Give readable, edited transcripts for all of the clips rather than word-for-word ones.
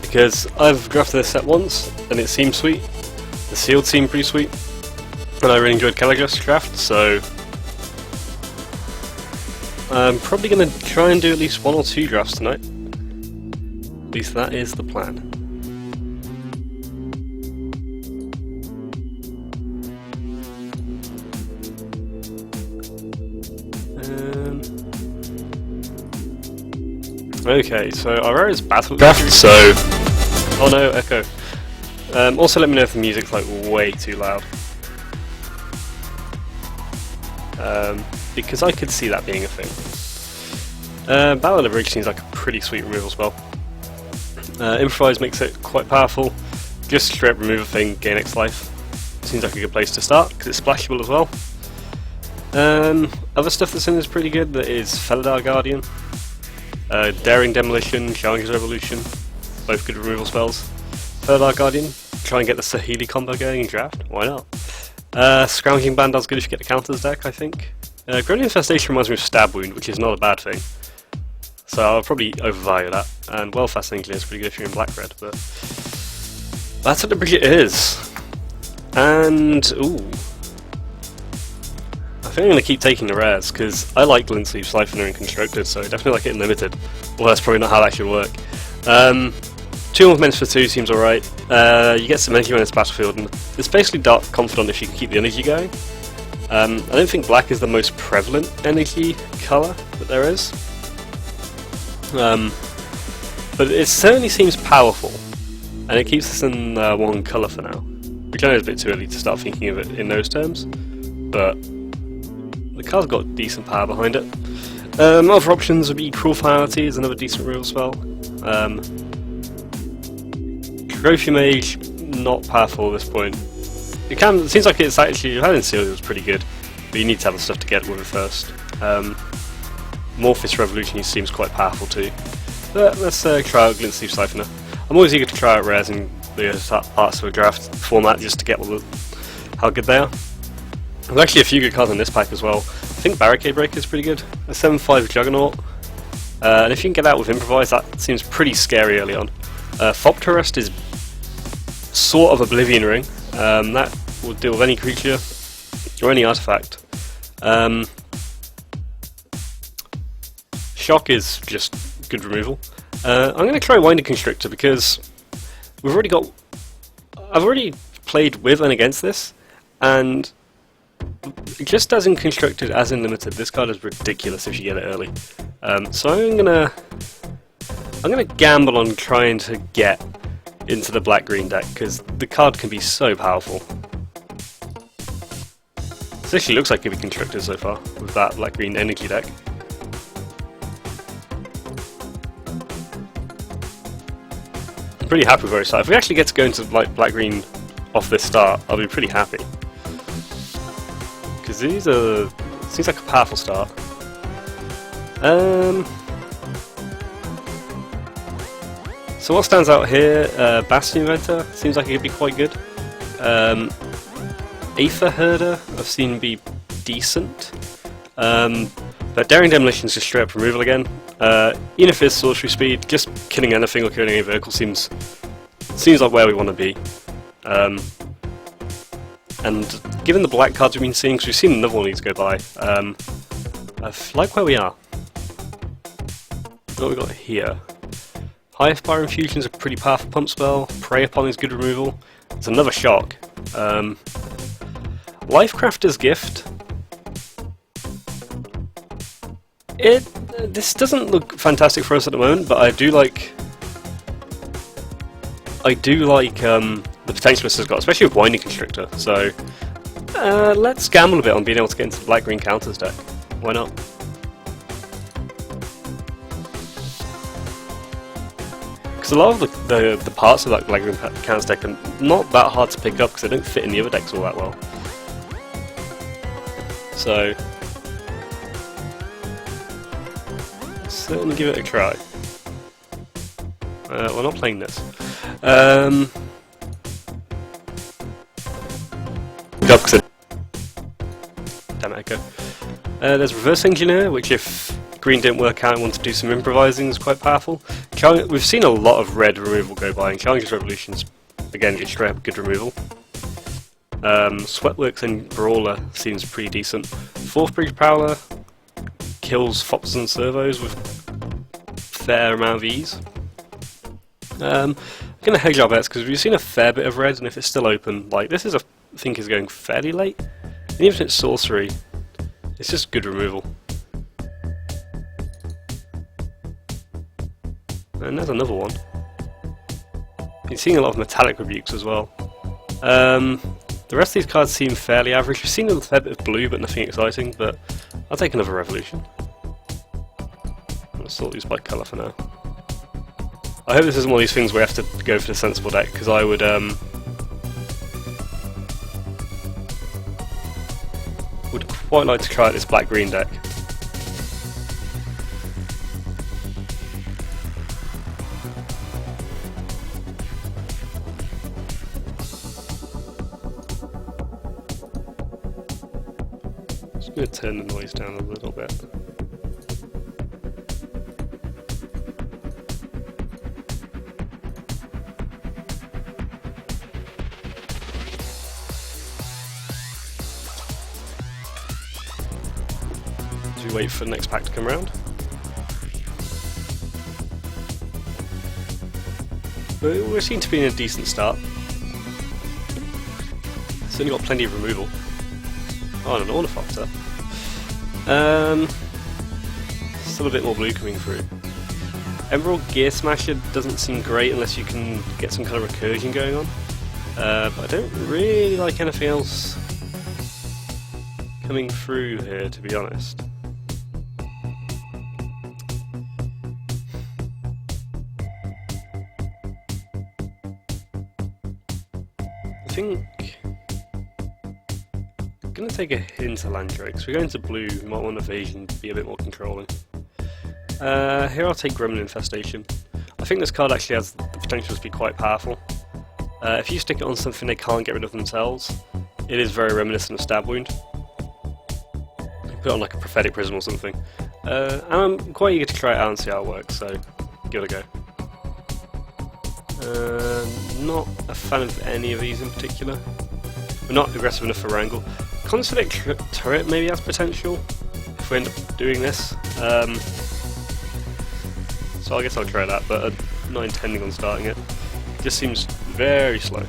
because I've drafted this set once and it seemed sweet. The sealed seemed pretty sweet, and I really enjoyed Caligula's draft, so I'm probably going to try and do at least 1 or 2 drafts tonight. At least that is the plan. Okay, so our rare is Battle Draft, so... Oh no, echo. Also let me know if the music's like way too loud. Because I could see that being a thing. Battle of the Bridge seems like a pretty sweet removal spell. Improvise makes it quite powerful. Just straight up remove a thing, gain X life. Seems like a good place to start, because it's splashable as well. Other stuff that's in is pretty good, that is Felidar Guardian. Daring Demolition, Challenger's Revolution, both good removal spells. Felidar Guardian, try and get the Saheeli combo going in draft, why not? Scrounging Band does good if you get the counters deck, I think. Growing Infestation reminds me of Stab Wound, which is not a bad thing. So I'll probably overvalue that. And Well-Fast Engineer is pretty good if you're in black-red, but that's what the bridge is. And, ooh. I think I'm going to keep taking the rares, because I like Glint Sleeve, Siphoner and Constructed, so I definitely like it in Limited. Well, that's probably not how that should work. 2 of Menace for 2 seems alright. You get some energy when it's battlefield, and it's basically Dark Confidant if you can keep the energy going. I don't think black is the most prevalent energy colour that there is. But it certainly seems powerful, and it keeps us in one colour for now. Which I know is a bit too early to start thinking of it in those terms, but the card's got decent power behind it. Other options would be Cruel Finality is another decent real spell. Trophy Mage, not powerful at this point. It seems like it's actually, I didn't see it was pretty good, but you need to have the stuff to get with it first. Morphous Revolution seems quite powerful too. But let's try out Glint Sleeve Siphoner. I'm always eager to try out rares in the parts of a draft format just to get how good they are. There's actually a few good cards in this pack as well. I think Barricade Breaker is pretty good. A 7/5 Juggernaut. And if you can get out with Improvise, that seems pretty scary early on. Thopterest is sort of Oblivion Ring. That will deal with any creature or any artifact. Shock is just good removal. I'm going to try Winding Constrictor because I've already played with and against this, and just as in Constructed as in Limited, this card is ridiculous if you get it early. So I'm gonna gamble on trying to get into the black-green deck because the card can be so powerful. This actually looks like it could be Constructed so far with that black-green energy deck. I'm pretty happy with where it's at. If we actually get to go into like black-green off this start, I'll be pretty happy. Because seems like a powerful start. So what stands out here? Bastion Inventor seems like it could be quite good. Aether Herder I've seen be decent. But Daring Demolition is just straight up removal again. Enifis Sorcery Speed, just killing anything or killing any vehicle seems like where we want to be. And given the black cards we've been seeing, because we've seen another one need to go by, I like where we are. What have we got here? Hive Fire Infusion is a pretty powerful pump spell. Prey Upon is good removal. It's another shock. Lifecrafter's Gift. This doesn't look fantastic for us at the moment, but I do like the potential this has got, especially with Winding Constrictor. So let's gamble a bit on being able to get into the black-green counters deck. Why not? Because a lot of the parts of that black-green counters deck are not that hard to pick up because they don't fit in the other decks all that well. So certainly give it a try. We're not playing this. Damn it, Echo. There's Reverse Engineer, which if green didn't work out and wanted to do some improvising is quite powerful. We've seen a lot of red removal go by, and Challenger's Revolution's again just straight up good removal. Sweatworks and Brawler seems pretty decent. Fourth Bridge Prowler kills Fops and Servos with fair amount of ease. I'm going to hedge our bets because we've seen a fair bit of red, and if it's still open, like this is I think is going fairly late. And even if it's sorcery, it's just good removal. And there's another one. You're seeing a lot of metallic rebukes as well. The rest of these cards seem fairly average. We've seen a fair bit of blue, but nothing exciting. But I'll take another Revolution. I'll sort these by colour for now. I hope this isn't one of these things where you have to go for the sensible deck, because I would quite like to try out this black-green deck. Just going to turn the noise down a little bit. We wait for the next pack to come around. We seem to be in a decent start. Certainly got plenty of removal. Oh, and an Ornithopter. Still a bit more blue coming through. Emerald Gear Smasher doesn't seem great unless you can get some kind of recursion going on. But I don't really like anything else coming through here, to be honest. I think I'm going to take a hint of Landdrake. So we're going to blue, we might want Evasion to be a bit more controlling. Here I'll take Gremlin Infestation. I think this card actually has the potential to be quite powerful. If you stick it on something they can't get rid of themselves, it is very reminiscent of Stab Wound. You put it on like a Prophetic Prism or something. And I'm quite eager to try it out and see how it works, so give it a go. Not a fan of any of these in particular. We're not aggressive enough for Wrangle. Consulate Turret maybe has potential if we end up doing this. So I guess I'll try that, but I'm not intending on starting it. It just seems very slow.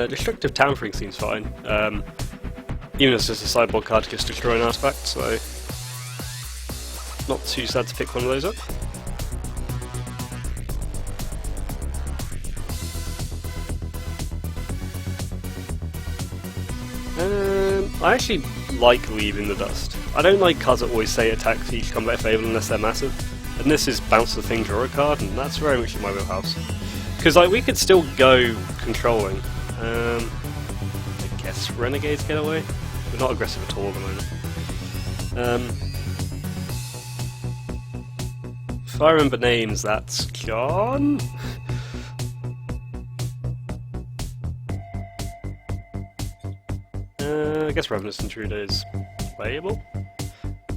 Destructive Tampering seems fine, even as it's a sideboard card to just destroy an artifact, so not too sad to pick one of those up. I actually like Leaving the Dust. I don't like cards that always say attack to each combat if able unless they're massive, and this is Bounce the Thing, draw a card, and that's very much in my wheelhouse. Because like we could still go controlling. I guess Renegades get away. We're not aggressive at all at the moment. If I remember names, that's John. I guess Ravenous Intruder is playable.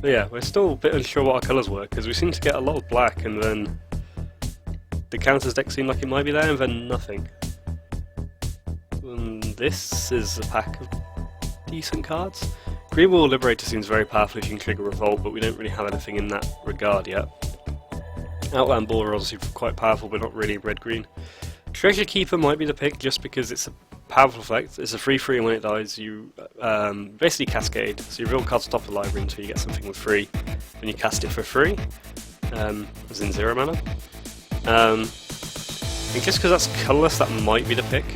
But yeah, we're still a bit unsure what our colours were, because we seem to get a lot of black and then the counters deck seemed like it might be there and then nothing. This is a pack of decent cards. Green Wall Liberator seems very powerful if you can trigger Revolt, but we don't really have anything in that regard yet. Outland Baller obviously quite powerful, but not really red-green. Treasure Keeper might be the pick just because it's a powerful effect. It's a 3/3 and when it dies you basically cascade. So you reveal cards top of the library until you get something with 3, and you cast it for free, as in 0 mana. And just because that's colourless, that might be the pick.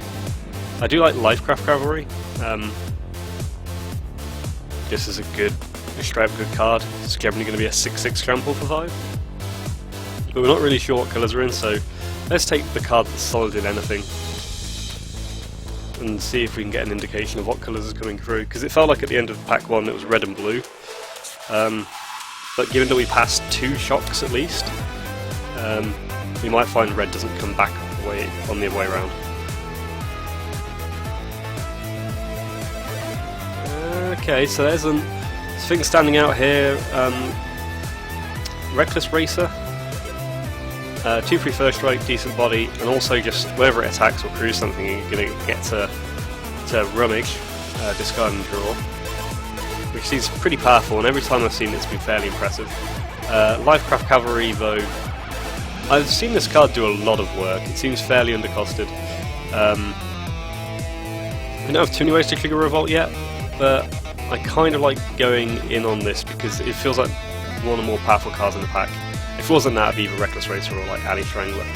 I do like Lifecraft Cavalry. This is a straight up good card. It's generally going to be a 6/6 trample for 5. But we're not really sure what colours are in, so let's take the card that's solid in anything and see if we can get an indication of what colours is coming through. Because it felt like at the end of pack 1 it was red and blue. But given that we passed 2 shocks at least, we might find red doesn't come back on the way around. Okay, so there's a thing standing out here. Reckless Racer. 2-3 first strike, decent body, and also just whenever it attacks or cruise something, you're going to get to rummage, discard and draw, which is pretty powerful, and every time I've seen it, it's been fairly impressive. Lifecraft Cavalry, though, I've seen this card do a lot of work. It seems fairly undercosted. We don't have too many ways to trigger Revolt yet, but I kind of like going in on this because it feels like one of the more powerful cards in the pack. If it wasn't that, it'd be either Reckless Racer or like Alley Strangler.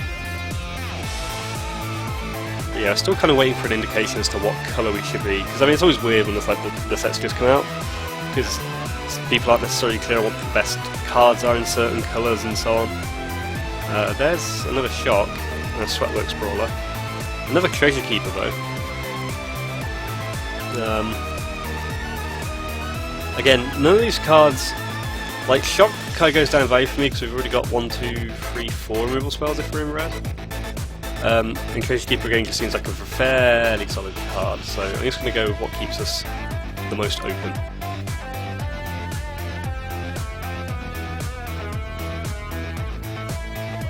But yeah, I'm still kind of waiting for an indication as to what colour we should be, because I mean it's always weird when it's like the sets just come out, because people aren't necessarily clear on what the best cards are in certain colours and so on. There's another Shock, and a Sweatworks Brawler. Another Treasure Keeper though. Again, none of these cards, like Shock kind of goes down in value for me because we've already got 1, 2, 3, 4 removal spells if we're in red. And Treasure Keeper again just seems like a fairly solid card, so I'm just going to go with what keeps us the most open.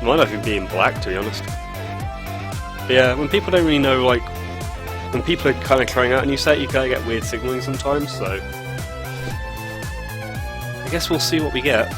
Might not even be in black, to be honest. But yeah, when people don't really know, like, when people are kind of trying out a new set, you kind of get weird signaling sometimes, so I guess we'll see what we get.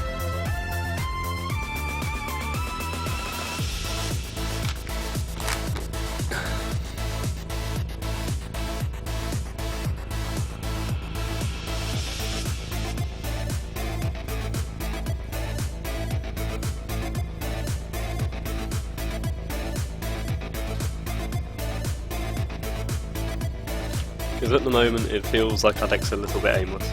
Because at the moment it feels like our deck's a little bit aimless.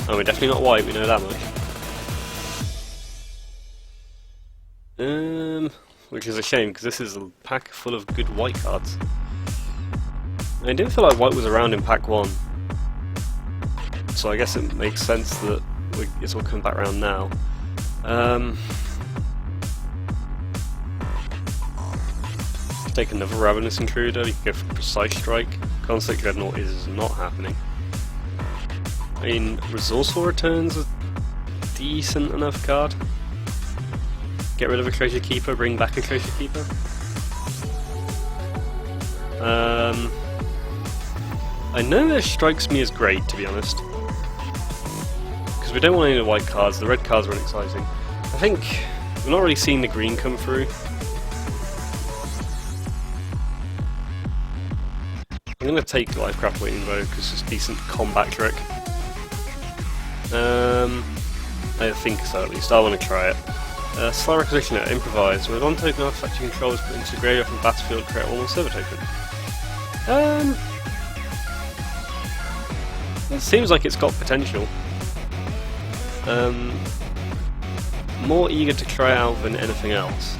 Oh, we're definitely not white, we know that much. Which is a shame, because this is a pack full of good white cards. I didn't feel like white was around in pack 1, so I guess it makes sense that it's all coming back around now. Take another Ravenous Intruder, you can go for Precise Strike. Conflict Dreadnought is not happening. I mean, Resourceful Return's a decent enough card. Get rid of a Treasure Keeper, bring back a Treasure Keeper. I know that strikes me as great, to be honest. Because we don't want any of the white cards, the red cards are unexciting. I think we're not really seeing the green come through. I'm going to take Lifecraft Waiting though, because it's a decent combat trick. I think so at least, I want to try it. Sly Requisitioner, Improvise. With 1 token artifact you control is put into the graveyard from the battlefield, create 1 more server token. It seems like it's got potential. More eager to try out than anything else.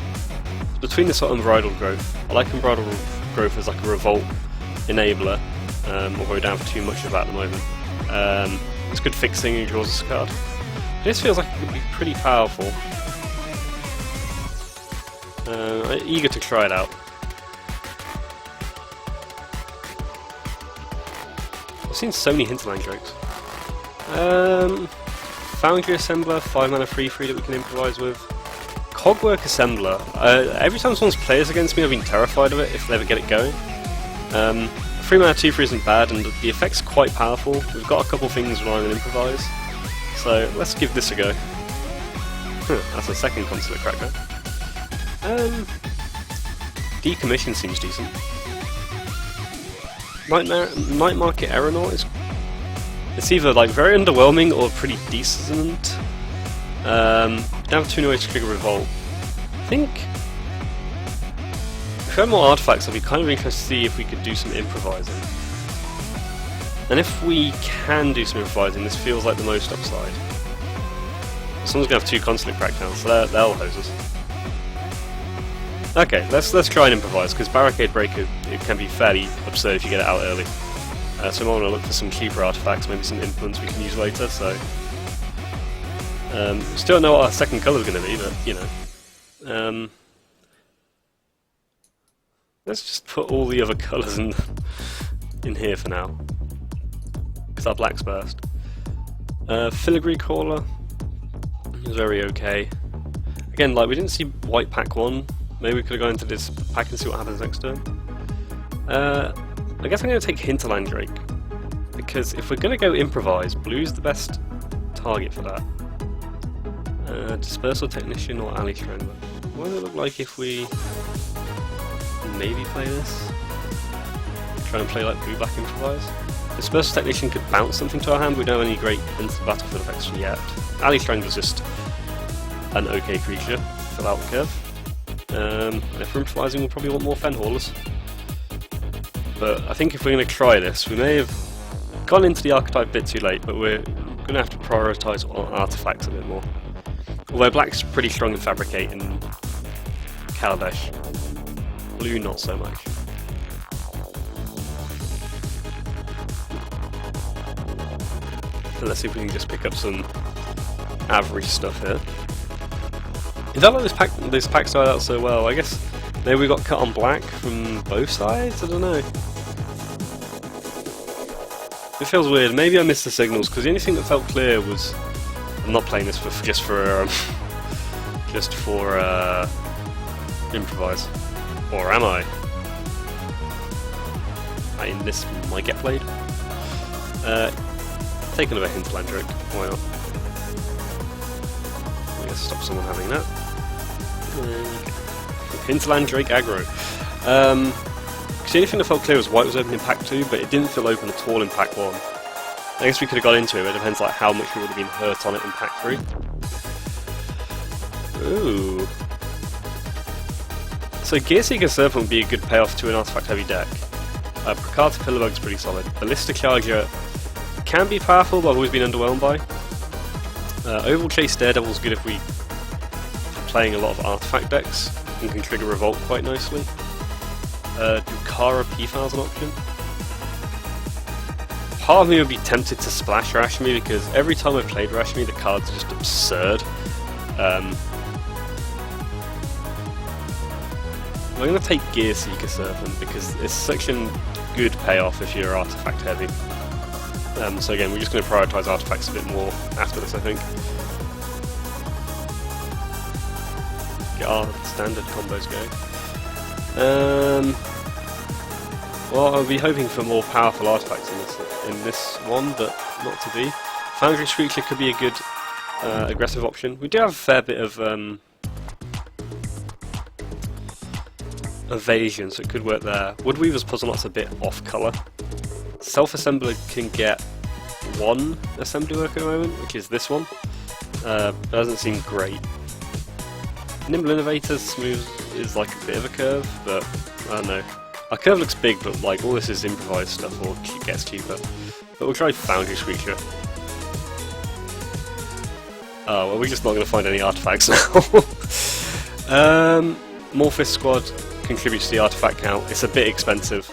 Between this sort of Unbridled Growth, I like Unbridled Growth as like a Revolt enabler, although we don't have too much of that at the moment. It's good fixing and draws this card. This feels like it could be pretty powerful. I'm eager to try it out. I've seen so many Hinterland jokes. Foundry Assembler, 5 mana 3/3 that we can improvise with. Cogwork Assembler. Every time someone's plays against me, I've been terrified of it if they ever get it going. 3 mana 2/3 isn't bad, and the effect's quite powerful. We've got a couple things relying on improvise, so let's give this a go. That's a second Consulate Cracker. Decommission seems decent. Night Market Aeronaut is... it's either like very underwhelming or pretty decent. Don't have too many ways to trigger Revolt. I think if we had more artifacts, I'd be kind of interested to see if we could do some improvising. And if we can do some improvising, this feels like the most upside. Someone's gonna have 2 Consulate Crackdowns, so they'll hose us. Okay, let's try and improvise, because Barricade Breaker, it can be fairly absurd if you get it out early. So I want to look for some cheaper artifacts, maybe some implements we can use later, so... still don't know what our second colour is going to be, but, you know. Let's just put all the other colours in here for now. Because our black's first. Filigree Crawler is very okay. Again, like, we didn't see white pack 1. Maybe we could have gone into this pack and see what happens next turn. I guess I'm going to take Hinterland Drake. Because if we're going to go improvise, blue's the best target for that. Dispersal Technician or Alley Strangler. What does it look like if we maybe play this? Try and play like blue-black improvise? Dispersal Technician could bounce something to our hand, we don't have any great instant battlefield effects yet. Alley Strangler's just an okay creature, fill out the curve. And if we're improvising, we'll probably want more Fen Haulers. But I think if we're going to try this, we may have gone into the archetype a bit too late, but we're going to have to prioritise artifacts a bit more. Although black's pretty strong in Fabricate and Kaladesh. Blue not so much. So let's see if we can just pick up some average stuff here. It felt like this pack started out so well. I guess maybe we got cut on black from both sides? I don't know. It feels weird. Maybe I missed the signals, because the only thing that felt clear was... I'm not playing this just for improvise. Or am I? This might get played. Take another Hinterland Drake. Why not? I guess stop someone having that. Hinterland Drake aggro. Because the only thing that felt clear was white was open in pack 2, but it didn't feel open at all in pack 1. I guess we could have got into it, but it depends like how much we would have been hurt on it in pack 3. Ooh. So Gearseeker Serpent would be a good payoff to an artifact heavy deck. Prakata Pillarbug's pretty solid. Ballista Charger can be powerful, but I've always been underwhelmed by. Oval Chase Daredevil's good if we are playing a lot of artifact decks and can trigger Revolt quite nicely. Dukara P-File's an option. Part of me would be tempted to splash Rashmi, because every time I've played Rashmi the cards are just absurd. I'm going to take Gearseeker Serpent because it's such a good payoff if you're artifact heavy. So again, we're just going to prioritise artifacts a bit more after this, I think. Get our standard combos going. Well, I'll be hoping for more powerful artifacts in this one, but not to be. Foundry Screecher could be a good aggressive option. We do have a fair bit of evasion, so it could work there. Woodweaver's Puzzle-Knot's a bit off-colour. Self-Assembler can get one assembly work at the moment, which is this one. But it doesn't seem great. Nimble Innovator's smooth is like a bit of a curve, but I don't know. Our curve looks big, but like all this is improvised stuff or it gets cheaper. But we'll try Foundry Screecher. Oh, well, we're just not going to find any artifacts now. Morphis Squad contributes to the artifact count. It's a bit expensive,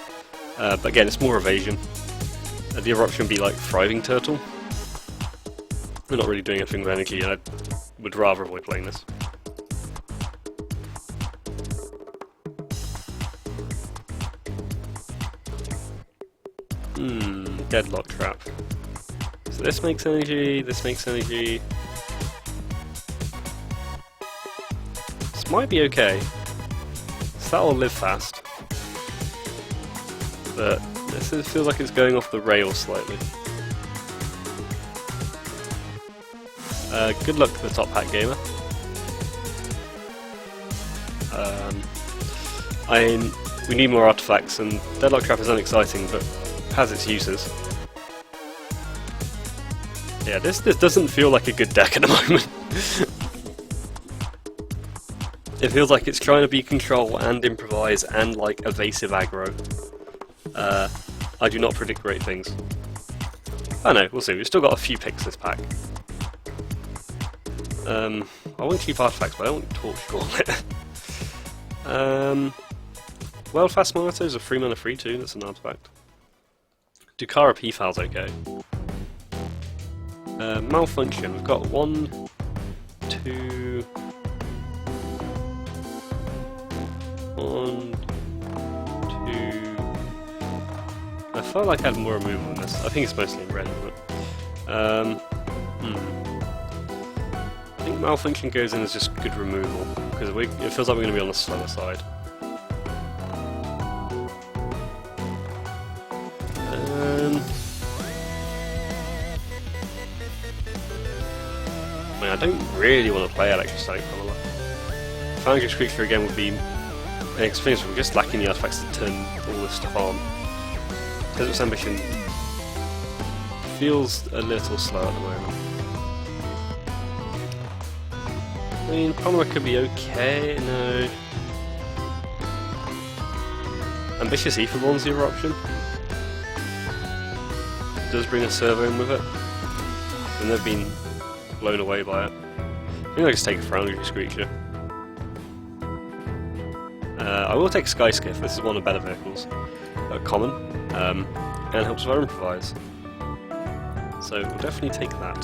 but again, it's more evasion. The other option would be like Thriving Turtle. We're not really doing anything with energy, and I would rather avoid playing this. Deadlock Trap. So this makes energy, this makes energy. This might be okay. So that'll live fast. But this feels like it's going off the rails slightly. Good luck to the top hat gamer. We need more artifacts, and Deadlock Trap is unexciting, but has its uses. Yeah, this doesn't feel like a good deck at the moment. It feels like it's trying to be control and improvise and like evasive aggro. I do not predict great things. I know, we'll see. We've still got a few picks this pack. I want cheap artifacts, but I don't want Torch Gauntlet. Well, Fast Monitor is a 3 mana free too, that's an artifact. Dukara P-File's okay. Malfunction, we've got 1, 2... 1, 2... I felt like I had more removal in this. I think it's mostly in red, isn't it? I think Malfunction goes in as just good removal, because it feels like we're going to be on the slower side. I mean, I don't really want to play Electrostatic Pummeler. Foundry's Creature again would be an experience where we're just lacking the artifacts to turn all this stuff on. Desert's Ambition feels a little slow at the moment. I mean, Pummeler could be okay, no. Ambitious Aetherborn's the other option. Does bring a servo in with it, and they've been blown away by it. I think I'll just take a Foundry's Creature. I will take Skyskiff, this is one of the better vehicles. Common, and helps with our Improvise. So we'll definitely take that.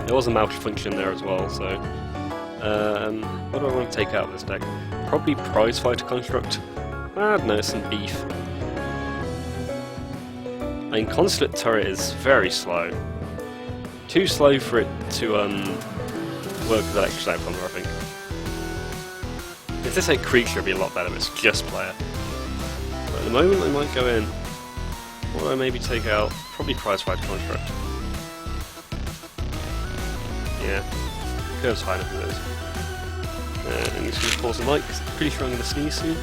There was a malfunction there as well, so... what do I want to take out of this deck? Probably Prize Fighter Construct. I don't know, some beef. I mean, Consulate Turret is very slow. Too slow for it to work with Electrostatic Pummeler, I think. If this ain't Creature, it'd be a lot better, but it's just Player. But at the moment, I might go in. What do I maybe take out? Probably Prize Fighter Construct. Yeah, curve's high enough for this. I'm just going to pause the mic, because I'm pretty sure I'm going to sneeze soon.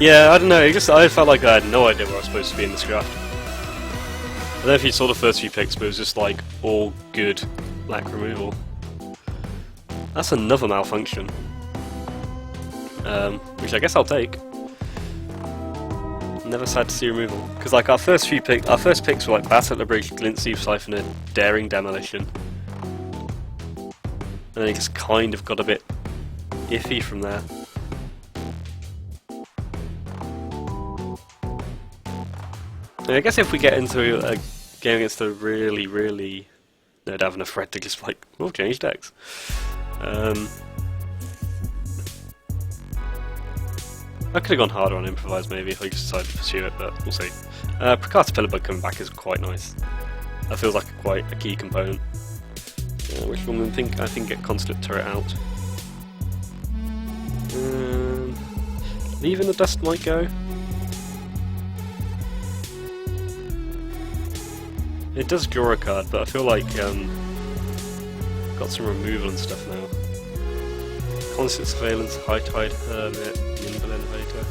Yeah, I don't know, I felt like I had no idea where I was supposed to be in this draft. I don't know if you saw the first few picks, but it was just like all good black removal. That's another Malfunction. Which I guess I'll take. Never sad to see removal. Because like our first picks were like Battle at the Bridge, Glint Sleeve Siphoner, Daring Demolition. And then it just kind of got a bit iffy from there. And I guess if we get into a game against a really they'd have enough red to just like, we'll change decks. I could have gone harder on Improvise maybe if I just decided to pursue it, but we'll see. Prakata Pillarbug coming back is quite nice. That feels like quite a key component. Which one I think get Consulate Turret out. Leaving the Dust might go. It does draw a card, but I feel like got some removal and stuff now. Constant Surveillance, High Tide Hermit, Nimble Innovator.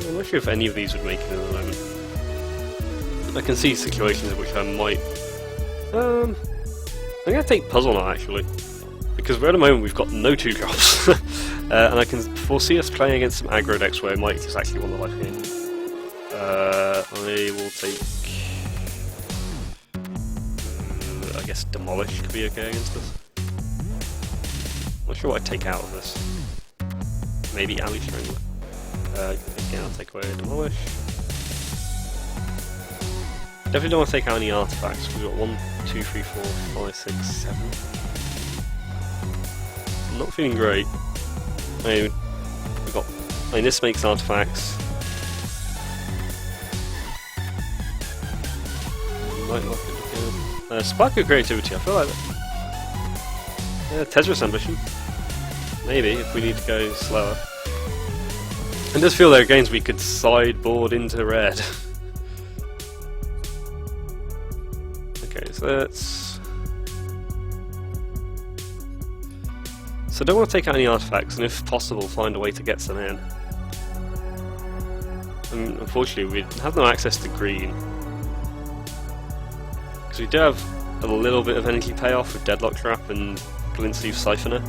I'm not sure if any of these would make it at the moment. I can see situations in which I might... I'm going to take Puzzle Knot actually, because at the moment we've got no 2-drops, and I can foresee us playing against some aggro decks where I might just actually win the life game. I will take... I guess Demolish could be okay against us. Not sure what I'd take out of this. Maybe Alley Strangler. Again, I'll take away Demolish. Definitely don't want to take out any artifacts. We've got 1, 2, 3, 4, 5, 6, 7. I'm not feeling great. I mean, this makes artifacts. Might like it again. Spark of Creativity, I feel like that. Tezzerous Ambition. Maybe, if we need to go slower. It does feel there are games we could sideboard into red. Okay, so let's... So I don't want to take out any artifacts, and if possible, find a way to get some in. And unfortunately, we have no access to green. Because we do have a little bit of energy payoff with Deadlock Trap and Glint Sleeve Siphoner.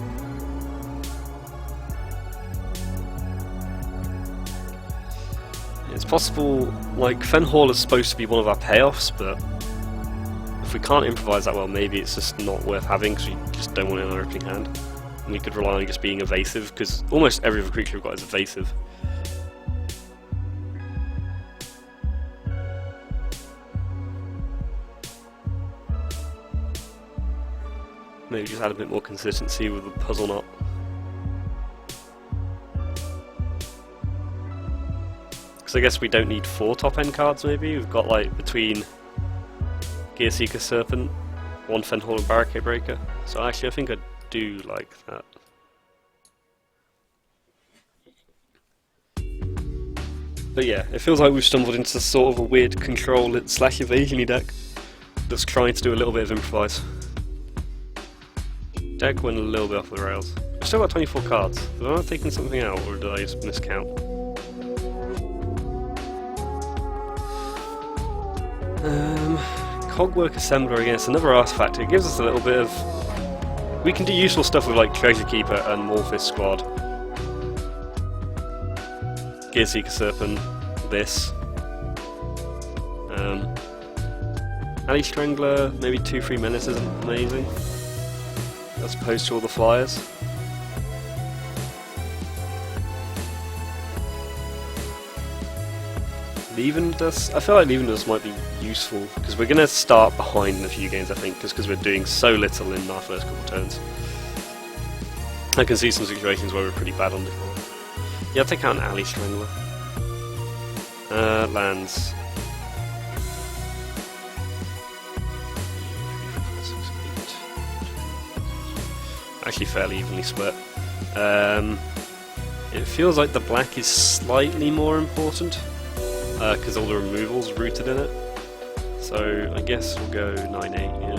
It's possible, like, Fen Hall is supposed to be one of our payoffs, but if we can't improvise that well, maybe it's just not worth having because we just don't want it in our opening hand. and we could rely on just being evasive, because almost every other creature we've got is evasive. Maybe just add a bit more consistency with the puzzle knot. Because I guess we don't need 4 top end cards maybe. We've got like between Gearseeker Serpent, 1 Fenhall and Barricade Breaker. So actually I think I do like that. But yeah, it feels like we've stumbled into sort of a weird control slash evasion-y deck that's trying to do a little bit of improvise. Deck went a little bit off the rails. I've still got 24 cards. Have I not taken something out, or did I just miscount? Cogwork Assembler against another artifact. It gives us a little bit of... We can do useful stuff with like Treasure Keeper and Morphis Squad. Gearseeker Serpent, this. Alley Strangler, maybe 2-3 Menace isn't amazing, as opposed to all the flyers. Leaving Dust? I feel like Leaving Dust might be useful, because we're going to start behind in a few games I think, just because we're doing so little in our first couple turns. I can see some situations where we're pretty bad on default. Yeah, I'll take out an Alley Strangler. Lands. Actually fairly evenly split. It feels like the black is slightly more important, because all the removal's are rooted in it. So I guess we'll go 9-8, yeah.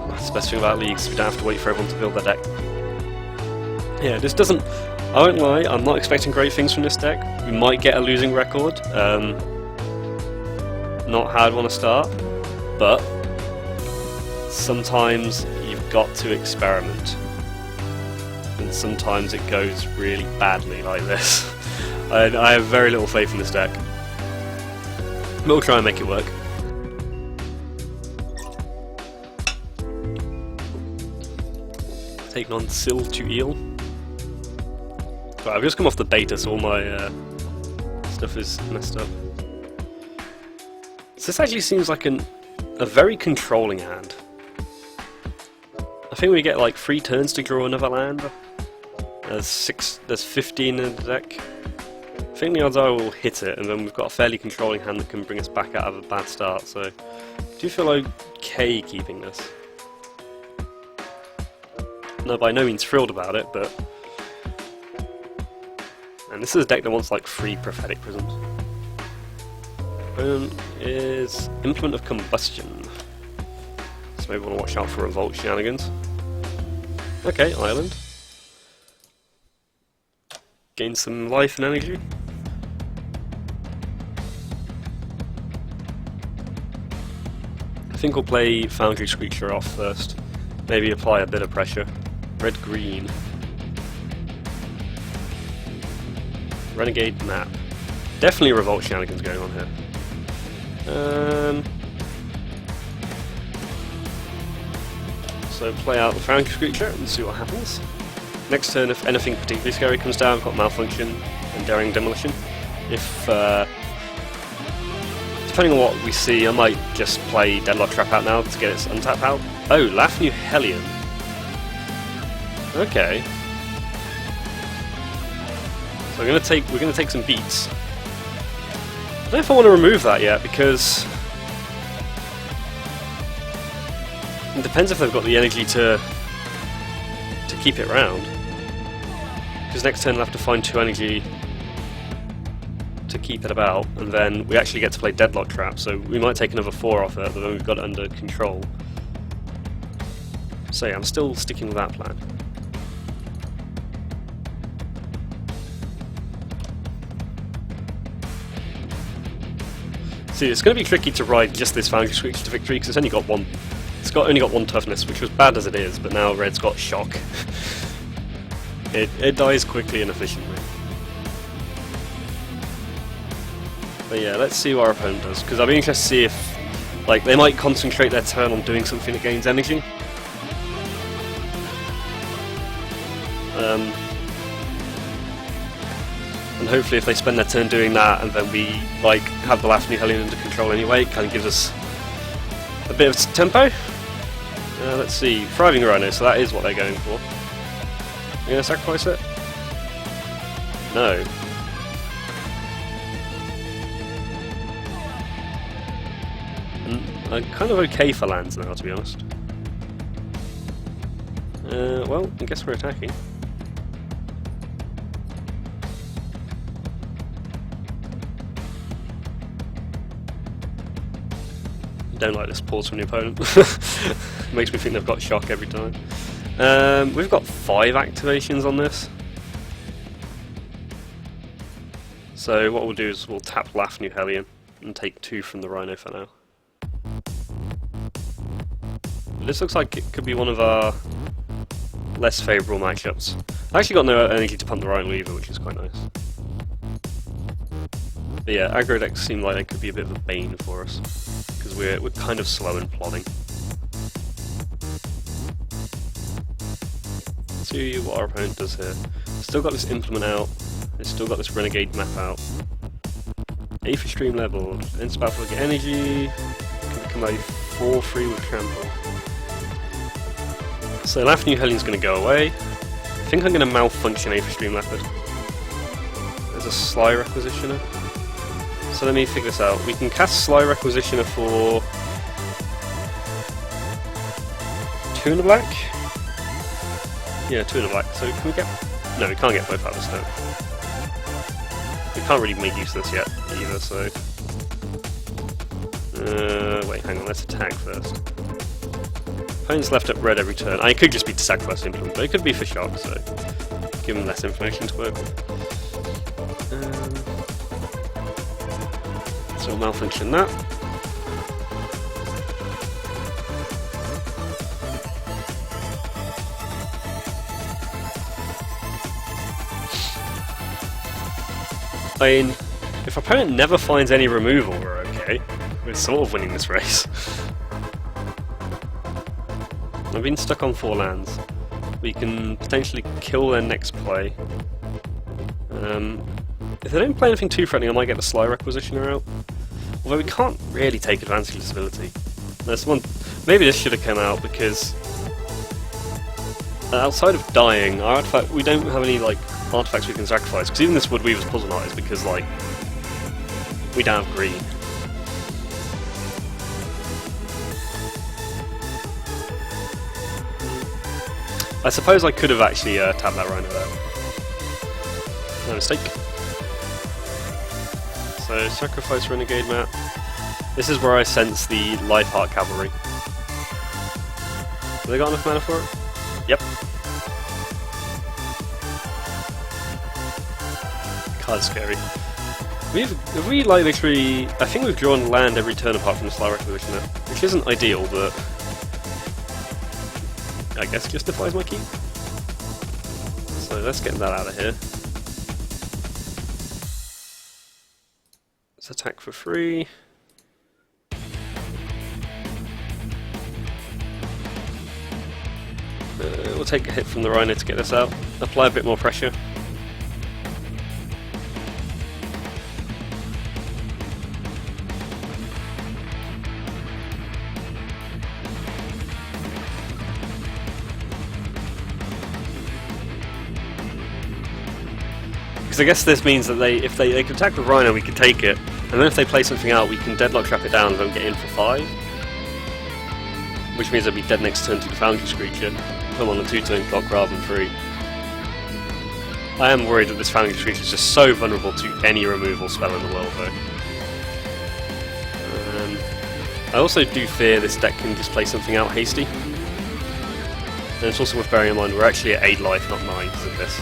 That's the best thing about leagues, we don't have to wait for everyone to build their deck. Yeah, this doesn't... I won't lie, I'm not expecting great things from this deck. We might get a losing record. Not how I'd want to start, but sometimes you've got to experiment. And sometimes it goes really badly like this. I have very little faith in this deck. But we'll try and make it work. Taking on Sill to Eel. Right, I've just come off the beta, so all my stuff is messed up. So this actually seems like a very controlling hand. I think we get like 3 turns to draw another land. There's 15 in the deck. I think the odds are we'll hit it, and then we've got a fairly controlling hand that can bring us back out of a bad start, so... Do you feel okay keeping this? No, by no means thrilled about it, but... And this is a deck that wants like 3 Prophetic Prisms. Is Implement of Combustion. So maybe want to watch out for Revolt shenanigans. Okay, Island. Gain some life and energy. I think we'll play Foundry Screecher off first. Maybe apply a bit of pressure. Red-green. Renegade Map. Definitely Revolt shenanigans going on here. So play out the Foundry Screecher and see what happens. Next turn, if anything particularly scary comes down, I've got Malfunction and Daring Demolition. If depending on what we see, I might just play Deadlock Trap out now to get its untap out. Oh, Lafnu Hellion. Okay. So we're gonna take some beats. I don't know if I want to remove that yet, because it depends if they've got the energy to keep it round. Because next turn they'll have to find 2 energy to keep it about, and then we actually get to play Deadlock Trap, so we might take another 4 off it, but then we've got it under control. So yeah, I'm still sticking with that plan. See, it's going to be tricky to ride just this Foundry Screecher to victory, because it's only got one toughness, which was bad as it is, but now Red's got shock. It dies quickly and efficiently. But yeah, let's see what our opponent does, because I'll be interested to see if Like, they might concentrate their turn on doing something that gains energy. And hopefully if they spend their turn doing that, and then we like have the last new Hellion under control anyway, it kind of gives us a bit of tempo. Let's see, Thriving Rhino, so that is what they're going for. You gonna sacrifice it? No. I'm kind of okay for lands now, to be honest. Well, I guess we're attacking. Don't like this pause from the opponent. Makes me think they've got shock every time. We've got 5 activations on this. So what we'll do is we'll tap Laugh New Hellion and take 2 from the Rhino for now. This looks like it could be one of our less favourable matchups. I actually got no energy to pump the Rhino either, which is quite nice. But yeah, aggro decks seem like they could be a bit of a bane for us, because we're kind of slow and plodding. Let's see what our opponent does here. Still got this Implement out, it's still got this Renegade map out. Aether Stream leveled, ends battle get energy, can become a 4-3 with Trample. So Laugh New Hellion's going to go away. I think I'm going to malfunction Aether Stream Leopard. There's a Sly Requisitioner. So let me figure this out. We can cast Sly Requisitioner for 2 in the black? Yeah, 2 in the black. So can we get... No, we can't get both out of the stone. We can't really make use of this yet, either, so... wait, hang on, let's attack first. Opponent's left up red every turn. I could just be to sacrifice Implement, but it could be for shock, so... give him less information to work with. So we'll malfunction that. I mean, if our opponent never finds any removal, we're okay. We're sort of winning this race. I've been stuck on 4 lands. We can potentially kill their next play. If they don't play anything too threatening, I might get the Sly Requisitioner out. Although we can't really take advantage of this ability. There's one. Maybe this should have come out because outside of dying, our artifact, we don't have any like artifacts we can sacrifice. Because even this Woodweaver's Puzzle Knot is because like we don't have green. I suppose I could have actually tapped that Rhino there. No mistake. So, sacrifice Renegade map. This is where I sense the Life Heart Cavalry. Have they got enough mana for it? Yep. Card's scary. Have we like literally... I think we've drawn land every turn apart from the Sly Requisitioner, which isn't ideal, but... I guess justifies my keep. So let's get that out of here. Let's attack for free. We'll take a hit from the Rhino to get this out. Apply a bit more pressure. Because I guess this means that if they can attack the Rhino, we can take it, and then if they play something out, we can Deadlock Trap it down and then get in for 5. Which means they'll be dead next turn to the Foundry Screecher, come on a 2-turn clock rather than 3. I am worried that this Foundry Screecher is just so vulnerable to any removal spell in the world, though. I also do fear this deck can just play something out hasty. And it's also worth bearing in mind we're actually at 8 life, not 9, because of this.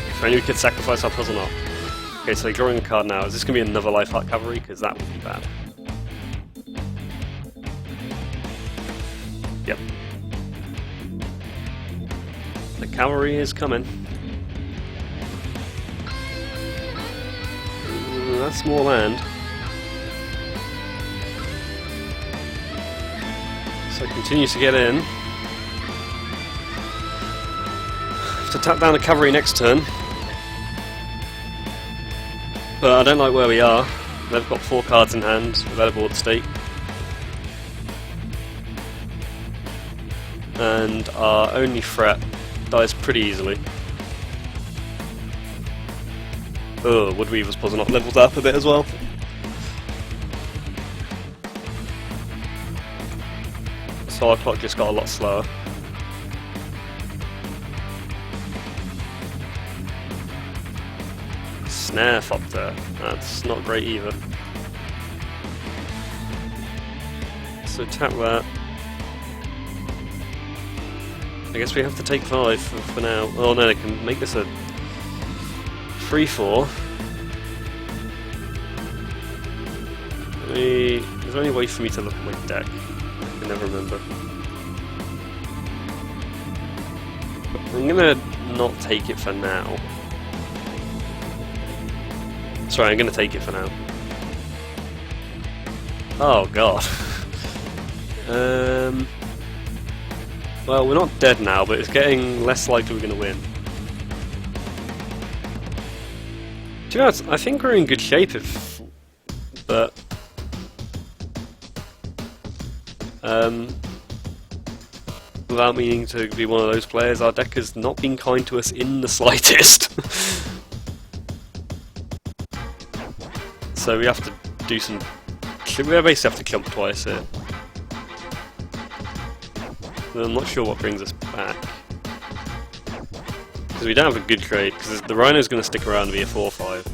If only we could sacrifice our Puzzle Knot. Okay, so drawing a card now. Is this going to be another Life Heart Cavalry? Because that would be bad. Yep. The cavalry is coming. That's more land. So continues to get in. Have to tap down the cavalry next turn. But I don't like where we are. They've got 4 cards in hand with a board state. And our only threat dies pretty easily. Oh, Wood Weaver's puzzle not leveled up a bit as well. So our clock just got a lot slower. Snare up there. That's not great either. So tap that. I guess we have to take 5 for now. Oh no, they can make this a 3-4. Is there any way for me to look at my deck? I can never remember. I'm gonna not take it for now. Sorry, I'm gonna take it for now. Oh god. Well, we're not dead now, but it's getting less likely we're gonna win. Do you know, I think we're in good shape but without meaning to be one of those players, our deck has not been kind to us in the slightest. So we have to do some... We basically have to jump twice here. I'm not sure what brings us back. Because we don't have a good trade, because the Rhino's going to stick around and be a 4-5.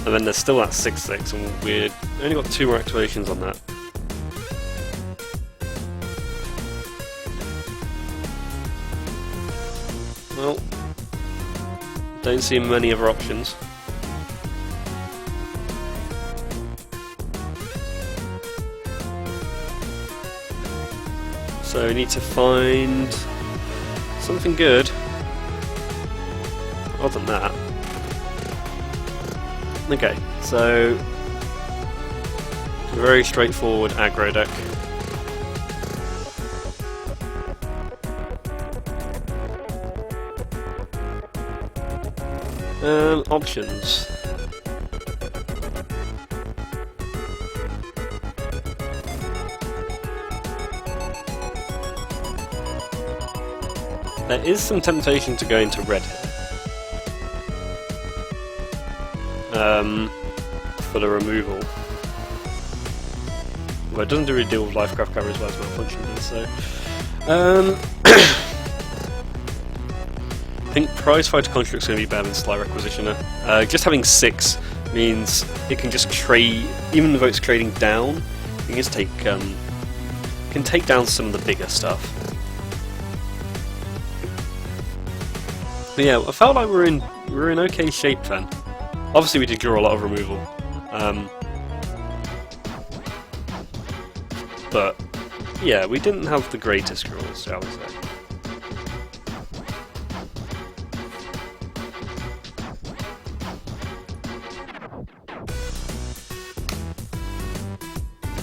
And then there's still that 6-6, and we've only got 2 more activations on that. Well, don't see many other options. So we need to find something good. Other than that. Okay, so very straightforward aggro deck. Options. There is some temptation to go into red for the removal. Well, it doesn't really deal with Lifecraft cover as well as Malfunction does, so... I think Prize Fighter Construct's going to be better than Sly Requisitioner. Just having 6 means it can just trade, even though it's trading down, it can just take, can take down some of the bigger stuff. But yeah, I felt like we're in okay shape then. Obviously we did draw a lot of removal. But yeah, we didn't have the greatest draws, shall we say.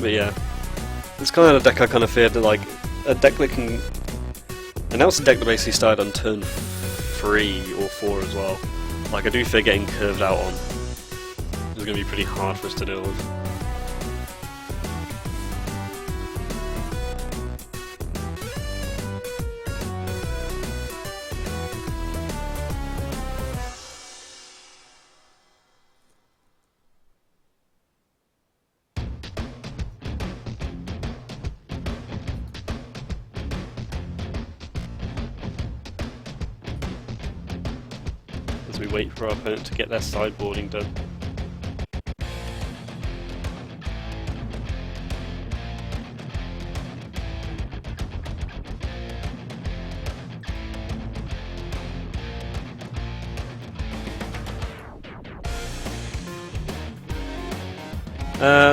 But yeah, it's kind of a deck I kind of feared, that, like, a deck that can... And that was a deck that basically started on turn 3 or 4 as well. Like, I do fear getting curved out on. It's going to be pretty hard for us to deal with. As we wait for our opponent to get their sideboarding done.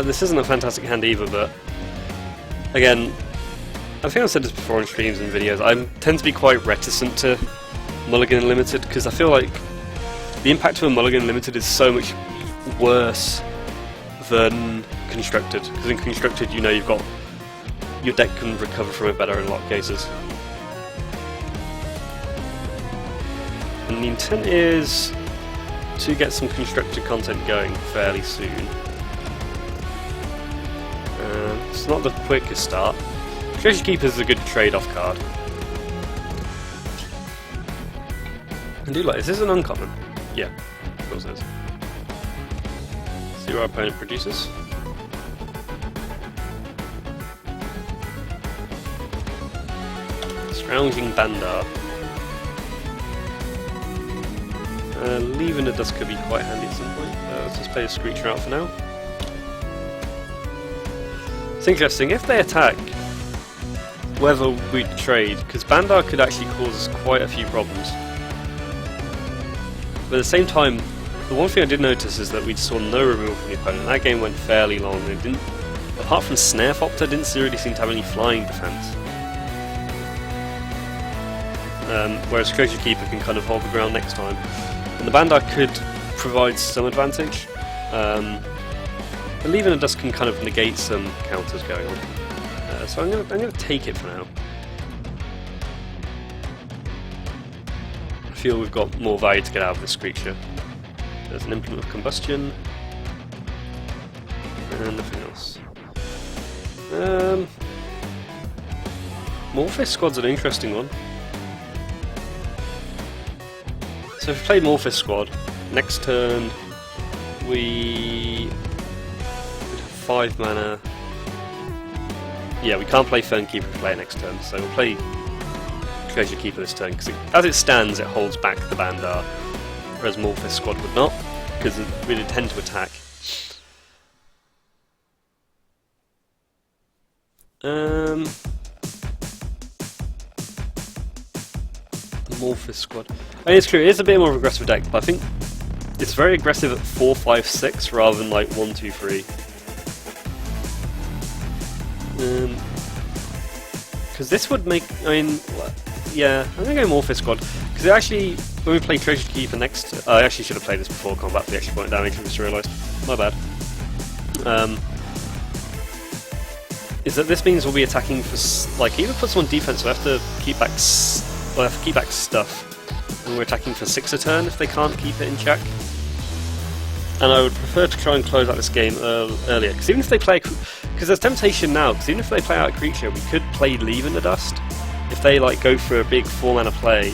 This isn't a fantastic hand either, but again, I think I've said this before on streams and videos, I tend to be quite reticent to Mulligan Unlimited, because I feel like the impact of a Mulligan Limited is so much worse than Constructed. Because in Constructed, you know, you've got your deck can recover from it better in a lot of cases. And the intent is to get some constructed content going fairly soon. It's not the quickest start. Treasure Keeper is a good trade-off card. I do like. Is this an uncommon? Yeah, of course it is. See what our opponent produces. Scrounging Bandar. Leaving a Dust could be quite handy at some point. Let's just play a Screecher out for now. It's interesting, if they attack, whether we trade, because Bandar could actually cause quite a few problems. But at the same time, the one thing I did notice is that we saw no removal from the opponent. That game went fairly long, and it didn't, apart from Snare Fopter, didn't really seem to have any flying defense. Whereas Treasure Keeper can kind of hold the ground next time. And the Bandar could provide some advantage. But Leaving a Dust can kind of negate some counters going on. So I'm gonna take it for now. I feel we've got more value to get out of this creature. There's an Implement of Combustion. And nothing else. Morphis Squad's an interesting one. So if we played Morphis Squad, next turn we would have 5 mana. Yeah, we can't play Fernkeeper if we play it next turn, so we'll play Treasure Keeper this turn, because as it stands it holds back the Bandar, whereas Morphis Squad would not, because it would intend to attack. Morphis Squad. I mean, it's true, it is a bit more of an aggressive deck, but I think it's very aggressive at 4, 5, 6 rather than like 1, 2, 3. Because this would make, I mean, yeah, I'm going to go Morphis Squad, because it actually, when we play Treasure Keeper next, I actually should have played this before combat for the extra point of damage, I just realised, my bad. Is that this means we'll be attacking for, like, either put some on defense, we'll have to keep back, stuff, and we're attacking for 6 a turn if they can't keep it in check. And I would prefer to try and close out this game earlier, because even if they play, because there's temptation now, because even if they play out a creature, we could play Leaving the Dust. If they like go for a big 4 mana play,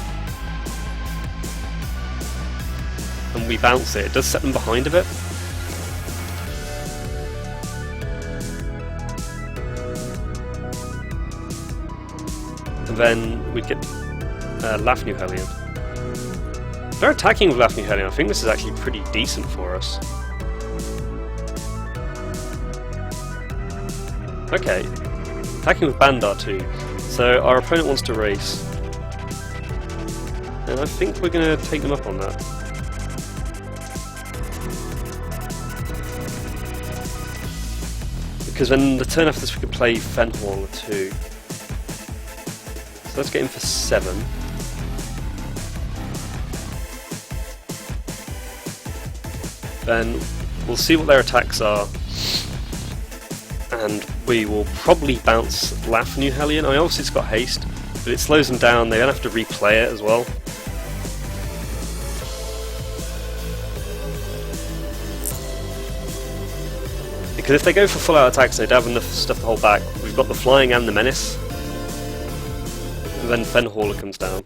and we bounce it, it does set them behind a bit. And then we'd get Lafnu Hellion. If they're attacking with Lafnu Hellion, I think this is actually pretty decent for us. Okay, attacking with Bandar too. So our opponent wants to race. And I think we're going to take them up on that. Because then the turn after this we could play Fenwall too. So let's get him for 7. Then we'll see what their attacks are. And we will probably bounce Lafnu Hellion. I mean, obviously it's got haste, but it slows them down, they don't have to replay it as well. Because if they go for full out attacks, they'd have enough stuff to hold back. We've got the Flying and the Menace. And then Fenhauler comes down.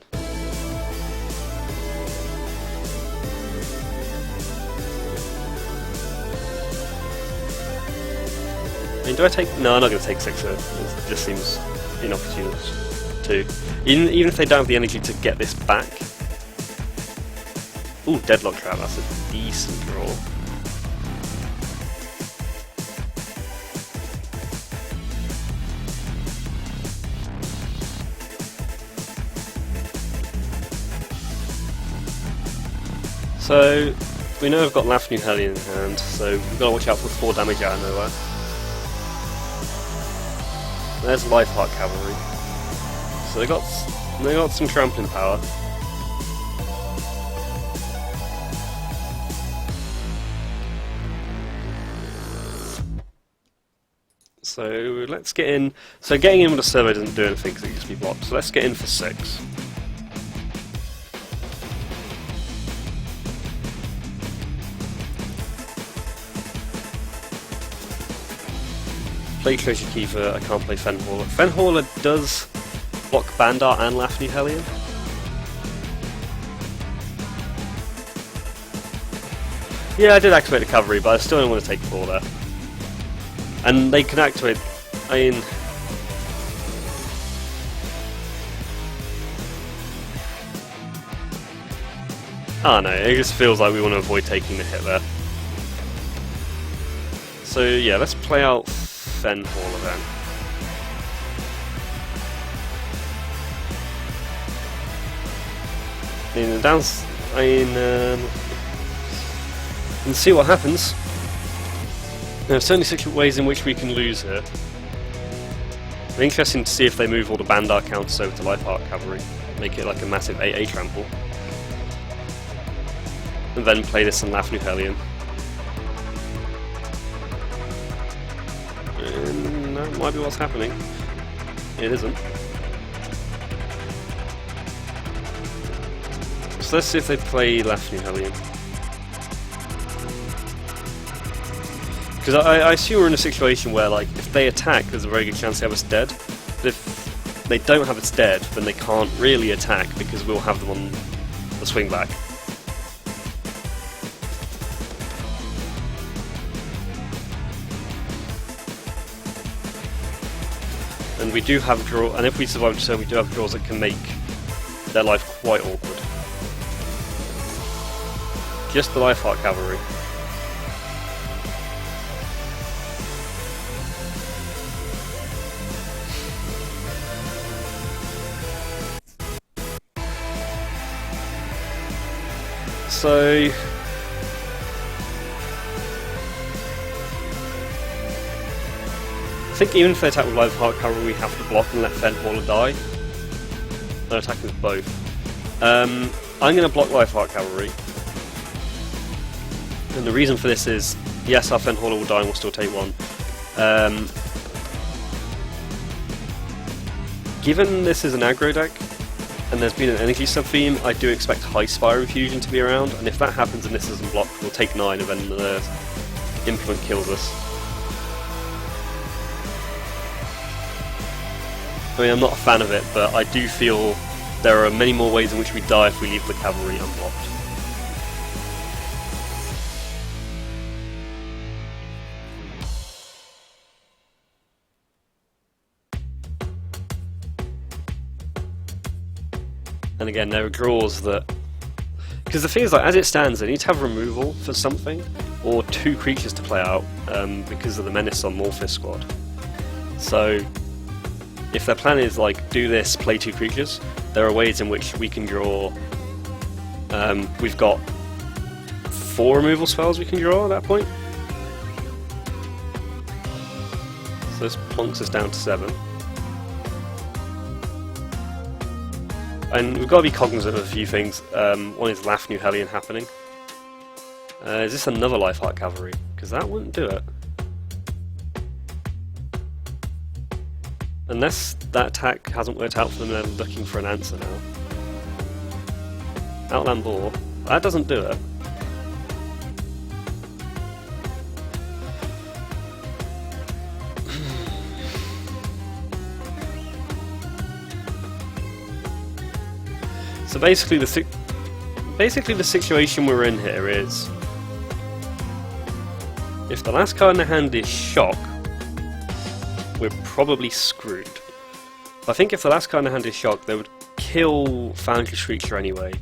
I mean, do I take... No, I'm not going to take 6. It just seems inopportune too. Even if they don't have the energy to get this back. Ooh, Deadlock Trap, that's a decent draw. So, we know we've got Lafnu Hellion in hand, so we've got to watch out for 4 damage out of nowhere. There's Lifeheart Cavalry. So they got some trampling power. So let's get in. So getting in with a servo doesn't do anything because it can just be blocked. So let's get in for 6. Play Treasure Keeper, I can't play Fenhauler. Fenhauler does block Bandar and Lafney Hellion. Yeah, I did activate the cavalry, but I still don't want to take 4 there. And they can activate, I mean... I don't know, it just feels like we want to avoid taking the hit there. So yeah, let's play out Fenhauler then. And see what happens. There are certainly 6 ways in which we can lose here. It'll be interesting to see if they move all the Bandar counters over to Life Heart Cavalry, make it like a massive 8-8 trample. And then play this on Lafnu Hellion. And that might be what's happening. It isn't. So let's see if they play Lafnu Hellion. Because I assume we're in a situation where, like, if they attack, there's a very good chance they have us dead. But if they don't have us dead, then they can't really attack because we'll have them on the swing back. And we do have draw, and if we survive the turn, we do have draws that can make their life quite awkward. Just the Life Heart Cavalry. So I think even if they attack with Life Heart Cavalry, we have to block and let Fenhauler die. They're attacking with both. I'm going to block Life Heart Cavalry. And the reason for this is, yes, our Fenhauler will die and we'll still take 1. Given this is an aggro deck, and there's been an energy sub-theme, I do expect high Spyro Fusion to be around, and if that happens and this isn't blocked, we'll take 9 and then the Implement kills us. I mean, I'm not a fan of it, but I do feel there are many more ways in which we die if we leave the cavalry unblocked. And again, there are draws that... Because the thing is, like, as it stands, they need to have removal for something, or 2 creatures to play out, because of the Menace on Morphis squad. So, if their plan is, like, do this, play 2 creatures, there are ways in which we can draw... we've got 4 removal spells we can draw at that point. So this plonks us down to 7. And we've got to be cognizant of a few things. One is Lafnu Hellion happening. Is this another Life Heart Cavalry? Because that wouldn't do it. Unless that attack hasn't worked out for them, they're looking for an answer now. Outland Boar. That doesn't do it. So basically the situation we're in here is, if the last card in the hand is Shock, we're probably screwed. I think if the last card in the hand is Shock, they would kill Foundry Screecher anyway.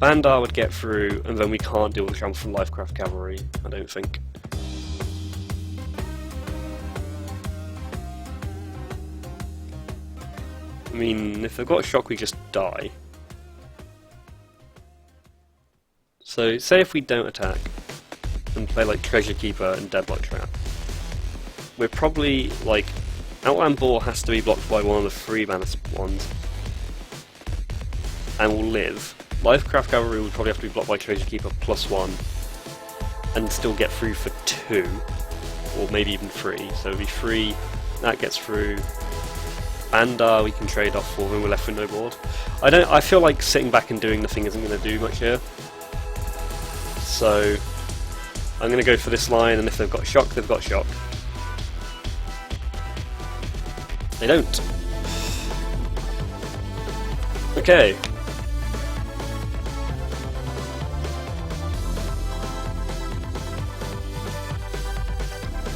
Bandar would get through, and then we can't deal with Jump from Lifecraft Cavalry, I don't think. I mean, if they've got Shock, we just die. So, say if we don't attack, and play like Treasure Keeper and Deadlock Trap, we're probably, like, Outland Boar has to be blocked by one of the 3 mana ones, and will live. Lifecraft Cavalry would probably have to be blocked by Treasure Keeper +1, and still get through for 2. or maybe even 3. So it'll be 3, that gets through. Bandar we can trade off for, and we're left with no board. I feel like sitting back and doing nothing isn't going to do much here. So I'm going to go for this line, and if they've got shock, they've got shock. They don't. Okay.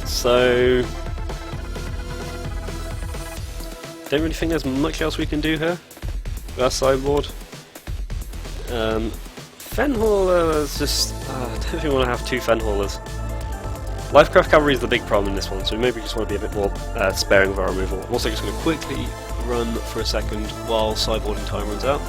So don't really think there's much else we can do here with our sideboard. Fenhauler is just... I don't think we want to have 2 Fenhaulers. Lifecraft Cavalry is the big problem in this one, so we maybe just want to be a bit more sparing of our removal. I'm also just going to quickly run for a second while sideboarding time runs out.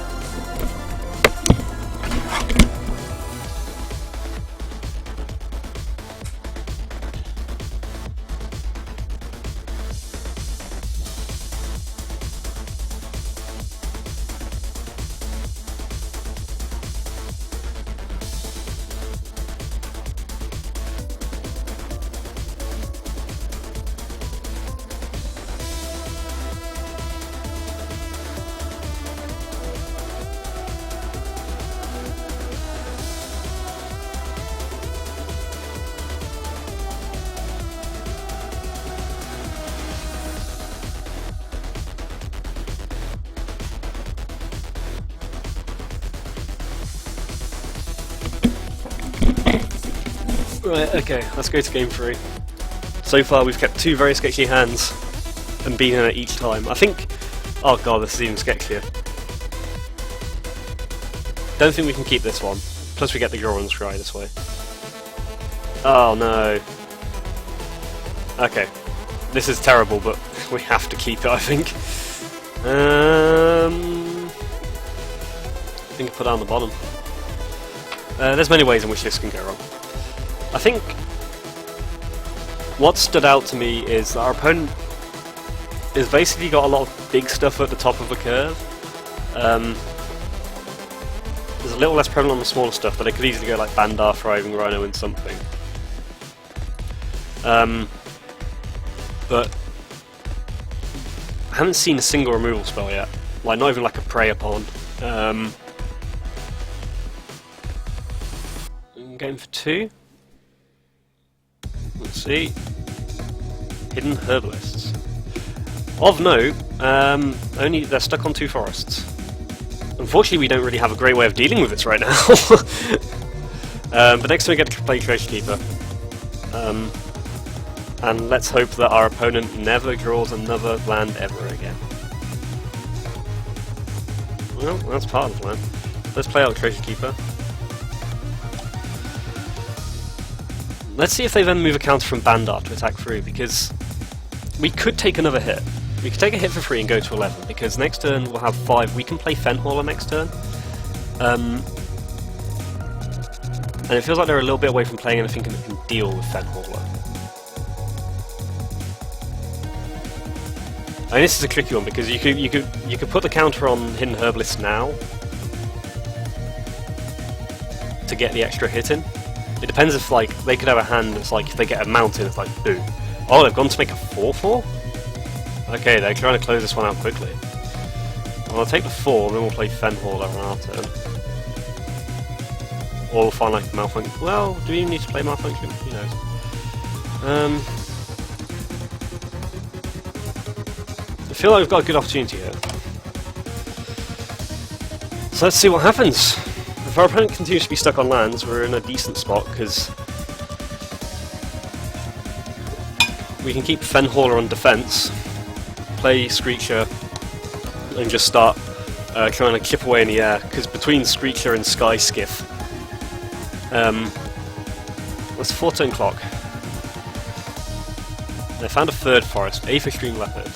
Right, okay, let's go to game 3. So far we've kept 2 very sketchy hands and been in it each time. I think... oh god, this is even sketchier. Don't think we can keep this one. Plus we get the Goron's Cry this way. Oh no. Okay. This is terrible, but we have to keep it, I think. I think I put it on the bottom. There's many ways in which this can go wrong. I think what stood out to me is that our opponent has basically got a lot of big stuff at the top of the curve. There's a little less prevalent on the smaller stuff, but they could easily go like Bandar, Thriving Rhino, and something. But I haven't seen a single removal spell yet. Like, not even like a Prey Upon. Going for 2. Let's see. Hidden Herbalists. Of note, only they're stuck on 2 forests. Unfortunately, we don't really have a great way of dealing with this right now. But next time we get to play Treasure Keeper. And let's hope that our opponent never draws another land ever again. Well, that's part of the plan. Let's play out Treasure Keeper. Let's see if they then move a counter from Bandar to attack through, because we could take another hit. We could take a hit for 3 and go to 11, because next turn we'll have 5. We can play Fenhauler next turn. And it feels like they're a little bit away from playing anything that can deal with Fenhauler. I mean, this is a tricky one, because you could put the counter on Hidden Herbalist now to get the extra hit in. It depends if, like, they could have a hand that's like, if they get a mountain, it's like, boom. Oh, they've gone to make a 4/4? Okay, they're trying to close this one out quickly. Well, I'll take the 4, and then we'll play Fenhauler on our turn. Or we'll find, like, Malfunction. Well, do we even need to play Malfunction? Who knows? I feel like we've got a good opportunity here. So let's see what happens. If our opponent continues to be stuck on lands, we're in a decent spot, because we can keep Fenhauler on defense, play Screecher, and just start trying to chip away in the air, because between Screecher and Sky Skiff, that's 4-turn clock. They found a 3rd forest, Aether Stream Leopard.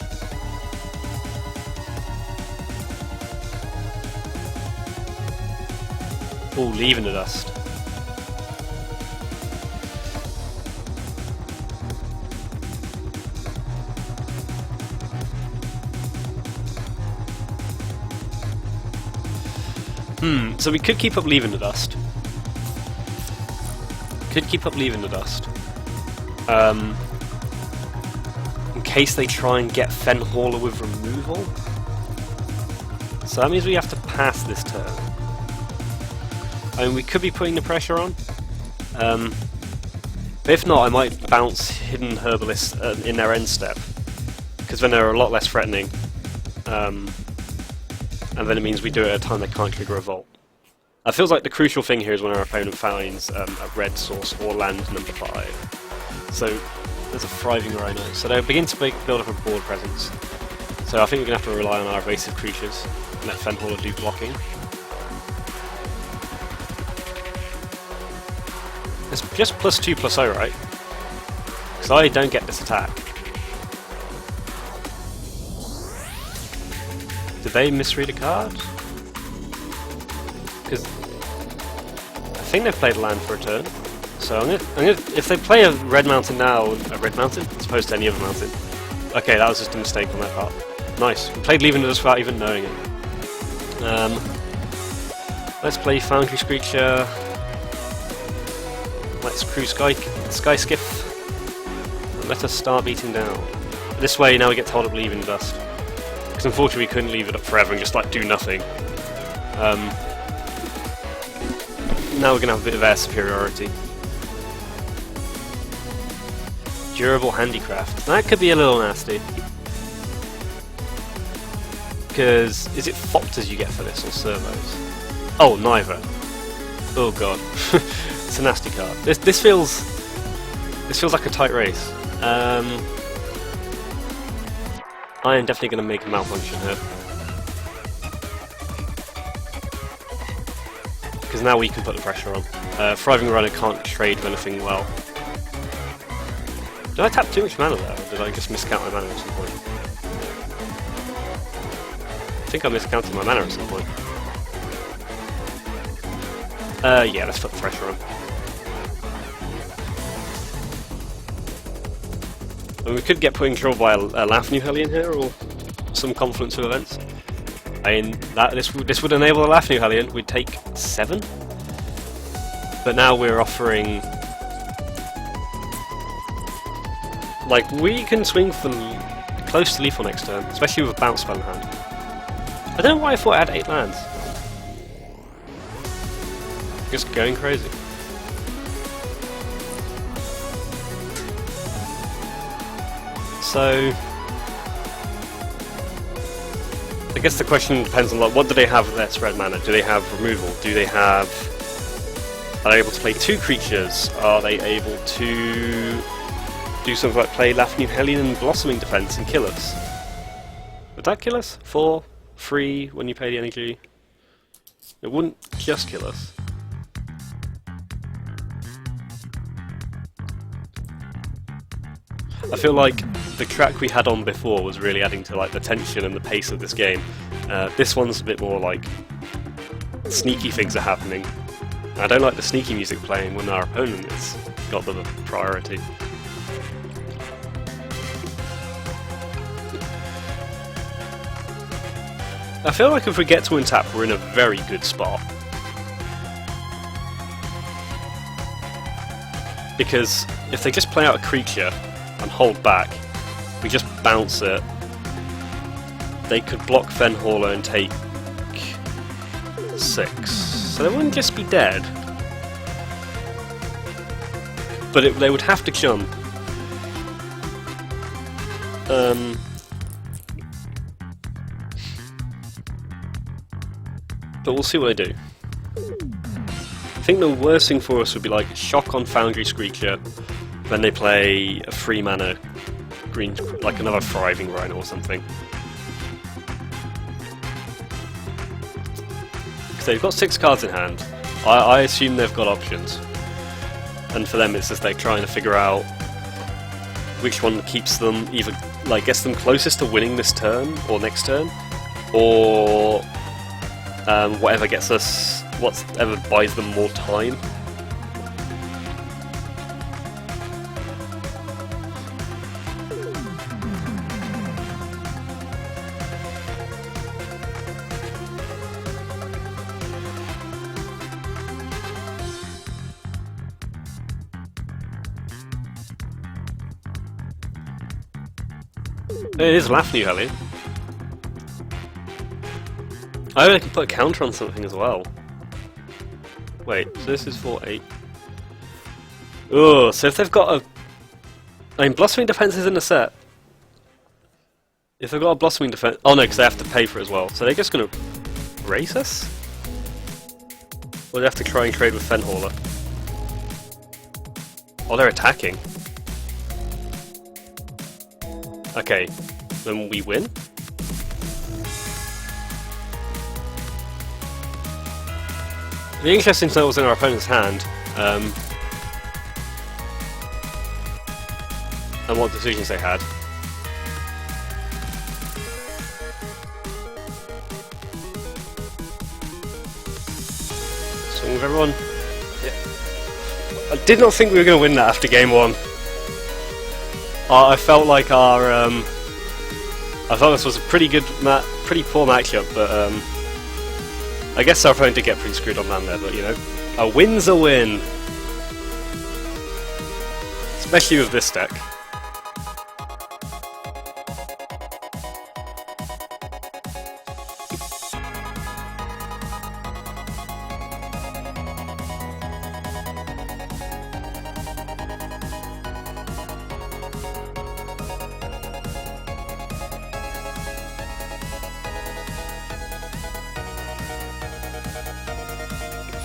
Oh, Leaving the Dust. So we could keep up Leaving the Dust. case they try and get Fenhauler with removal. So that means we have to pass this turn. I mean, we could be putting the pressure on. But if not, I might bounce Hidden Herbalist in their end step, because then they're a lot less threatening. And then it means we do it at a time they can't trigger Revolt. It feels like the crucial thing here is when our opponent finds a red source or land number 5. So there's a thriving Rhino. So they begin to build up a board presence. So I think we're going to have to rely on our evasive creatures and let Fenhauler do blocking. It's just +2/+0, right? Because I don't get this attack. Did they misread a card? Because I think they've played a land for a turn. So I'm gonna, if they play a red mountain now, a red mountain as opposed to any other mountain. Okay, that was just a mistake on their part. Nice. We played Leaving Us without even knowing it. Let's play Foundry Screecher. Let's crew Sky Skiff. And let us start beating down. This way, now we get to hold up Leaving Dust. Because unfortunately, we couldn't leave it up forever and just like do nothing. Now we're going to have a bit of air superiority. Durable Handicraft. That could be a little nasty. Because is it Thopters you get for this or servos? Oh, neither. Oh god. It's a nasty card. This feels like a tight race. I am definitely going to make a malfunction here. Because now we can put the pressure on. Thriving Runner can't trade with anything well. Did I tap too much mana there, or did I just miscount my mana at some point? I think I miscounted my mana at some point. Yeah, let's put the pressure on. And we could get put in trouble by a Lafnu Hellion here, or some confluence of events. I mean, this would enable a Lafnu Hellion. We'd take 7. But now we're offering... Like, we can swing for close to lethal next turn, especially with a bounce spell in hand. I don't know why I thought I had 8 lands. Just going crazy. So... I guess the question depends on what do they have with their spread mana? Do they have removal? Do they have... Are they able to play 2 creatures? Are they able to do something like play Lafnu Hellion and Blossoming Defense and kill us? Would that kill us? 4, 3 when you pay the energy? It wouldn't just kill us. I feel like the track we had on before was really adding to like the tension and the pace of this game. This one's a bit more like sneaky things are happening. I don't like the sneaky music playing when our opponent has got the priority. I feel like if we get to untap, we're in a very good spot. Because if they just play out a creature and hold back, we just bounce it, they could block Fenhauler and take 6. So they wouldn't just be dead. But they would have to jump. But we'll see what they do. I think the worst thing for us would be like shock on Foundry Screecher, then they play a 3 mana green, like another Thriving Rhino or something. Because they've got 6 cards in hand. I assume they've got options. And for them it's just they're trying to figure out which one keeps them, either like gets them closest to winning this turn or next turn, or whatever gets us, whatever buys them more time. It is Lafnu Hellion. Oh, I can put a counter on something as well. Wait, so this is 4-8. Oh, so if they've got a... I mean, Blossoming Defense is in the set. If they've got a Blossoming Defense... Oh no, because they have to pay for it as well. So they're just going to race us? Or they have to try and trade with Fenhauler? Oh, they're attacking. Okay, then we win? It'd be interesting to know what's in our opponent's hand, and what decisions they had. Swing with everyone. Yeah. I did not think we were going to win that after game 1. I felt like our, I thought this was a pretty poor matchup, but I guess our opponent did get pretty screwed on land there, but you know, a win's a win. Especially with this deck.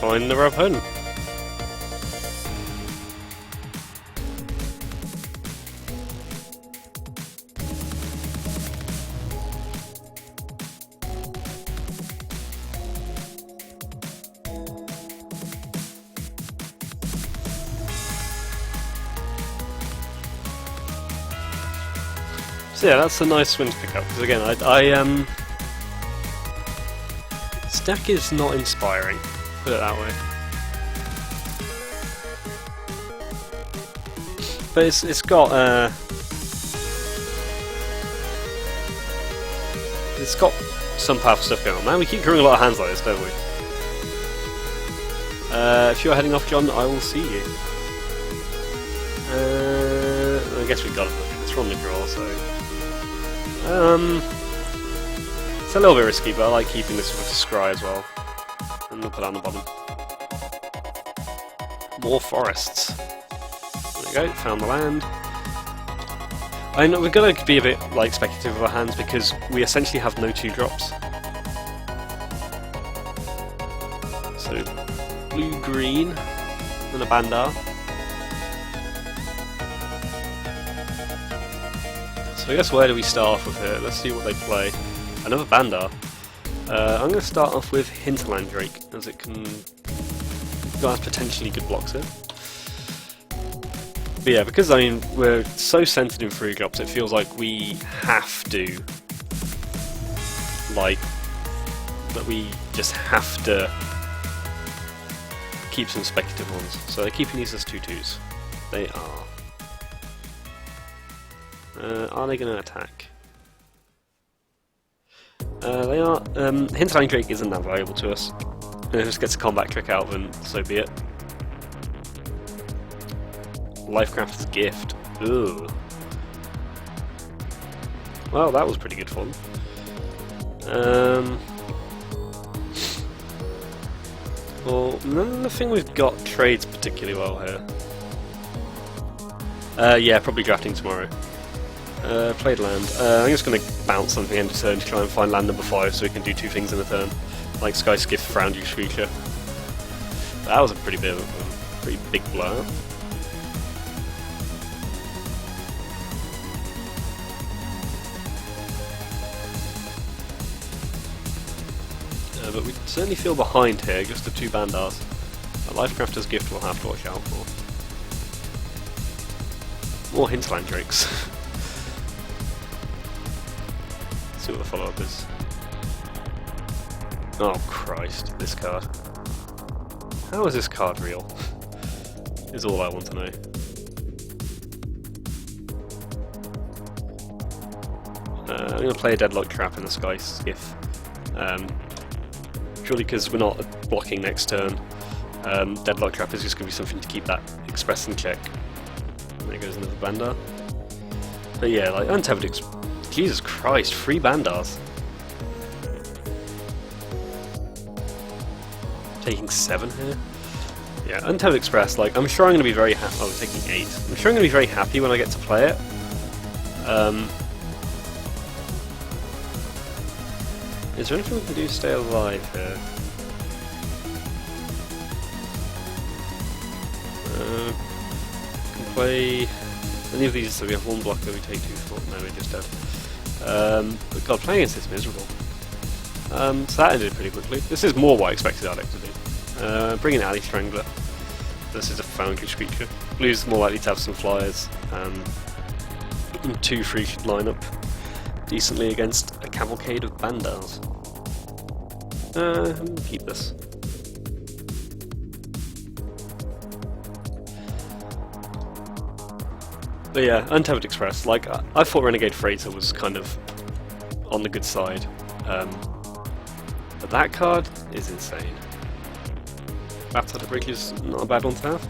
Find the opponent. So yeah, that's a nice win to pick up, because again, this deck is not inspiring. Put it that way. But it's got some powerful stuff going on. Man, we keep drawing a lot of hands like this, don't we? If you're heading off, John, I will see you. I guess we've got to look at this. We're on the draw, so it's a little bit risky, but I like keeping this with Scry as well. And we'll put it on the bottom. More forests. There we go, found the land. I know we're going to be a bit like speculative with our hands because we essentially have no 2-drops. So, blue-green and a Bandar. So I guess where do we start off with here? Let's see what they play. Another Bandar. I'm going to start off with Hinterland Drake, as it has potentially good blocks here. But yeah, because I mean we're so centered in 3-drops, it feels like we have to, we just have to keep some speculative ones. So they're keeping these as 2/2s. They are. Are they going to attack? They are. Hinterland Drake isn't that valuable to us. And if it just gets a combat trick out, then so be it. Lifecraft's Gift. Ugh. Well, that was pretty good fun. Well, nothing we've got trades particularly well here. Yeah, probably drafting tomorrow. Played land. I'm just going to bounce something end of turn to try and find land number 5 so we can do 2 things in a turn. Like Sky Skiff, Frownjuice Creature. That was a pretty big blowout. But we certainly feel behind here, just the 2 Bandars. A Lifecrafter's Gift we'll have to watch out for. More Hinterland Drakes. See what the follow-up is. Oh Christ, this card. How is this card real? Is all I want to know. I'm going to play a Deadlock Trap in the Sky Skiff. Purely because we're not blocking next turn. Deadlock Trap is just going to be something to keep that Express in check. There goes another Bandar. But yeah, like Untethered Jesus Christ, 3 Bandars. Taking 7 here. Yeah, Untethered Express, like, I'm sure I'm going to be very happy. Oh, we're taking 8. I'm sure I'm going to be very happy when I get to play it. Is there anything we can do to stay alive here? Can play any of these, so we have 1 blocker, we take 2 4. No, we're just dead. But God, playing against this is miserable. So that ended pretty quickly. This is more what I expected our deck to do. Bring in Alley Strangler. This is a Foundry Screecher. Blue's more likely to have some flyers. 2-3 should line up decently against a cavalcade of Bandars. I'm gonna keep this. But yeah, Untethered Express, like, I thought Renegade Freighter was kind of on the good side. But that card is insane. Battle the Bridge is not a bad one to have.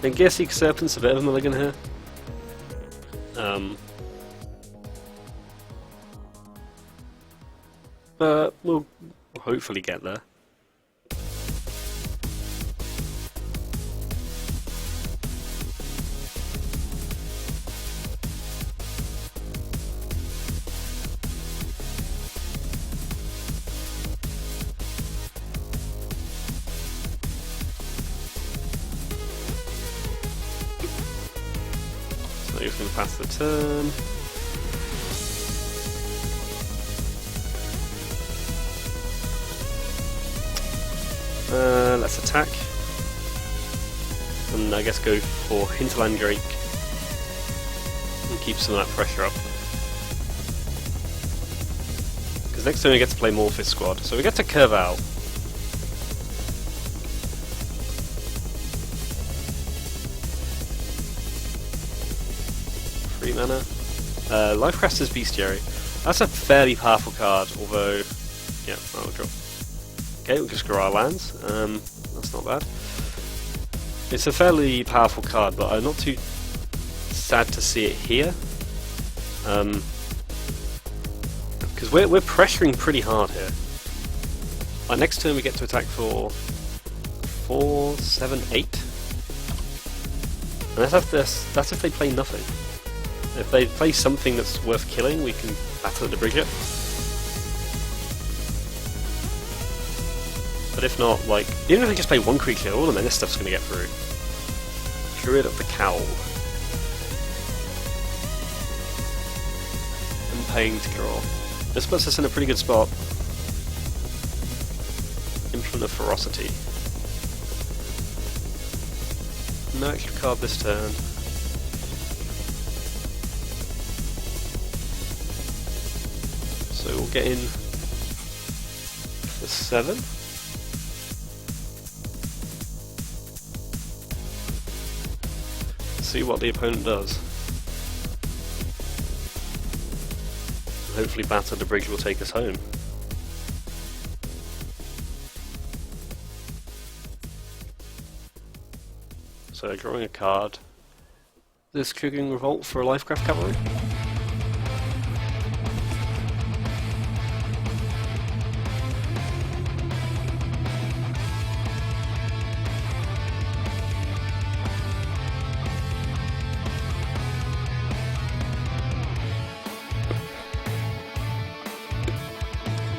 Then Gearseeker Serpent's a bit of a mulligan here. But we'll hopefully get there. So he's going to pass the turn. Let's attack, and I guess go for Hinterland Drake and keep some of that pressure up. Because next turn we get to play Morphis Squad, so we get to curve out. 3 mana. Lifecraft's Bestiary. That's a fairly powerful card, although, yeah, I'll drop. Okay, we'll just grow our lands. That's not bad. It's a fairly powerful card, but I'm not too sad to see it here. Because we're pressuring pretty hard here. Our next turn we get to attack for 4, 7, 8. And that's if they play nothing. If they play something that's worth killing, we can battle the bridge it. But if not, like, even if they just play 1 creature, all the menace stuff's going to get through. Druid of the Cowl. And paying to draw. This puts us in a pretty good spot. Implement of Ferocity. No extra card this turn. So we'll get in for 7. See what the opponent does. Hopefully Battle the Bridge will take us home. So drawing a card. This triggering Revolt for a Lifecraft Cavalry.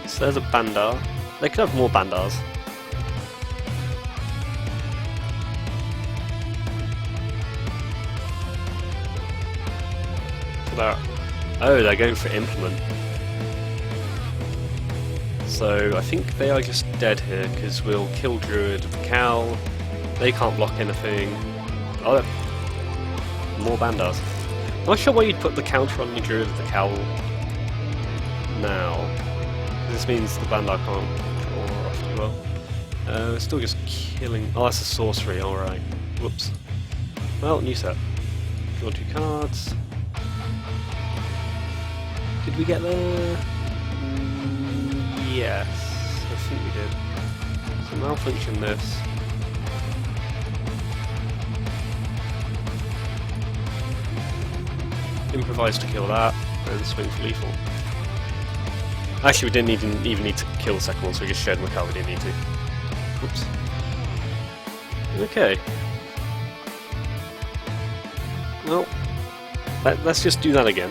So there's a Bandar. They could have more Bandars. Oh, they're going for Implement. So I think they are just dead here, because we'll kill Druid of the Cowl. They can't block anything. Oh, more Bandars. Not sure why you'd put the counter on the Druid of the Cowl now. This means the Bandar can't draw off too well. Still just killing. Oh, that's a sorcery, alright. Whoops. Well, new set. Draw 2 cards. Did we get there? Yes, I think we did. So malfunction this. Improvise to kill that. and swing for lethal. Actually, we didn't even need to kill the second one, so we just shared my card, we didn't need to. Oops. Okay. Well, let's just do that again.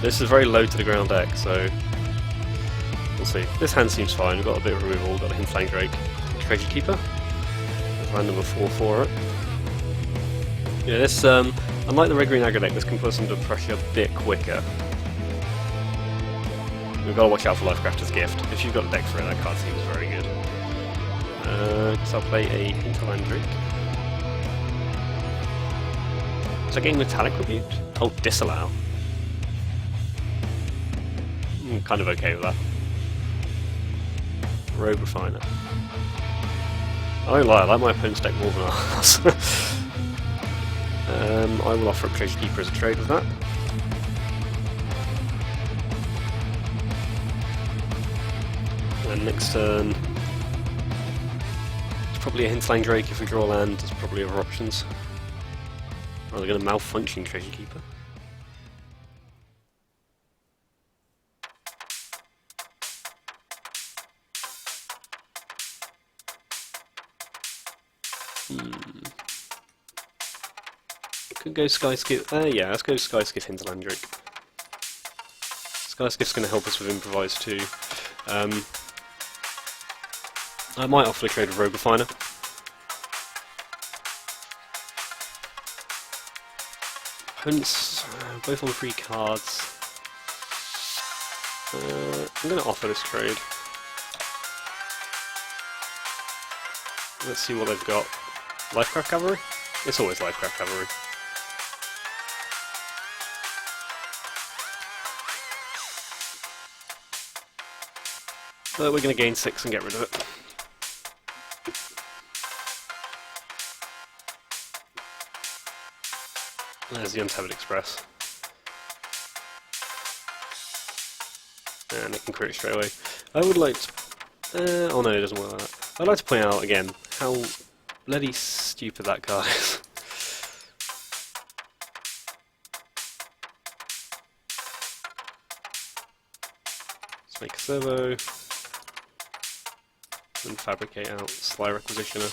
This is very low to the ground deck, so we'll see. This hand seems fine. We've got a bit of removal, we've got a Himfang Drake, Treasure Keeper. Land number 4 for it. Yeah, this unlike the red green aggro deck, this can put us under pressure a bit quicker. We've got to watch out for Lifecrafter's Gift. If you've got a deck for it, that card seems very good. So I'll play a Hinterland Drake. Is that getting Metallic Rebuke? Oh, Disallow. I'm kind of okay with that. Rogue Refiner. I won't lie, I like my opponent's deck more than ours. I will offer up Treasure Keeper as a trade with that. And next turn, it's probably a Hinterland Drake. If we draw land, there's probably other options. Are they going to malfunction Treasure Keeper? Could go Skyskiff. Yeah, let's go Skyskiff Hinterland Drake. Skyskiff's going to help us with Improvise too. I might offer a trade with Rogue Refiner. Opponents, both on 3 cards. I'm going to offer this trade. Let's see what they've got. Lifecraft Cavalry? It's always Lifecraft Cavalry. But we're going to gain 6 and get rid of it. There's the Untethered Express. And it can crit straight away. I would like to... oh no, it doesn't work like that. I'd like to point out again how bloody stupid that card is. Let's make a servo. And fabricate out Sly Requisitioner.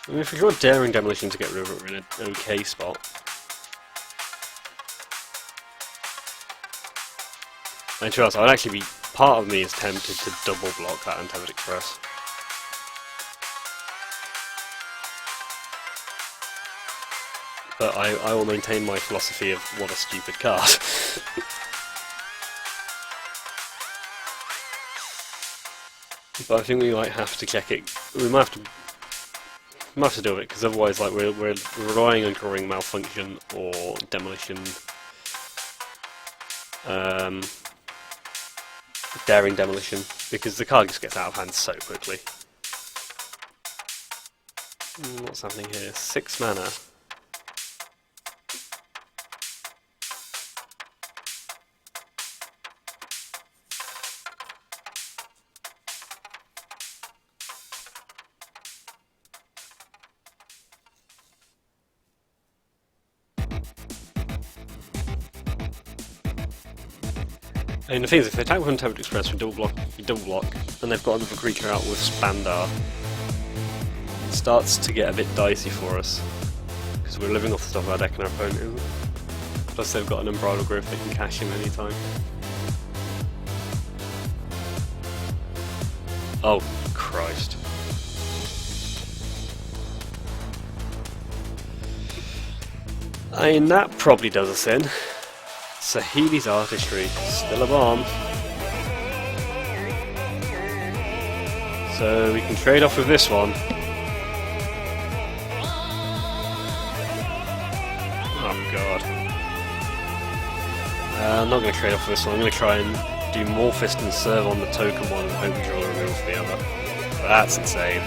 I mean, if we draw Daring Demolition to get rid of it, we're in an okay spot. And to be honest, I'd actually be... part of me is tempted to double block that Untethered Express. But I will maintain my philosophy of what a stupid card. But I think we might have to check it. We might have to do it, because otherwise, like, we're relying on drawing Malfunction or Demolition, Daring Demolition, because the card just gets out of hand so quickly. What's happening here? 6 mana. And the thing is, if they attack with Untethered Express, we double block, and they've got another creature out with Spandar, it starts to get a bit dicey for us, because we're living off the top of our deck and our opponent isn't. Plus they've got an Unbridled Growth they can cash in any time. Oh, Christ. I mean, that probably does us in. Saheeli's Artistry, still a bomb. So we can trade off with this one. Oh god. I'm not going to trade off with this one, I'm going to try and do Morphist and serve on the token one and hope we draw a removal for the other. That's insane.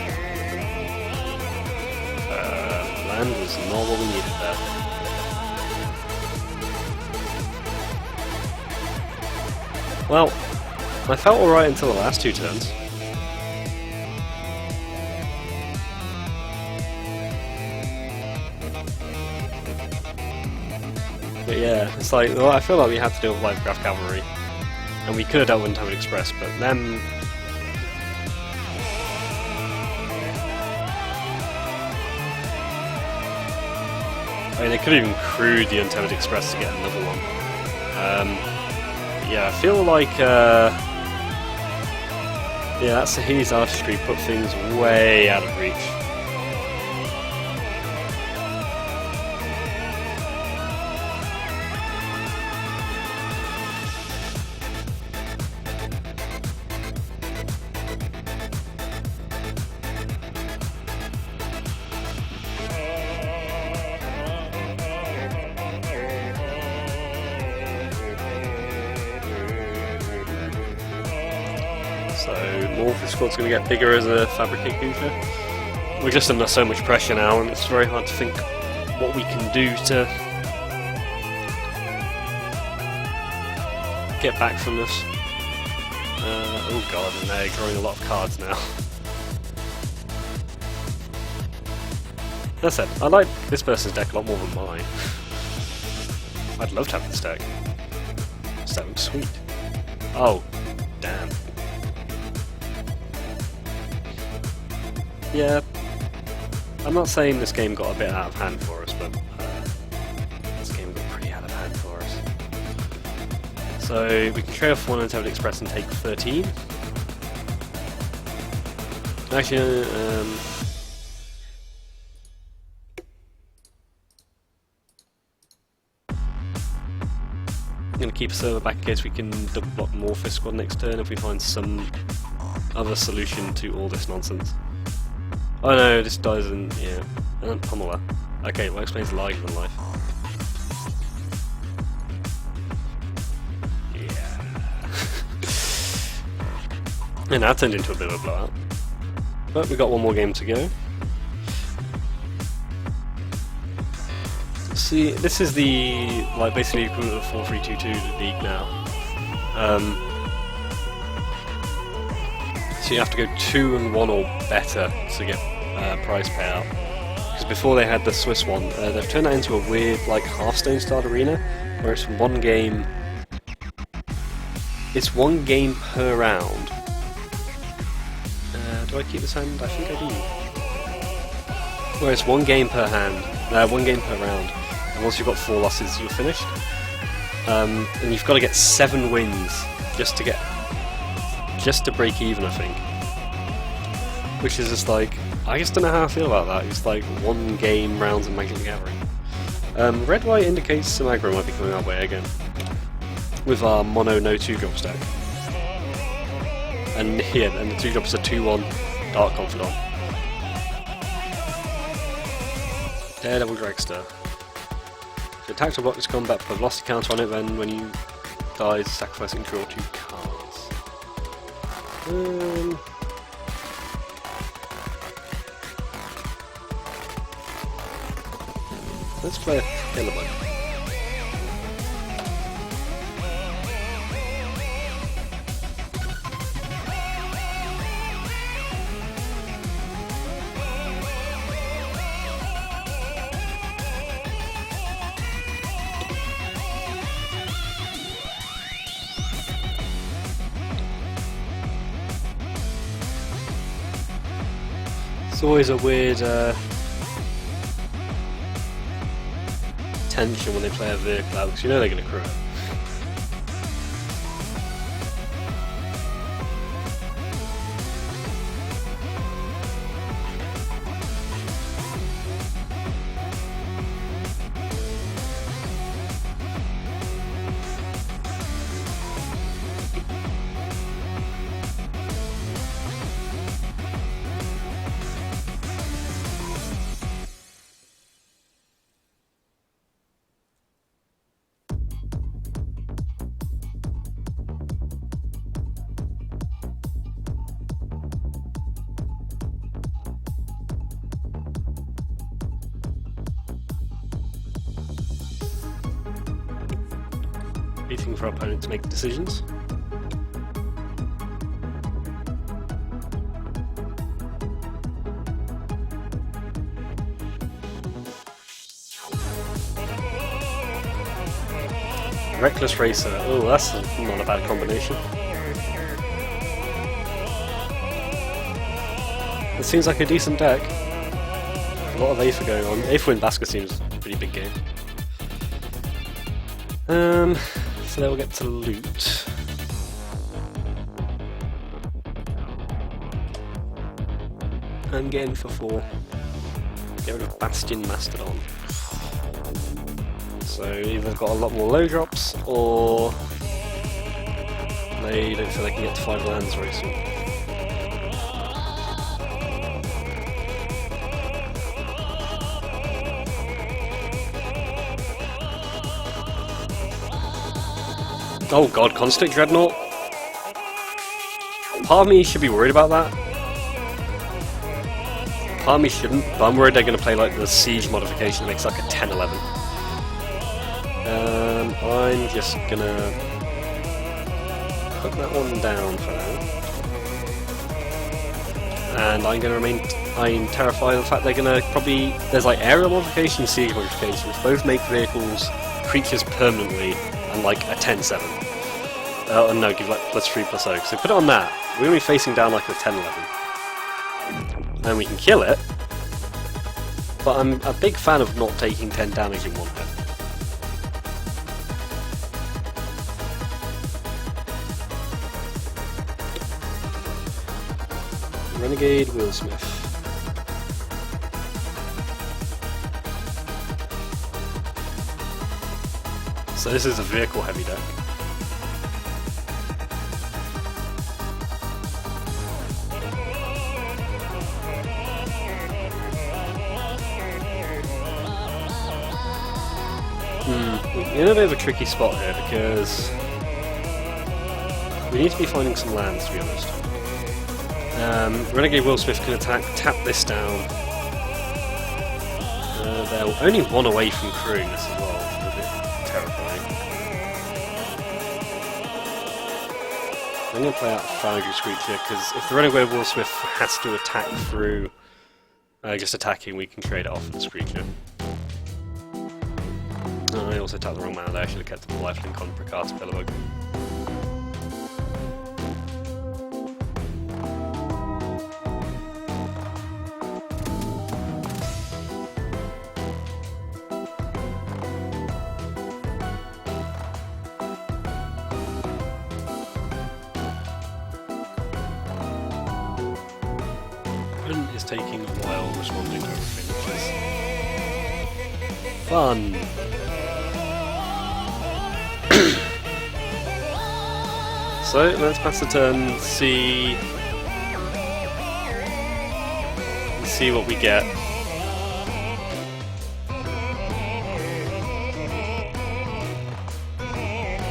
Land was not what we needed there. Well, I felt alright until the last 2 turns. But yeah, it's like, well, I feel like we had to deal with light craft cavalry, and we could have dealt with Untimely Express, but then I mean, they could have even crewed the Untethered Express to get another one. Yeah, I feel like yeah, that Sahini's artistry put things way out of reach. So Morph squad's going to get bigger as a Fabricate Kuja. We're just under so much pressure now, and it's very hard to think what we can do to get back from this. Oh god, and they're drawing a lot of cards now. That said, I like this person's deck a lot more than mine. I'd love to have this deck. This deck looks sweet. Oh, damn. Yeah, I'm not saying this game got a bit out of hand for us, but this game got pretty out of hand for us. So we can trade off one Untethered Express and take 13. Actually, I'm going to keep a server back in case we can double block Morph squad next turn if we find some other solution to all this nonsense. Oh no, this doesn't, yeah. And Pummeler. Okay, well, explains larger than life. Yeah. And that turned into a bit of a blowout. But we got one more game to go. See, this is the, like, basically equivalent of 4-3-2-2 league now. So you have to go 2 and 1 or better to get prize payout. Because before they had the Swiss one, they've turned that into a weird, like, Hearthstone style arena, where it's one game. It's one game per round. Do I keep this hand? I think I do. Where it's one game per hand, one game per round, and once you've got 4 losses, you're finished. And you've got to get 7 wins just to break even, I think. Which is just like, I just don't know how I feel about that. It's like one game rounds of Magic the Gathering. Red-white indicates some aggro might be coming our way again. With our mono no 2-drop stack. And yeah, and the 2-drops are 2-1 Dark Confidant. Daredevil Dragster. So attack to block this combat, put a velocity counter on it, then when you die, sacrificing draw 2 cards. Let's play a Killerbug. It's always a weird tension when they play a vehicle out, because you know they're going to crew it. Waiting for our opponent to make decisions. Reckless Racer. Oh, that's not a bad combination. It seems like a decent deck. A lot of Aether going on. Aether in Basket seems a pretty big game. So then we'll get to loot. And get in for 4. Get rid of Bastion Mastodon. So either got a lot more low drops, or they don't feel they can get to 5 lands very soon. Oh god, Constant Dreadnought? Part of me should be worried about that. Part of me shouldn't, but I'm worried they're going to play like the Siege modification that makes like a 10-11. I'm just gonna put that one down for now. And I'm gonna I'm terrified of the fact they're gonna probably... There's like aerial modification and siege modification, which both make vehicles creatures permanently and like a 10-7. No, give like +3/+0. So put it on that. We're gonna be facing down like a 10-11. And we can kill it. But I'm a big fan of not taking 10 damage in one hit. Renegade Wheelsmith. So this is a vehicle heavy deck. We're in a bit of a tricky spot here because we need to be finding some lands, to be honest. Renegade Wheelsmith can attack, tap this down. They're only 1 away from crewing this as well, which is a bit terrifying. I'm going to play out Foundry Screecher, because if the Renegade Wheelsmith has to attack through just attacking, we can trade it off with the Screecher. Oh, I also tapped the wrong mana there, I should have kept the lifelink on Prakata Pillowbug. Is taking a while responding to everything, which is fun. So let's pass the turn, see what we get.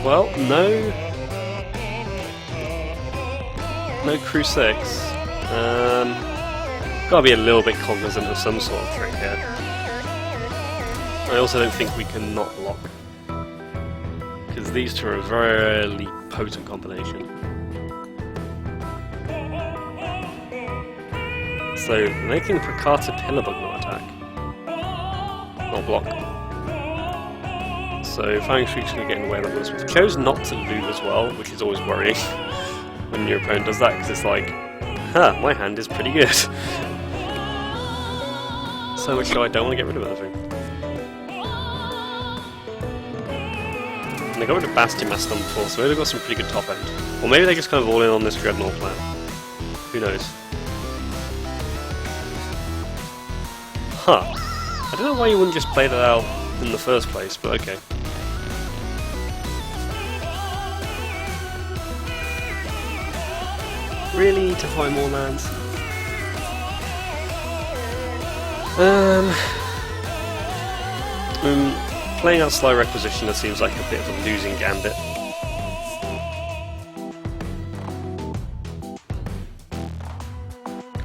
Well, no Crew 6. Gotta be a little bit cognizant of some sort of trick here. I also don't think we can not block, because these two are a very potent combination. So making Prakata Pillowbug not attack, not block. So Fang Shriek's gonna get in the way of that Wheelsmith. We chose not to loot as well, which is always worrying when your opponent does that, because it's like, huh, my hand is pretty good. So much so I don't want to get rid of anything. And they got rid of Bastion Mastodon before, so maybe they've got some pretty good top end. Or maybe they just kind of all in on this Dreadnought plan. Who knows? Huh. I don't know why you wouldn't just play that out in the first place, but okay. Really need to find more lands? Playing out Sly Requisitioner seems like a bit of a losing gambit.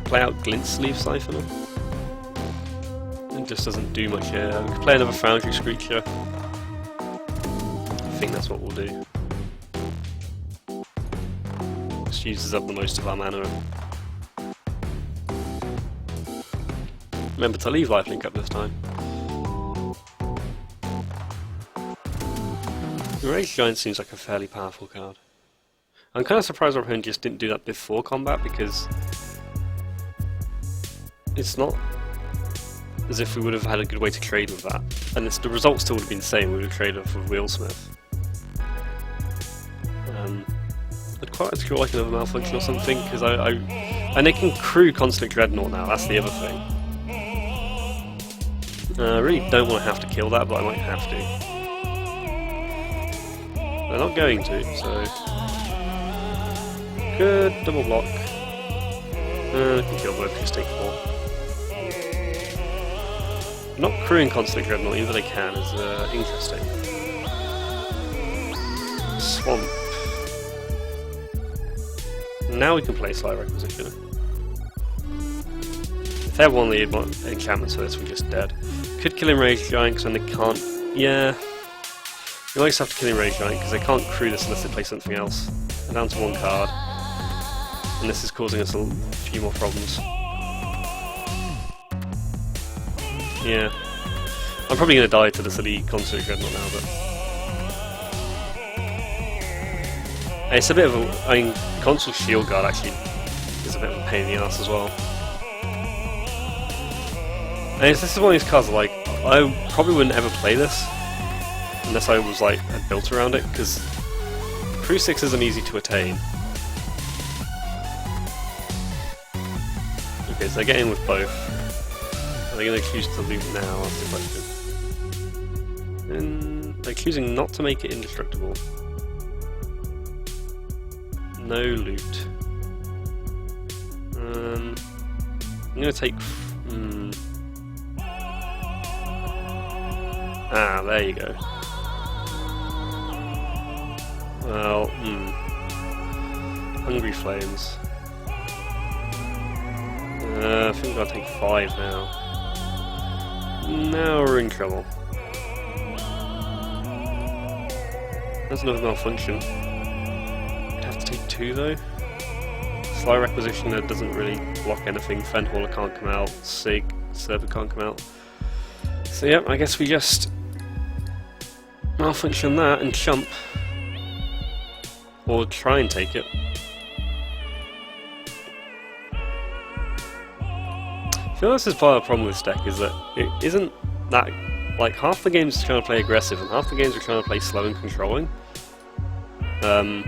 Play out Glint Sleeve Siphoner. It just doesn't do much here. We could play another Foundry Screecher. I think that's what we'll do. Just uses up the most of our mana. Remember to leave lifelink up this time. The Rage Giant seems like a fairly powerful card. I'm kind of surprised our opponent just didn't do that before combat, because it's not as if we would have had a good way to trade with that. And the result still would have been the same, we would have traded off with Wheelsmith. I'd quite like to draw like another Malfunction or something, because and they can crew Constant Dreadnought now, that's the other thing. I really don't want to have to kill that, but I might have to. They're not going to, so... Good, double block. I can kill both, just take 4. Not crewing Constant Dreadnought, even though they can, is interesting. Swamp. Now we can play Sly Requisition. If they have one of the enchantments for this, we're just dead. Could kill Enraged Giant, because then they can't... Yeah. We always have to kill Enraged Giant, because they can't crew this unless they play something else. They're down to 1 card. And this is causing us a few more problems. Yeah. I'm probably going to die to the silly Constant Dreadnought now, but... It's a bit of a... I mean, Console Shield Guard actually is a bit of a pain in the ass as well. And this is one of these cards that, like, I probably wouldn't ever play this unless I was, like, had built around it, because Crew 6 isn't easy to attain. Okay, so they're getting with both. Are they going to choose to loot now? That's the question. And they're choosing not to make it indestructible. No loot. I'm going to take... Ah, there you go. Well, Hungry Flames. I think I'll take 5 now. Now we're in trouble. There's another Malfunction. I'd have to take 2 though. Sly Requisitioner doesn't really block anything. Fenhauler can't come out. Sig, Server can't come out. So yep, I guess we just Malfunction that and chump. Or try and take it. I feel this is part of the problem with this deck, is that it isn't that... Like, half the games are trying to play aggressive and half the games are trying to play slow and controlling. And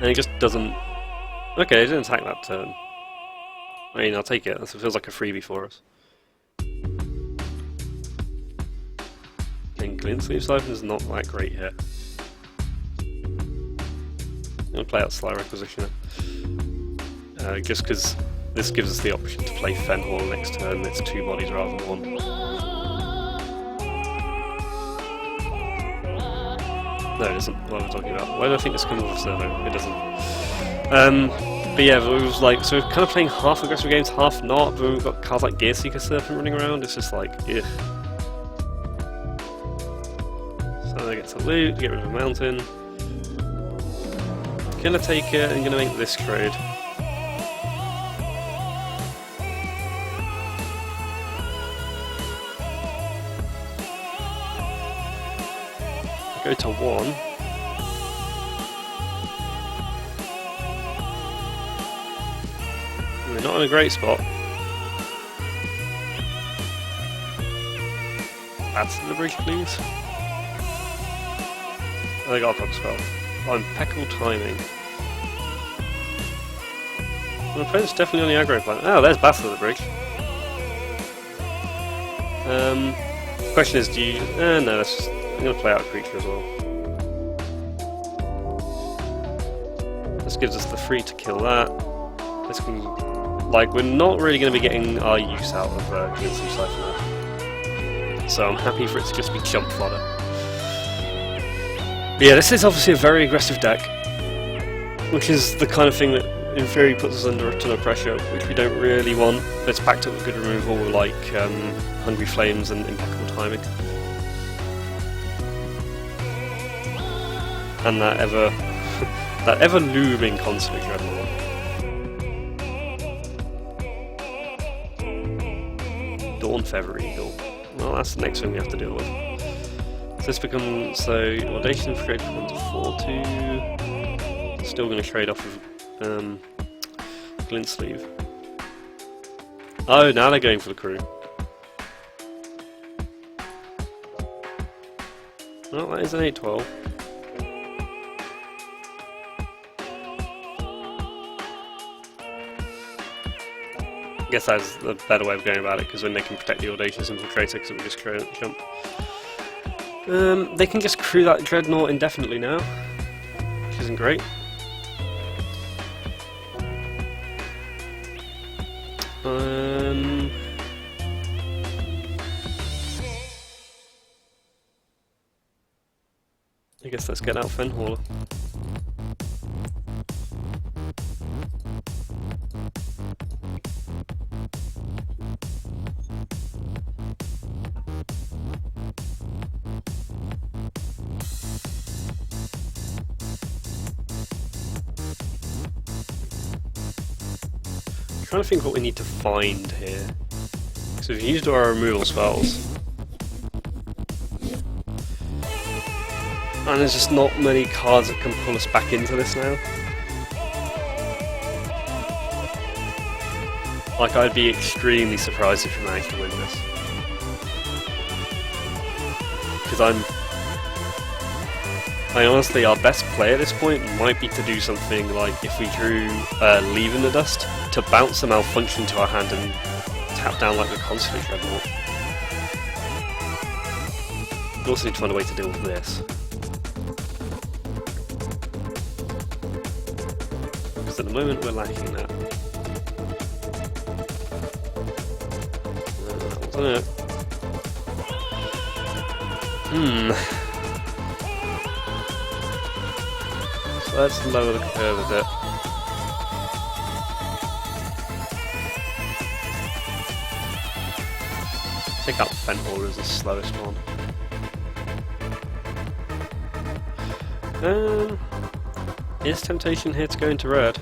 it just doesn't... Okay, it didn't attack that turn. I mean, I'll take it. It feels like a freebie for us. And Glint Sleeve Siphon is not that great here. I'm going to play out Sly Requisitioner. Just because this gives us the option to play Fenhauler next turn. It's 2 bodies rather than 1. No, it isn't. What am I talking about? Why do I think this comes with a servo? It doesn't. But yeah, it was like, so we're kind of playing half aggressive games, half not, but we've got cards like Gearseeker Serpent running around. It's just like, ugh. So I get to loot, get rid of a mountain. Gonna take it and gonna make this trade. Go to 1. We're not in a great spot. That's the bridge, please. I got a proper spell. Oh, impeccable timing. My opponent's definitely on the aggro plan. Oh, there's Battle of the Bridge. Question is, do you... no, that's just... I'm going to play out a creature as well. This gives us the free to kill that. This can... Like, we're not really going to be getting our use out of Glint Sleeve Siphon now. So I'm happy for it to just be jump fodder. But yeah, this is obviously a very aggressive deck, which is the kind of thing that in theory puts us under a ton of pressure, which we don't really want. But it's backed up with good removal like Hungry Flames and impeccable timing. And that ever looming Constant Dreadnought. Dawn Feather Eagle. Well, that's the next thing we have to deal with. So this becomes, so Audacious Infiltrator becomes a 4-2. Still going to trade off with Glint Sleeve. Oh, now they're going for the crew. Oh, that is an 8-12. I guess that's the better way of going about it, because then they can protect the Audacious Infiltrator, because it will just jump. They can just crew that Dreadnought indefinitely now, which isn't great. I guess let's get out Fenhauler. I'm trying to think what we need to find here. So we've used our removal spells. And there's just not many cards that can pull us back into this now. Like, I'd be extremely surprised if we managed to win this. Because I honestly, our best play at this point might be to do something like, if we drew Leave in the Dust, to bounce the Malfunction to our hand and tap down like the Consulate Dreadnought. We also need to find a way to deal with this. Because at the moment we're lacking that. Wasn't it? So let's lower the curve a bit. Take out Fenhauler as the slowest one. Is Temptation here to go into red?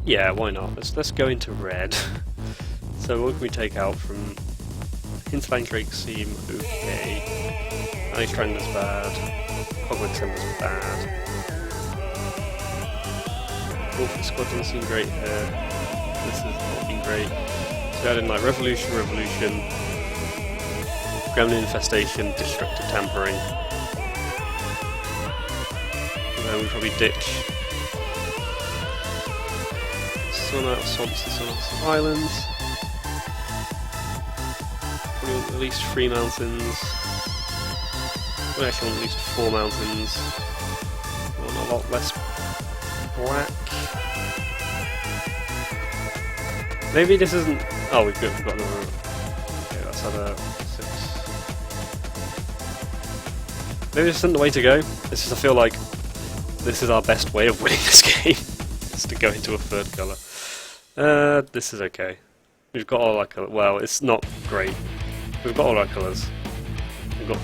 Yeah, why not? Let's go into red. So what can we take out from Hinterland Drake seem okay. Ice Strangler's bad. Cogwig Symbol's bad. Wolf Squad doesn't seem great here. This has not been great. So add in like Revolution, Gremlin Infestation, Destructive Tampering. And then we probably ditch Sun Out of Swamps and Sun Out of Islands. We want at least 3 mountains. We actually want at least 4 mountains. We want a lot less black. Maybe this isn't. Oh, we've got another. Okay, that's at 6. Maybe this isn't the way to go. This is. I feel like this is our best way of winning this game. Is to go into a third colour. This is okay. We've got all our colours. Well, it's not great. We've got all our colours. We've got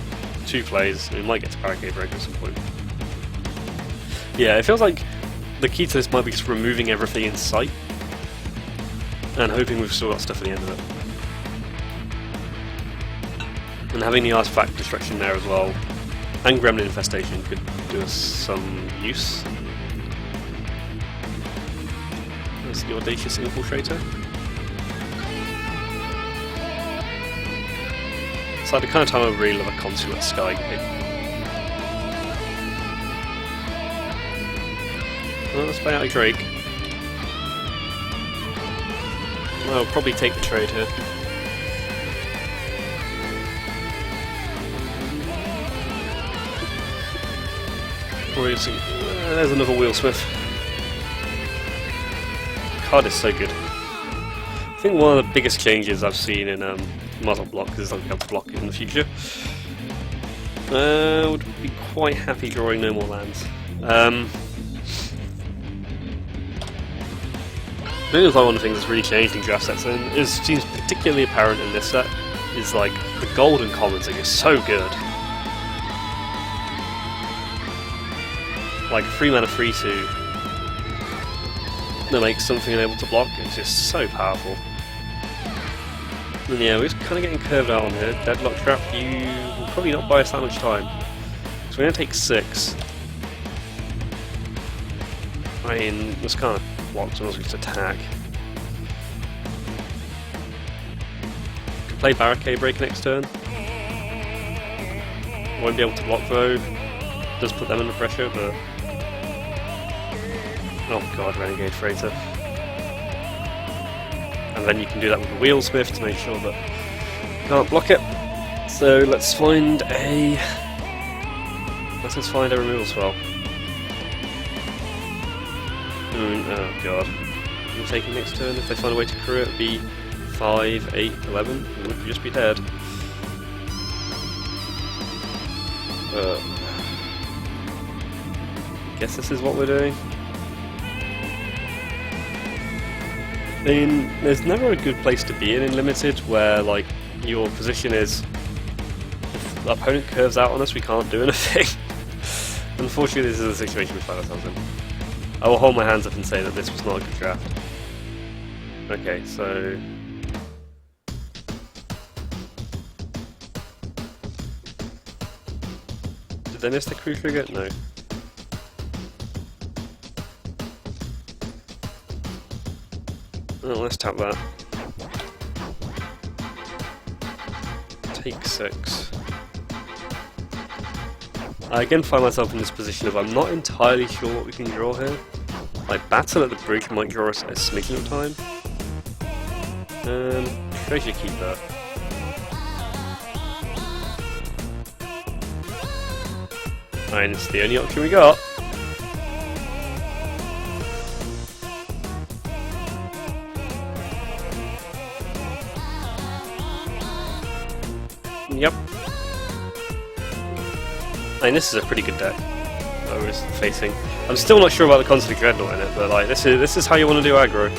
2 plays. We might get to Barricade Break at some point. Yeah, it feels like the key to this might be just removing everything in sight and hoping we've still got stuff at the end of it. And having the Artifact Destruction there as well, and Gremlin Infestation could do us some use. There's the Audacious Infiltrator. It's like the kind of time I really love a Consulate Sky game. Well, let's play out a Drake. I'll probably take the trade here. There's another Wheelsmith. Card is so good. I think one of the biggest changes I've seen in Muzzle Block is I'll be able to block it in the future. Would be quite happy drawing no more lands. I think it's like one of the things that's really changed in draft sets, and it seems particularly apparent in this set, is like the golden commons are just so good. Like 3 mana 3/2 that makes something able to block, it's just so powerful. And yeah, we're just kind of getting curved out on here. Deadlock Trap, you will probably not buy us that much time. So we're going to take 6. I mean, this kind of blocks when I was going to attack. Could play Barricade Break next turn. Won't be able to block though. Does put them under pressure, but... Oh god, Renegade Freighter. And then you can do that with the Wheelsmith to make sure that you can't block it. So let's find a removal spell. Oh god. I'm taking next turn. If they find a way to crew it, it'd be 5, 8, 11. It would just be dead. Guess this is what we're doing. I mean, there's never a good place to be in Limited where, like, your position is if the opponent curves out on us, we can't do anything. Unfortunately, this is the situation we find ourselves in. I will hold my hands up and say that this was not a good draft. Okay, so... Did they miss the crew trigger? No. Oh, let's tap that. Take 6. I again find myself in this position of I'm not entirely sure what we can draw here. Like, Battle at the Bridge might draw us a smidgen of time. I should keep that. And it's the only option we got. Yep. I mean, this is a pretty good deck that I was facing. I'm still not sure about the Concept Dreadnought in it, but like this is how you want to do aggro.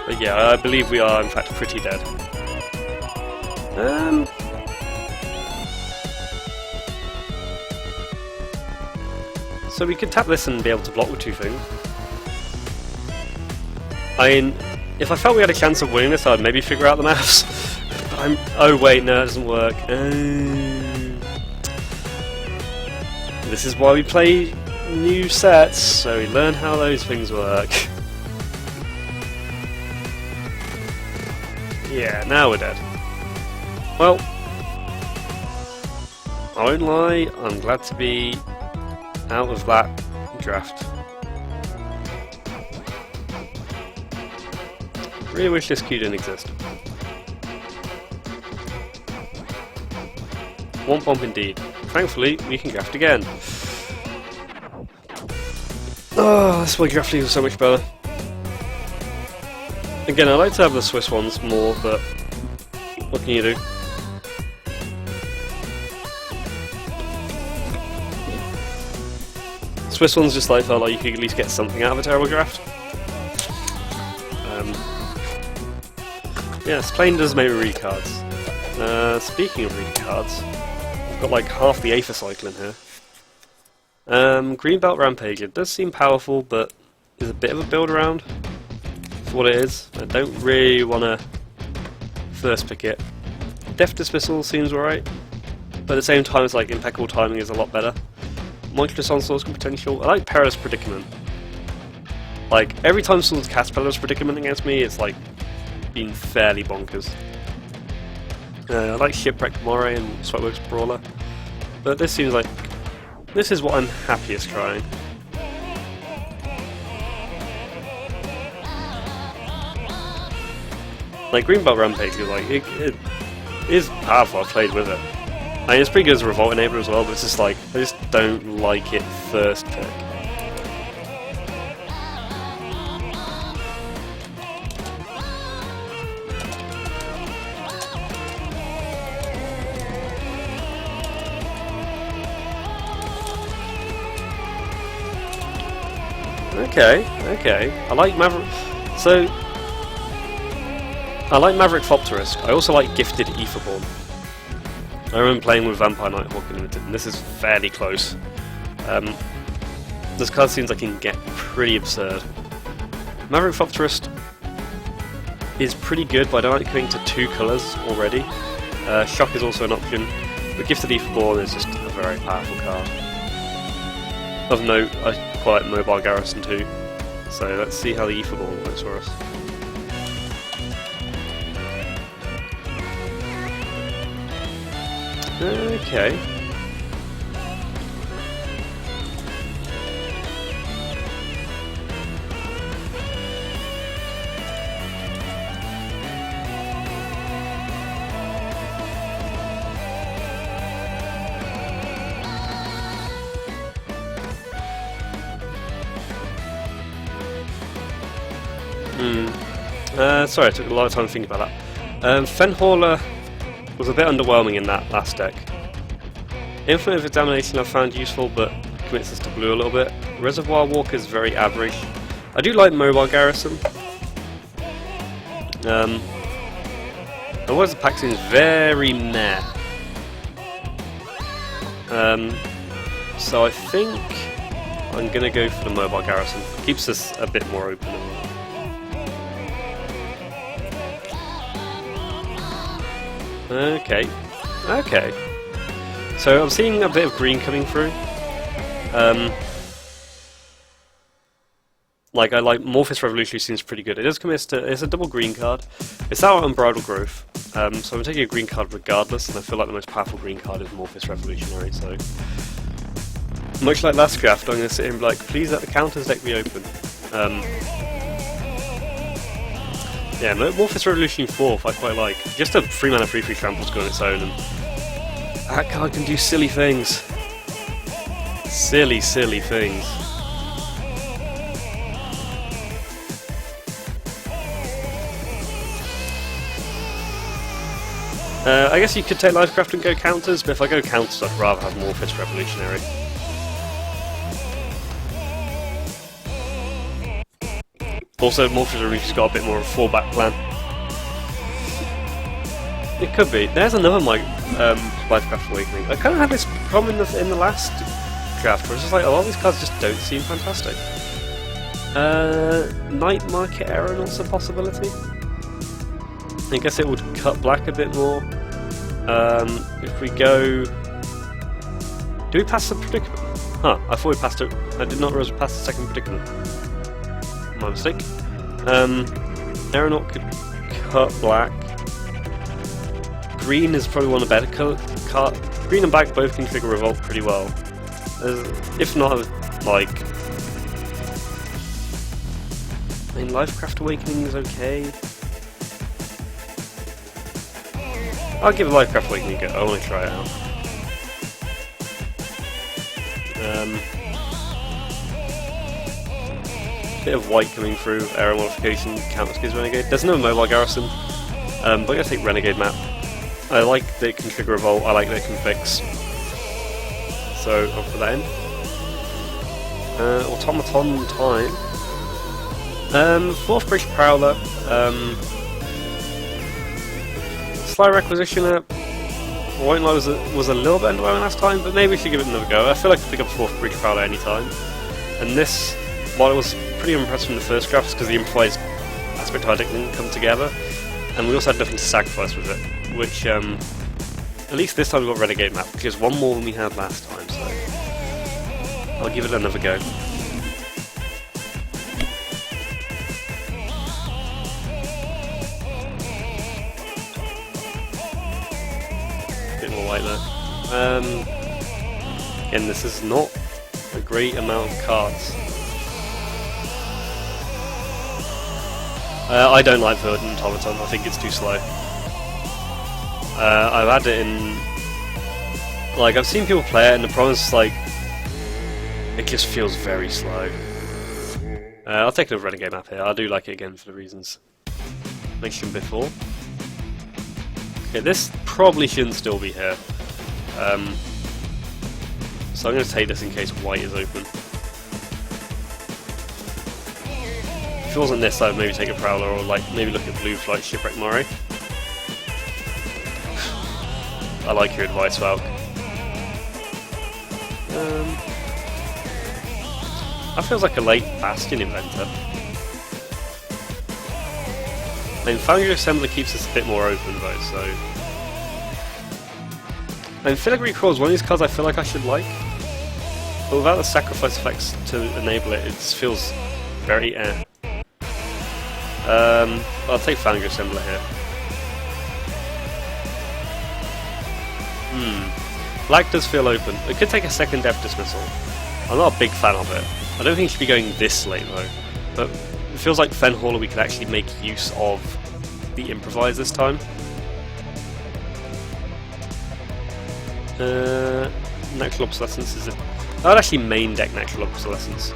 But yeah, I believe we are in fact pretty dead. So we could tap this and be able to block with 2 things. I mean, if I felt we had a chance of winning this, I'd maybe figure out the maths. But oh wait, no, it doesn't work. This is why we play new sets, so we learn how those things work. Yeah, now we're dead. Well, I won't lie, I'm glad to be out of that draft. Really wish this queue didn't exist. One bomb indeed. Thankfully, we can draft again. Oh, this way draft league was so much better. Again, I like to have the Swiss ones more, but what can you do? Swiss ones just like felt like you could at least get something out of a terrible draft. Yes, playing does make read cards. Speaking of reading cards, I've got like half the Aether cycle in here. Greenbelt Rampage, it does seem powerful, but is a bit of a build around for what it is. I don't really want to first pick it. Death Dismissal seems alright, but at the same time it's like Impeccable Timing is a lot better. Monstrous Onslaught's got potential. I like Perilous Predicament. Like, every time someone's cast Perilous Predicament against me, it's like been fairly bonkers. I like Shipwreck Moray and Sweatworks Brawler, but this seems like this is what I'm happiest trying. Like Greenbelt Rampage, like it is powerful. I've played with it. I mean, it's pretty good as a Revolt enabler as well, but it's just like I just don't like it first pick. Okay, okay. I like Maverick. So, I like Maverick Fopterisk. I also like Gifted Aetherborn. I remember playing with Vampire Nighthawk Limited, and this is fairly close. This card seems like it can get pretty absurd. Maverick Fopterisk is pretty good, but I don't like committing to 2 colours already. Shock is also an option, but Gifted Aetherborn is just a very powerful card. Of note, I quite like Mobile Garrison too, so let's see how the Aetherborn works for us. Okay. Sorry, I took a lot of time thinking about that. Fenhauler was a bit underwhelming in that last deck. Infinite of Examination I found useful, but commits us to blue a little bit. Reservoir Walker is very average. I do like Mobile Garrison. Otherwise the pack seems very meh. So I think I'm gonna go for the Mobile Garrison. Keeps us a bit more open. Okay, okay. So I'm seeing a bit of green coming through. Like I like Morphous Revolutionary seems pretty good. It does commit to, it's a double green card. It's our Unbridled Growth. So I'm taking a green card regardless, and I feel like the most powerful green card is Morphous Revolutionary. So much like last draft, I'm going to sit here and be like, please let the counters deck be open. Yeah, Morphous Revolution 4th I quite like. Just a 3 mana 3/3 trample's good on its own, and that card can do silly things. Silly, silly things. I guess you could take Lifecraft and go counters, but if I go counters I'd rather have Morphous Revolutionary. Also, Morphous Revolutionary's got a bit more of a fallback plan. It could be. There's another Lifecraft Awakening. I kind of had this problem in the last draft, where it's just like, a lot of these cards just don't seem fantastic. Night Market Error also a possibility. I guess it would cut black a bit more. If we go... Do we pass the predicament? Huh, I thought we passed it. I did not realize we passed the second predicament. My mistake. Aeronaut could cut black. Green is probably one of the better card. Green and black both can trigger Revolt pretty well. If not, like... I mean, Lifecraft Awakening is okay. I'll give Lifecraft Awakening a go. I want to try it out. Bit of white coming through, Aero Modification, Counter Skids Renegade. There's no Mobile Garrison, but I'm going to take Renegade map. I like that it can trigger Revolt, I like that it can fix. So, I'll put that in. Automaton time. 4th British Prowler. Sly Requisitioner. White Line was a little bit underwhelming last time, but maybe we should give it another go. I feel like I could pick up 4th British Prowler anytime. And this, while it was pretty impressive from the first draft, because the improvised aspect deck didn't come together, and we also had nothing to sacrifice with it, which at least this time we got Renegade map, which is one more than we had last time, so I'll give it another go. Bit more white there. Again, this is not a great amount of cards. I don't like Verdant Automaton, I think it's too slow. I've had it in... Like, I've seen people play it and the problem is, like, it just feels very slow. I'll take a Renegade map here, I do like it again for the reasons mentioned before. Okay, this probably shouldn't still be here. So I'm going to take this in case white is open. If it wasn't this, I'd maybe take a Prowler, or like maybe look at blue for like Shipwreck Moray. I like your advice, Valk. That feels like a late Bastion Inventor. I mean, Foundry Assembler keeps us a bit more open though, so... I mean, Filigree Crawl is one of these cards I feel like I should like, but without the sacrifice effects to enable it, it just feels very eh. I'll take Foundry Assembler here. Black does feel open. It could take a second Death Dismissal. I'm not a big fan of it. I don't think it should be going this late though, but it feels like Fen Hauler we could actually make use of the Improvise this time. Natural Obsolescence is it? I would actually main deck Natural Obsolescence.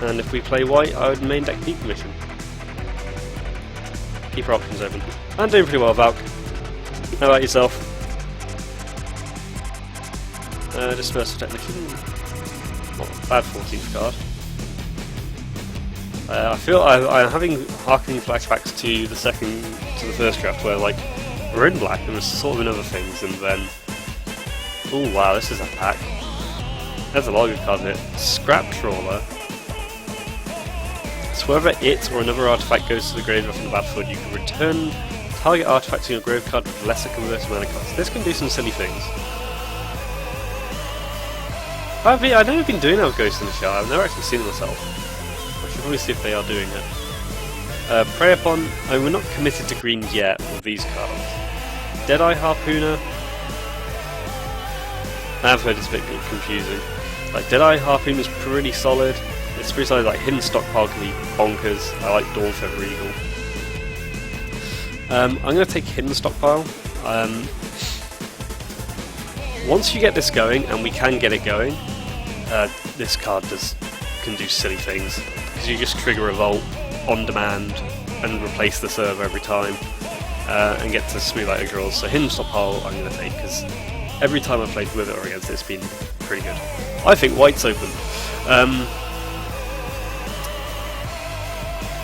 And if we play white, I would main deck Decommission. Keep our options open. I'm doing pretty well, Valk. How about yourself? Dispersal Technician. Not a bad 14th card. I feel I'm having harkening flashbacks to the first draft where like we're in black and we're sort of in other things, and then oh wow, this is a pack. There's a lot of good cards in it. Scrap Trawler. So whether it or another artifact goes to the graveyard from the battlefield, you can return target artifact to your grave card with lesser converted mana cost. This can do some silly things. I've never been doing that with Ghost in the Shard. I've never actually seen it myself. I should probably see if they are doing it. Prey Upon. I mean, we're not committed to green yet with these cards. Deadeye Harpooner. I've heard it's a bit confusing. Like Deadeye Harpoon is pretty solid. It's pretty solid. Like Hidden Stockpile can be bonkers. I like Dawn Feather Eagle. I'm going to take Hidden Stockpile. Once you get this going, and we can get it going, this card can do silly things. Because you just trigger Revolt on demand and replace the server every time, and get to smooth out your draws. So Hidden Stockpile I'm going to take, because every time I've played with it or against it, it's been pretty good. I think white's open.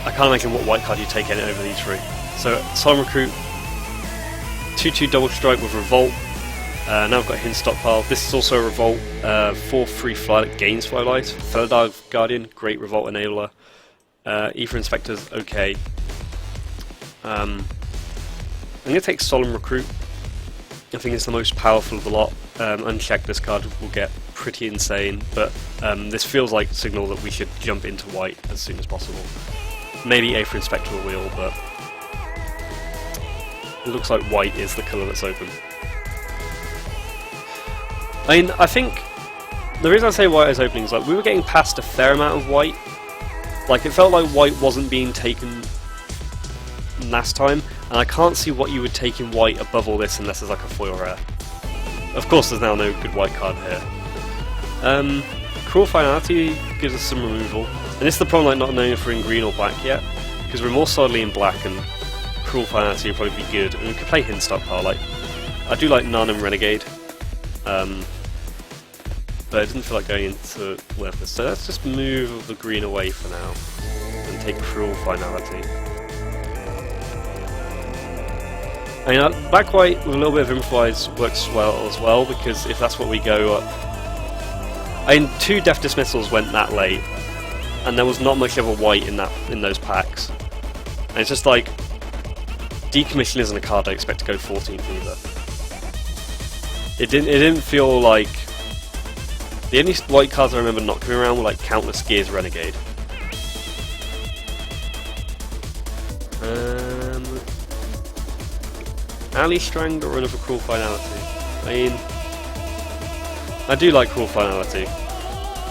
I can't imagine what white card you take in over these three. So Solemn Recruit, 2/2 double strike with Revolt. Now I've got Hidden Stockpile. This is also a Revolt, 4/3 fly that gains Fly Life. Felidar Guardian, great Revolt enabler. Aether Inspector's okay. I'm going to take Solemn Recruit. I think it's the most powerful of the lot. Unchecked, this card will get pretty insane, but this feels like a signal that we should jump into white as soon as possible. Maybe Aether Inspector will wheel, but it looks like white is the colour that's open. I mean, I think the reason I say white is opening is like we were getting past a fair amount of white. Like it felt like white wasn't being taken last time, and I can't see what you would take in white above all this unless there's like a foil rare. Of course, there's now no good white card here. Cruel Finality gives us some removal, and this is the problem, like not knowing if we're in green or black yet, because we're more solidly in black, and Cruel Finality would probably be good. And we could play Hidden Stockpile. Like I do like None and Renegade. But it doesn't feel like going into Worthless, so let's just move the green away for now and take Cruel Finality. I mean, black-white with a little bit of Improvise works well as well, because if that's what we go up... I mean, 2 Death Dismissals went that late, and there was not much of a white in those packs. And it's just like, Decommission isn't a card I expect to go 14th either. It didn't feel like... The only white cards I remember not coming around were like Countless Gears Renegade. Alley Strangler or another Cruel Finality. I mean, I do like Cruel Finality,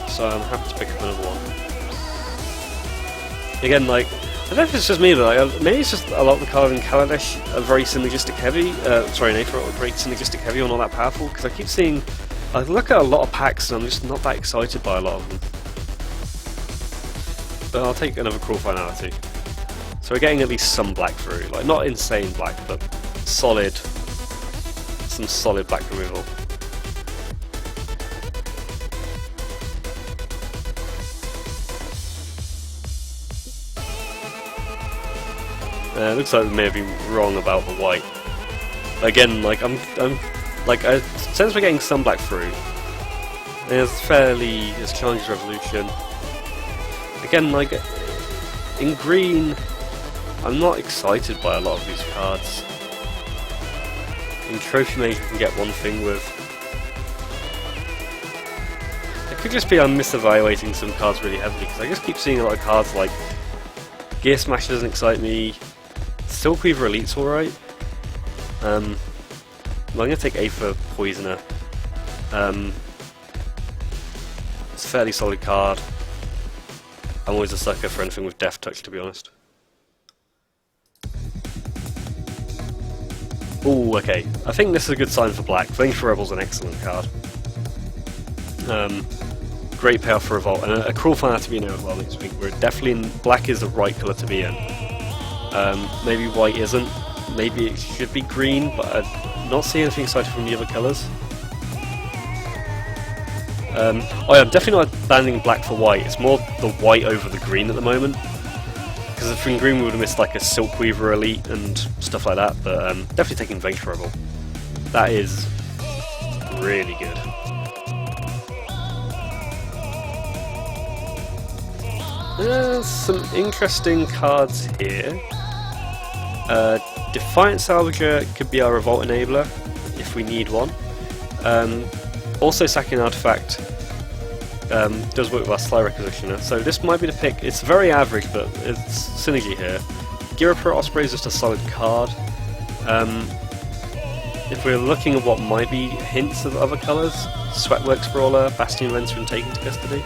so I'm happy to pick up another one. Again, like, I don't know if it's just me, but like, maybe it's just a lot of the cards in Kaladesh are very synergistic heavy. Sorry, in Aether are very synergistic heavy or not that powerful, because I keep seeing... I look at a lot of packs and I'm just not that excited by a lot of them. But I'll take another Cruel Finality. So we're getting at least some black through. Like, not insane black, but solid. Some solid black removal. Looks like we may have been wrong about the white. Again, like I sense we're getting some black through. There's Challenger's Revolution. Again, like in green, I'm not excited by a lot of these cards. In Trophy Mage, we can get one thing with. It could just be I'm misevaluating some cards really heavily because I just keep seeing a lot of cards like Gear Smash doesn't excite me. Silkweaver Elite's alright. I'm gonna take Aether Poisoner. It's a fairly solid card. I'm always a sucker for anything with Death Touch, to be honest. Ooh, okay. I think this is a good sign for black. Vengeful Rebel's an excellent card. Great payoff for Revolt, and a Cruel Fan to be in there as well next week. Where definitely black is the right colour to be in. Maybe white isn't. Maybe it should be green, but I'm not seeing anything exciting from the other colours. Oh yeah, I'm definitely not banning black for white. It's more the white over the green at the moment. Because if in green we would have missed like a Silkweaver Elite and stuff like that, but definitely taking Vengeful Rebel. That is really good. There's some interesting cards here. Defiant Salvager could be our Revolt enabler if we need one. Also, Sacking Artifact does work with our Sly Requisitioner, so this might be the pick. It's very average, but it's synergy here. Ghirapur Osprey is just a solid card. If we're looking at what might be hints of other colours, Sweatworks Brawler, Bastion Lancer, and Taken to Custody.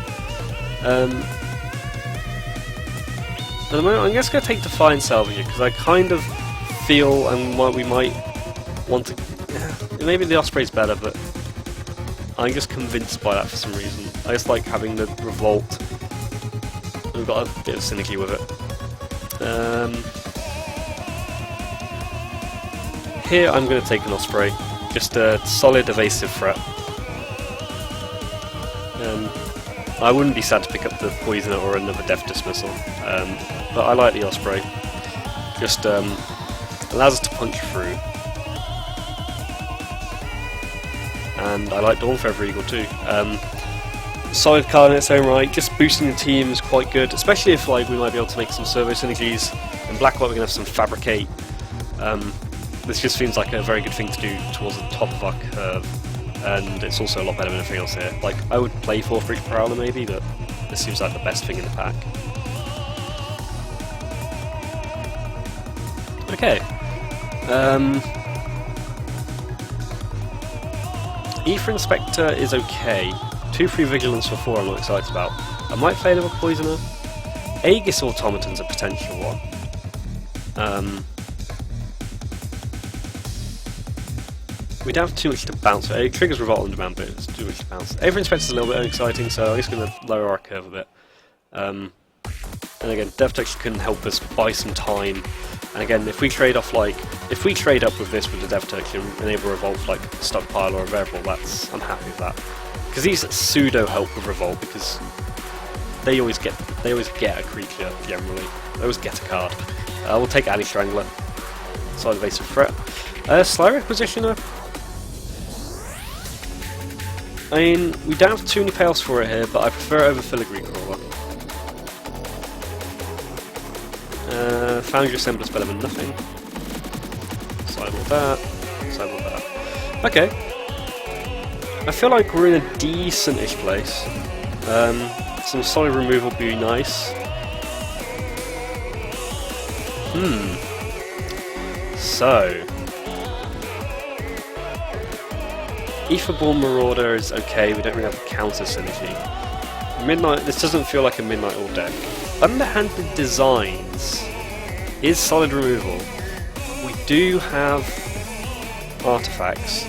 At the moment, I'm just going to take Defiant Salvager because I kind of feel we might want to. Maybe the Osprey's better, but I'm just convinced by that for some reason. I just like having the Revolt. We've got a bit of synergy with it. Here, I'm going to take an Osprey. Just a solid evasive threat. I wouldn't be sad to pick up the Poisoner or another Death Dismissal, but I like the Osprey. Just allows us to punch through. And I like Dawnfeather Eagle too. Solid card in its own right, just boosting the team is quite good, especially if like we might be able to make some servo synergies. In Black White we're going to have some Fabricate. This just seems like a very good thing to do towards the top of our curve. And it's also a lot better than anything else here. Like, I would play for Freak Prowler maybe, but this seems like the best thing in the pack. Okay. Aether Inspector is okay. 2-3 Vigilance for 4 I'm not excited about. I might fail with a Poisoner. Aegis Automaton's a potential one. We don't have too much to bounce. It triggers Revolt on demand, but it's too much to bounce. Aether Inspector's a little bit unexciting, so I'm just going to lower our curve a bit. And again, Death Touch can help us buy some time. And again, if we trade up with this with the Death Touch and enable Revolt for like Stockpile or a Revolt, I'm happy with that. Because these pseudo help with Revolt because they always get a creature generally. They always get a card. We'll take Alley Strangler. Side evasive threat. Sly Requisitioner. I mean, we don't have too many payoffs for it here, but I prefer it over Filigree Crawler. Foundry Assembler is better than nothing. Sideboard that. Sideboard that. Okay. I feel like we're in a decent-ish place. Some solid removal would be nice. So... Aetherborn Marauder is okay, we don't really have a counter synergy. Midnight, this doesn't feel like a Midnight All deck. Underhanded Designs is solid removal. We do have artifacts.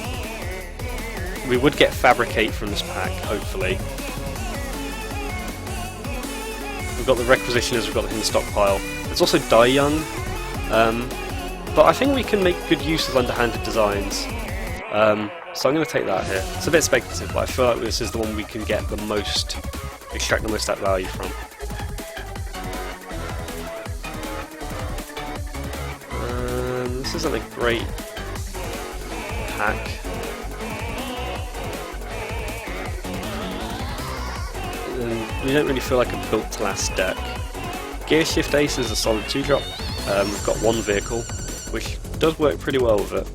We would get Fabricate from this pack, hopefully. We've got the Requisitioners, we've got the Hidden Stockpile. There's also Die Young. But I think we can make good use of Underhanded Designs. So I'm going to take that here. It's a bit speculative, but I feel like this is the one we can get the most, extract the most out value from. This isn't a great pack. And we don't really feel like a built to last deck. Gear Shift Ace is a solid 2-drop. We've got one vehicle, which does work pretty well with it.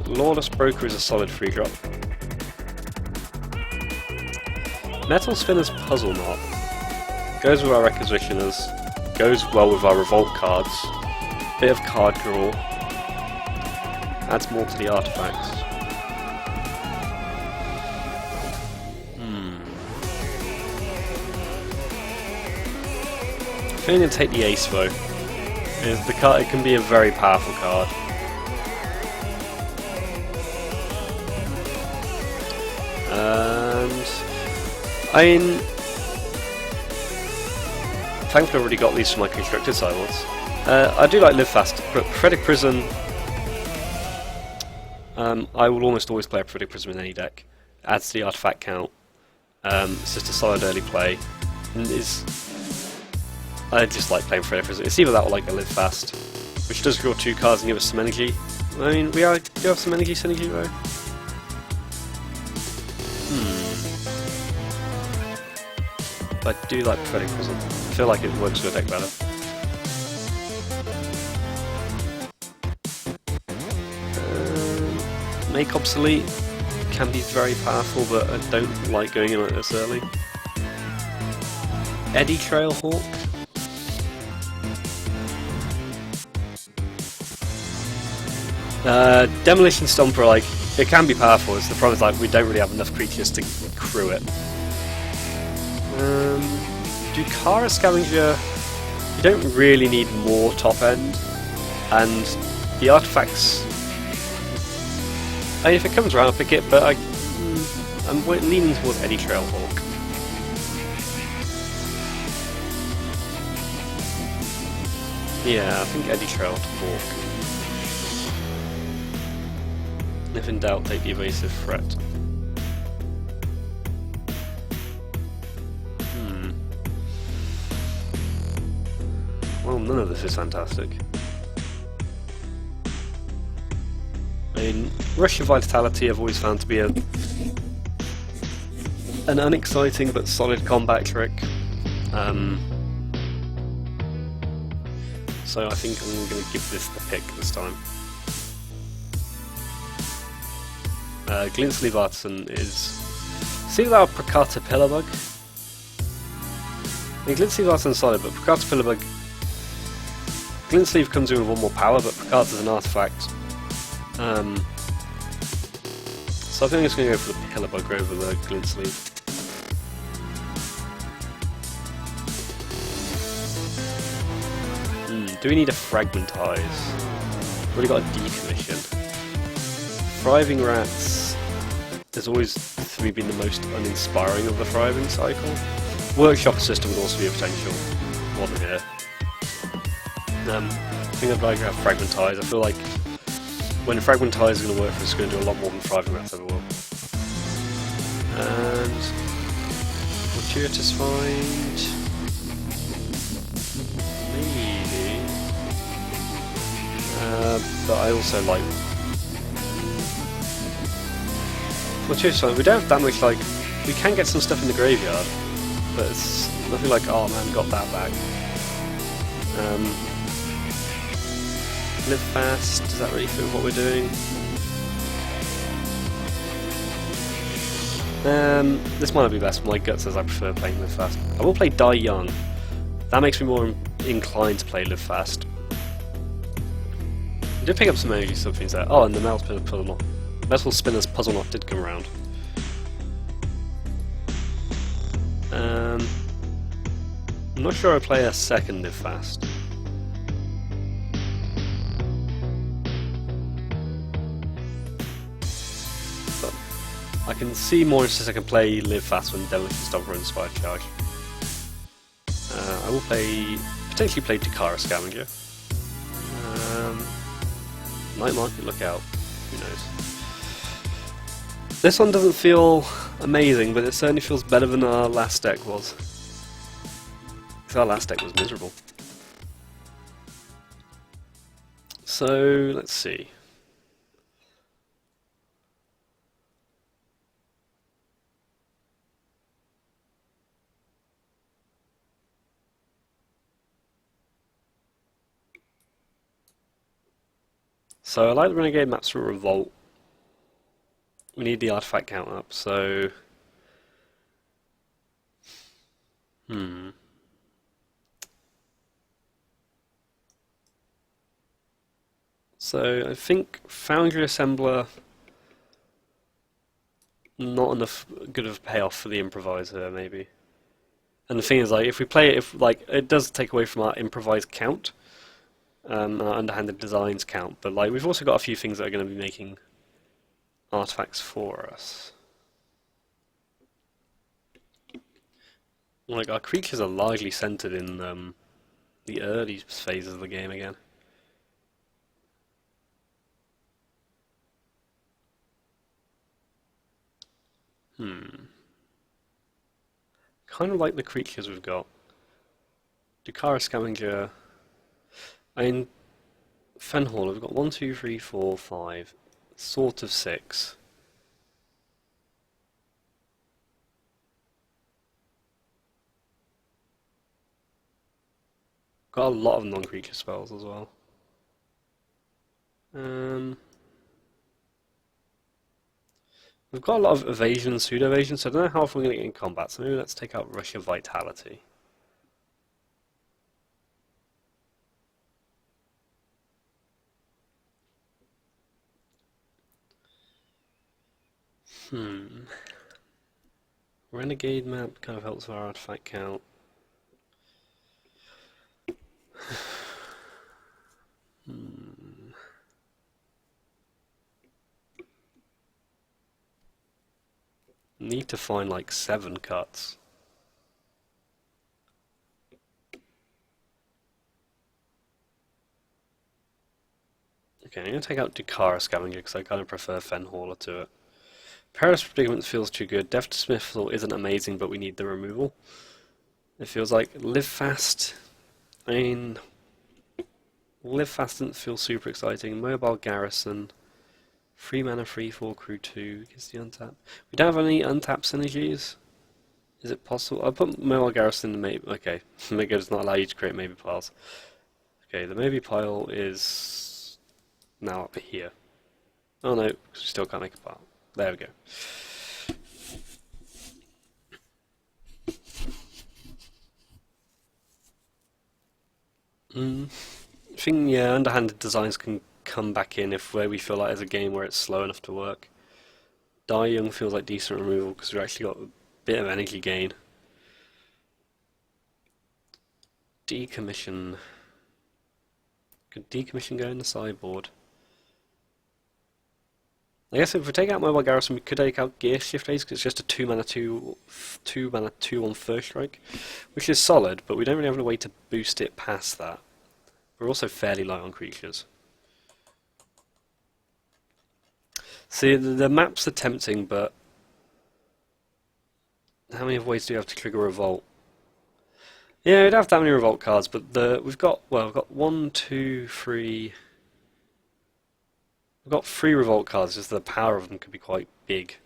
Lawless Broker is a solid 3-drop. Metal Spinner's Puzzle Knot goes with our Requisitioners, goes well with our Revolt cards, bit of card draw, adds more to the artifacts. I think I'm going to take the Ace though. The card, it can be a very powerful card. And I mean, thankfully I've already got these from my constructed sideboards. I do like Live Fast, but Prophetic Prism, I will almost always play a Prophetic Prism in any deck. Adds to the artifact count. It's just a solid early play. And I just like playing Prophetic Prism. It's either that or like a Live Fast, which does draw 2 cards and give us some energy. I mean, do have some energy synergy though. I do like Prophetic Prism. I feel like it works with a deck better. Make Obsolete can be very powerful, but I don't like going in like this early. Eddy Trailhawk. Demolition Stomper, like, it can be powerful. It's the problem is like we don't really have enough creatures to crew it. Dukara Scavenger, you don't really need more top end, and the artifacts, I mean, if it comes around I'll pick it, but I'm leaning towards Eddy Trailhawk. Yeah, I think Eddy Trailhawk. If in doubt, take the Evasive Threat. Well, none of this is fantastic. I mean, Rush of Vitality I've always found to be an unexciting but solid combat trick. So I think I'm going to give this the pick this time. Glint-Sleeve Artisan is... See that Prakata Pillarbug? I mean, Glint-Sleeve Artisan's solid, but Prakata Pillarbug... Glint-Sleeve comes in with 1 more power, but Prakata's an artifact. So I think I'm just going to go for the Pillarbug over the Glint-Sleeve. Do we need a Fragmentize? We've already got a Decommission. Thriving Rats has always, to me, been the most uninspiring of the thriving cycle. Workshop System would also be a potential one here. I think I'd like to have Fragmentize. I feel like when Fragmentize is going to work for us, it's going to do a lot more than Thriving Rats ever will. And Fortuitous Find, maybe, but I also like Fortuitous Find. We don't have that much, like, we can get some stuff in the graveyard, but it's nothing like, oh man, got that back. Live Fast, does that really fit with what we're doing? This might not be best, my gut says I prefer playing Live Fast. I will play Die Young. That makes me more inclined to play Live Fast. I did pick up some energy somethings there. Oh, and the Metal Spinner's Puzzle Knot did come around. I'm not sure I play a second Live Fast. I can see more instances I can play Live Fast when Demolition Stomper and Inspired Charge. I will potentially play Dukara Scavenger. Night Market Lookout, who knows. This one doesn't feel amazing, but it certainly feels better than our last deck was. Because our last deck was miserable. So let's see. So I like the Renegade maps for Revolt. We need the artifact count up, so... So I think Foundry Assembler, not enough good of a payoff for the Improviser, maybe. And the thing is, like, if we play it, it does take away from our improvised count, and our underhanded designs count, but like we've also got a few things that are going to be making artifacts for us. Like, our creatures are largely centered in the early phases of the game again. Kind of like the creatures we've got. Dukara Scavenger. I mean, Fenhall, we've got 1, 2, 3, 4, 5, sort of 6. Got a lot of non-creature spells as well. We've got a lot of evasion and pseudo-evasion, so I don't know how often we're going to get in combat, so maybe let's take out Rush of Vitality. Renegade map kind of helps our artifact count. Need to find like 7 cuts. Okay, I'm going to take out Dukara Scavenger because I kind of prefer Fenhauler to it. Perilous Predicament feels too good. Death Dismissal isn't amazing, but we need the removal. It feels like Live Fast. I mean, Live Fast doesn't feel super exciting. Mobile Garrison. 3 mana, 3/4 crew 2 gives the untap. We don't have any untap synergies. Is it possible? I'll put Mobile Garrison in the maybe. Okay, maybe does not allow you to create maybe piles. Okay, the maybe pile is now up here. Oh no, because we still can't make a pile. There we go. I think, yeah, underhanded designs can come back in if where we feel like there's a game where it's slow enough to work. Die Young feels like decent removal because we've actually got a bit of energy gain. Decommission. Could decommission go in the sideboard? I guess if we take out Mobile Garrison, we could take out Gear Shift Ace because it's just a 2 mana 2 on First Strike, which is solid, but we don't really have a way to boost it past that. We're also fairly light on creatures. See, the maps are tempting, but how many ways do we have to trigger Revolt? Yeah, we don't have that many Revolt cards, but we've got 1, 2, 3. We've got 3 Revolt cards, just the power of them could be quite big.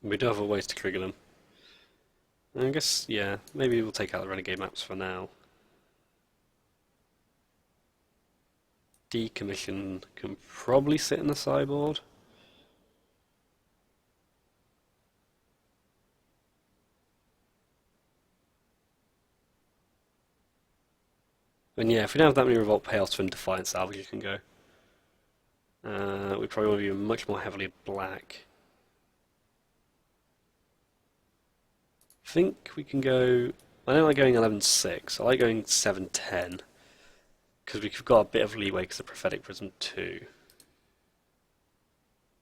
We do have ways to trigger them. And I guess, yeah, maybe we'll take out the Renegade maps for now. Decommission can probably sit in the sideboard. And yeah, if we don't have that many Revolt payoffs, then Defiant Salvage can go. We probably want to be much more heavily black. I think we can go... I don't like going 11-6, I like going 7-10. Because we've got a bit of leeway because of Prophetic Prism 2.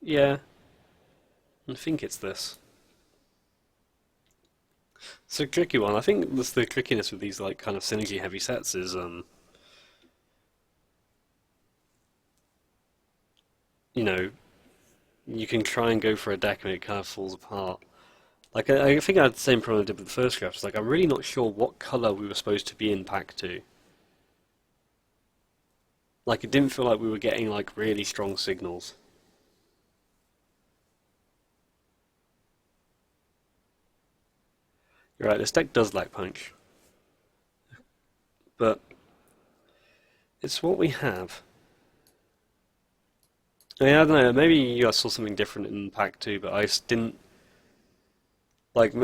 Yeah. I think it's this. It's a tricky one. I think that's the trickiness with these like kind of synergy heavy sets is you know, you can try and go for a deck and it kind of falls apart. Like I think I had the same problem I did with the first draft. It's like I'm really not sure what colour we were supposed to be in pack 2. Like, it didn't feel like we were getting, like, really strong signals. You're right, this deck does lack punch. But it's what we have. I mean, I don't know, maybe you guys saw something different in pack 2, but I just didn't. Like,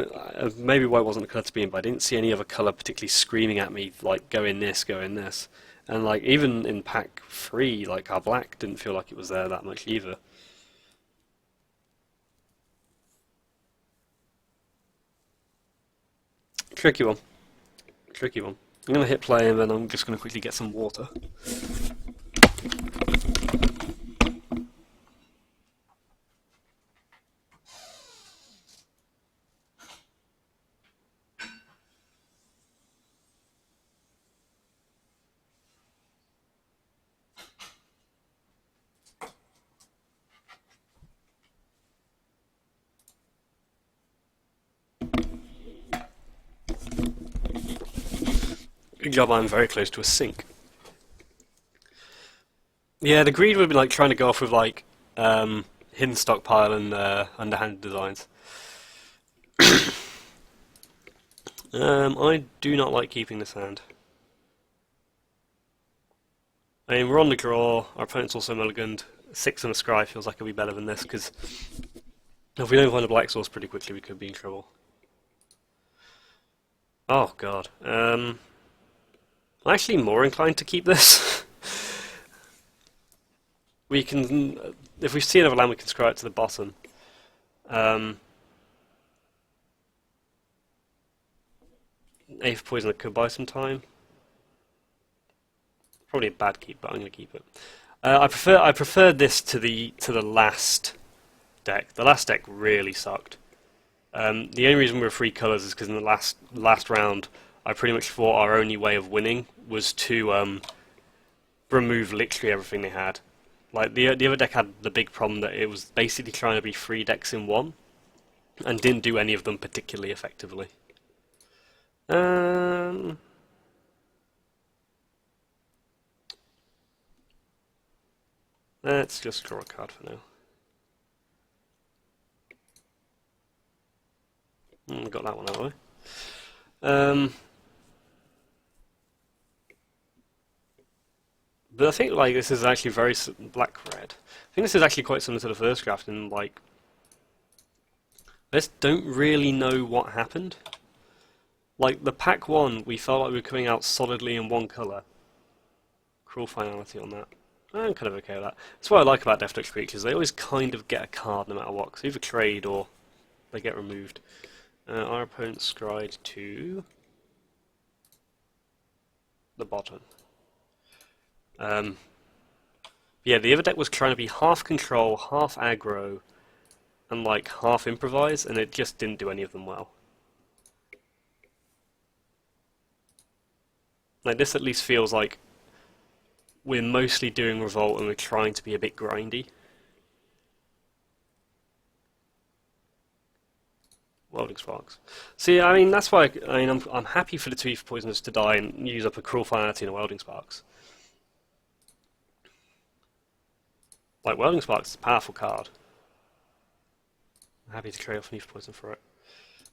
maybe white wasn't the colour to be in, but I didn't see any other colour particularly screaming at me, like, go in this, go in this. And, like, even in pack 3, like, our black didn't feel like it was there that much either. Tricky one. Tricky one. I'm going to hit play and then I'm just going to quickly get some water. Good job, I'm very close to a sink. Yeah, the greed would be like trying to go off with like hidden stockpile and underhanded designs. I do not like keeping this hand. I mean, we're on the draw, our opponent's also mulliganed. 6 and a scry feels like it'll be better than this, because if we don't find a black source pretty quickly, we could be in trouble. Oh god. I'm actually more inclined to keep this. We can, if we see another land, we can scry it to the bottom. Aether poison that could buy some time. Probably a bad keep, but I'm going to keep it. I prefer this to the last deck. The last deck really sucked. The only reason we were 3 colours is because in the last round, I pretty much thought our only way of winning was to remove literally everything they had. Like the other deck had the big problem that it was basically trying to be 3 decks in one, and didn't do any of them particularly effectively. Let's just draw a card for now. Got that one out of the way. But I think like this is actually very black-red. I think this is actually quite similar to the first draft, and like I just don't really know what happened. Like the pack 1, we felt like we were coming out solidly in one colour. Cruel finality on that. I'm kind of okay with that. That's what I like about Death Touch creatures. They always kind of get a card no matter what, because either trade or they get removed. Our opponent scried to the bottom. Yeah, the other deck was trying to be half control, half aggro, and like half improvise, and it just didn't do any of them well. Like this at least feels like we're mostly doing Revolt and we're trying to be a bit grindy. Welding Sparks. See, I mean, that's why I'm happy for the 2 Aether Poisoners to die and use up a Cruel Finality and a Welding Sparks. Like, Welding Sparks is a powerful card. I'm happy to trade off an Aether Poison for it.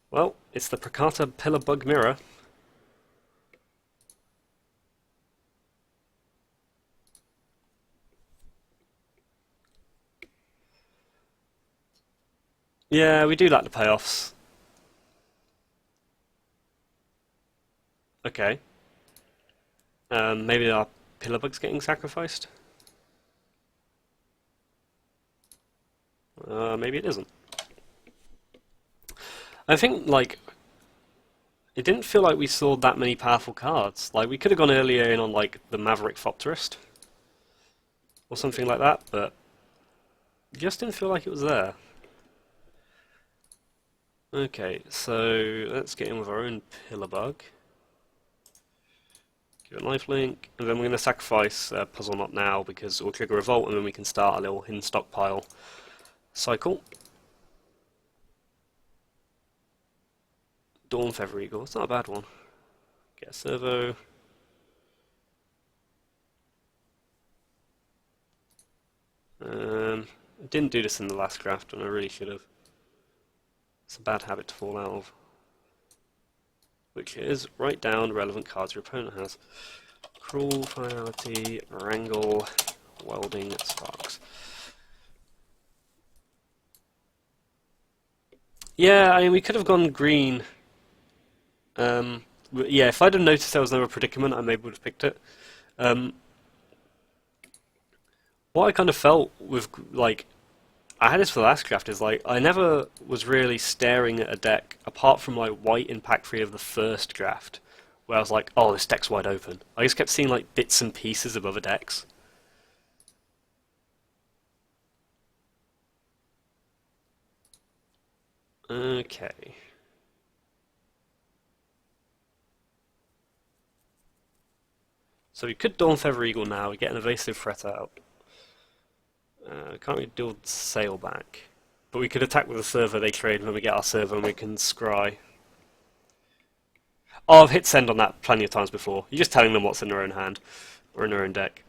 Well, it's the Prakata Pillar Bug Mirror. Yeah, we do like the payoffs. Okay. Maybe our Pillar Bug's getting sacrificed? Maybe it isn't. I think, like, it didn't feel like we saw that many powerful cards. Like, we could have gone earlier in on, like, the Maverick Thopterist. Or something like that, but it just didn't feel like it was there. Okay, so let's get in with our own Pillar Bug. Give it lifelink, and then we're going to sacrifice Puzzle Knot now because it will trigger Revolt, and then we can start a little hidden stockpile cycle. Dawn Feather Eagle, it's not a bad one. Get a servo. I didn't do this in the last draft, and I really should have. It's a bad habit to fall out of. Which is, write down relevant cards your opponent has. Cruel, Finality, Wrangle, Welding, Sparks. Yeah, I mean, we could have gone green. Yeah, if I'd have noticed there was another predicament, I maybe would have picked it. Um, what I kind of felt with, like, I had this for the last draft, is like, I never was really staring at a deck, apart from like white in pack 3 of the first draft, where I was like, oh, this deck's wide open. I just kept seeing like bits and pieces of other decks. Okay. So we could Dawn Feather Eagle now, we get an evasive threat out. Can't really deal with Sail back. But we could attack with a server they trade when we get our server and we can scry. Oh, I've hit send on that plenty of times before. You're just telling them what's in their own hand, or in their own deck.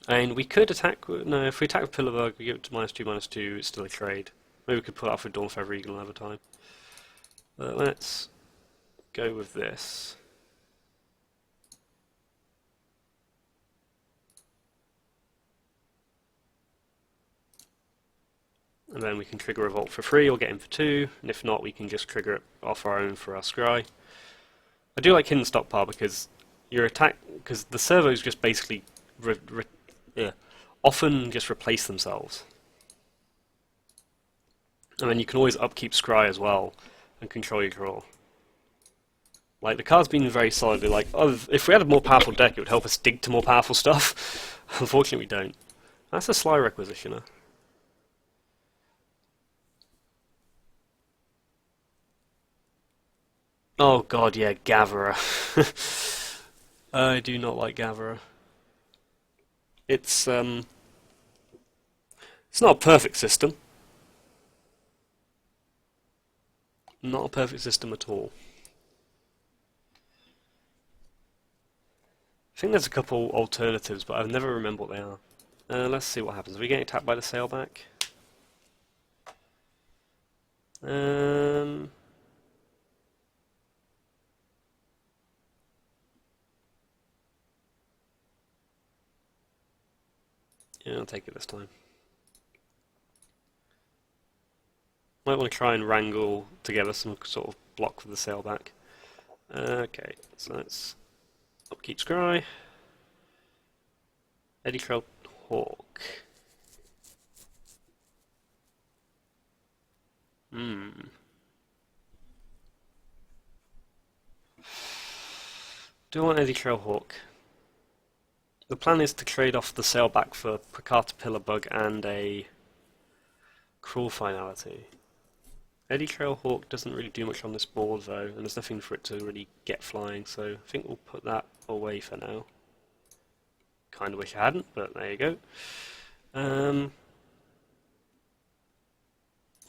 And we could attack, no, if we attack with Pillarbug, we give it to -2/-2, it's still a trade. Maybe we could put that for Dawn Feather Eagle another time. Let's go with this. And then we can trigger Revolt for 3 or get him for 2, and if not, we can just trigger it off our own for our scry. I do like hidden stockpile because your attack, because the servos just basically often just replace themselves. And then you can always upkeep scry as well and control your draw. Like, the card's been very solidly like, oh, if we had a more powerful deck, it would help us dig to more powerful stuff. Unfortunately, we don't. That's a Sly Requisitioner. Oh god, yeah, Gatherer. I do not like Gatherer. It's not a perfect system. Not a perfect system at all. I think there's a couple alternatives, but I've never remember what they are. Let's see what happens. Are we getting attacked by the Sailback? Yeah, I'll take it this time. Might want to try and wrangle together some sort of block for the Sailback. Okay, so let's upkeep Scry. Eddy Trail Hawk. Do I want Eddy Trail Hawk? The plan is to trade off the Sailback for Caterpillar Bug and a Cruel Finality. Eddy Trail Hawk doesn't really do much on this board though, and there's nothing for it to really get flying, so I think we'll put that away for now. Kinda wish I hadn't, but there you go.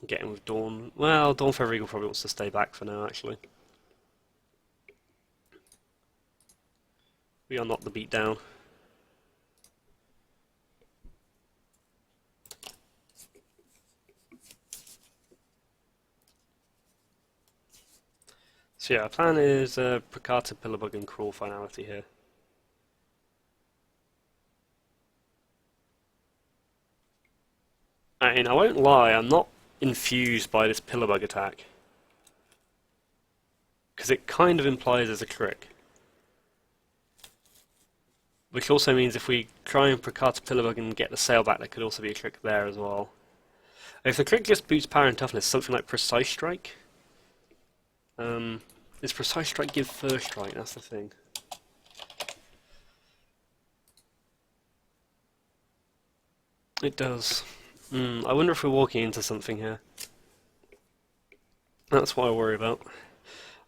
Getting with Dawn. Well, Dawn Feather Eagle probably wants to stay back for now, actually. We are not the beatdown. So yeah, our plan is Precata, Pillarbug and Cruel Finality here. I mean, I won't lie, I'm not infused by this Pillarbug attack. Because it kind of implies there's a trick. Which also means if we try and Precata Pillarbug and get the Sailback, there could also be a trick there as well. If the trick just boosts power and toughness, something like Precise Strike. Does Precise Strike give First Strike? That's the thing. It does. I wonder if we're walking into something here. That's what I worry about.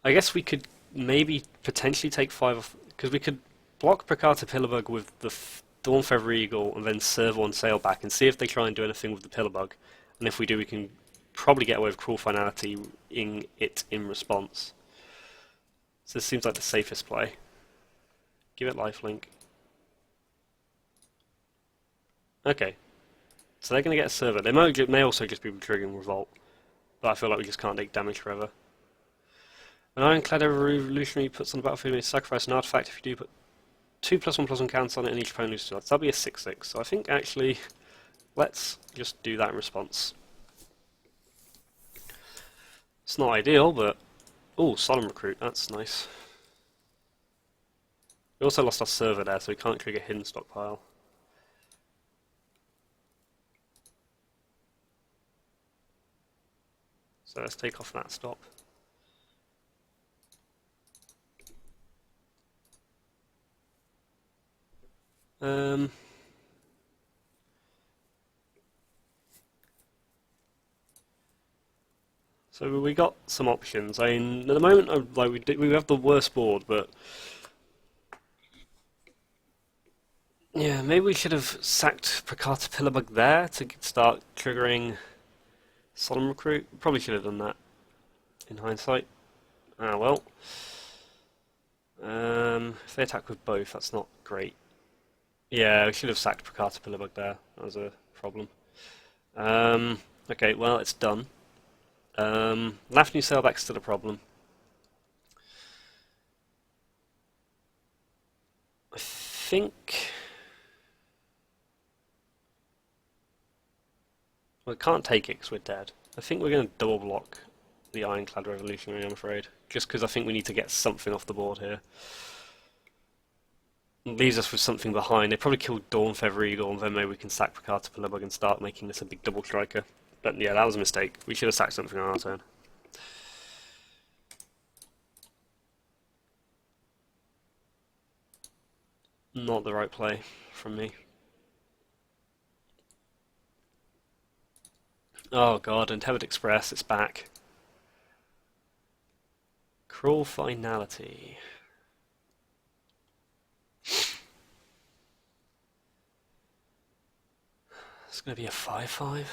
I guess we could maybe potentially take 5 off, because we could block Precata Pillarbug with the Dawn Feather Eagle and then serve on Sailback and see if they try and do anything with the Pillarbug. And if we do, we can probably get away with Cruel Finality in response. So this seems like the safest play. Give it lifelink. Okay. So they're going to get a server. They may also just be triggering Revolt, but I feel like we just can't take damage forever. An Ironclad Revolutionary puts on the battlefield, you sacrifice an artifact. If you do, put 2+1/+1 counters on it, and each opponent loses 2 lives. That'll be a 6/6. So I think actually, let's just do that in response. It's not ideal, but oh, Solemn Recruit, that's nice. We also lost our server there, so we can't trigger Hidden Stockpile. So let's take off that stop. So we got some options. I mean, at the moment, we have the worst board, but yeah, maybe we should have sacked Prakata Pillarbug there to start triggering Solemn Recruit. Probably should have done that in hindsight. Ah well. If they attack with both, that's not great. Yeah, we should have sacked Prakata Pillarbug there. That was a problem. Okay, well, it's done. Lafnu Sailback's still a problem. I think... we can't take it because we're dead. I think we're going to double block the Ironclad Revolutionary, I'm afraid. Just because I think we need to get something off the board here. It leaves us with something behind. They probably killed Dawn Feather Eagle, and then maybe we can sack Prakata Pillarbug and start making this a big double striker. But yeah, that was a mistake. We should have sacked something on our turn. Not the right play from me. Oh god, and Tebbit Express, it's back. Cruel Finality. It's going to be a 5/5.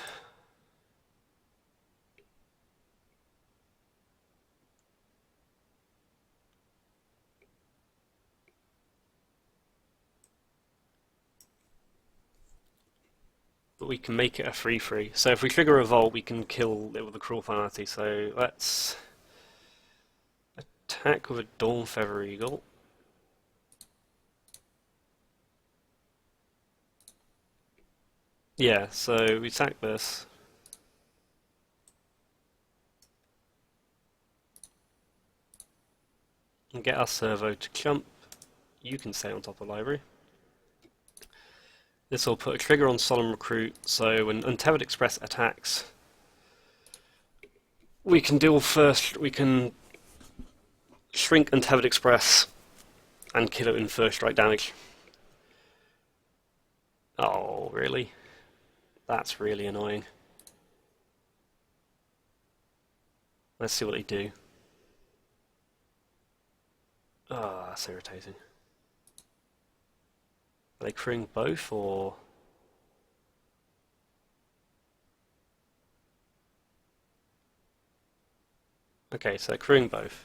But we can make it a 3/3. So if we trigger Revolt, we can kill it with a Cruel Finality. So let's attack with a Dawn Feather Eagle. Yeah, so we sack this. And get our servo to jump. You can stay on top of the library. This will put a trigger on Solemn Recruit, so when Untethered Express attacks, we can deal first, we can shrink Untethered Express and kill it in first strike damage. Oh, really? That's really annoying. Let's see what they do. Ah, that's irritating. Are they crewing both, or...? Okay, so they're crewing both.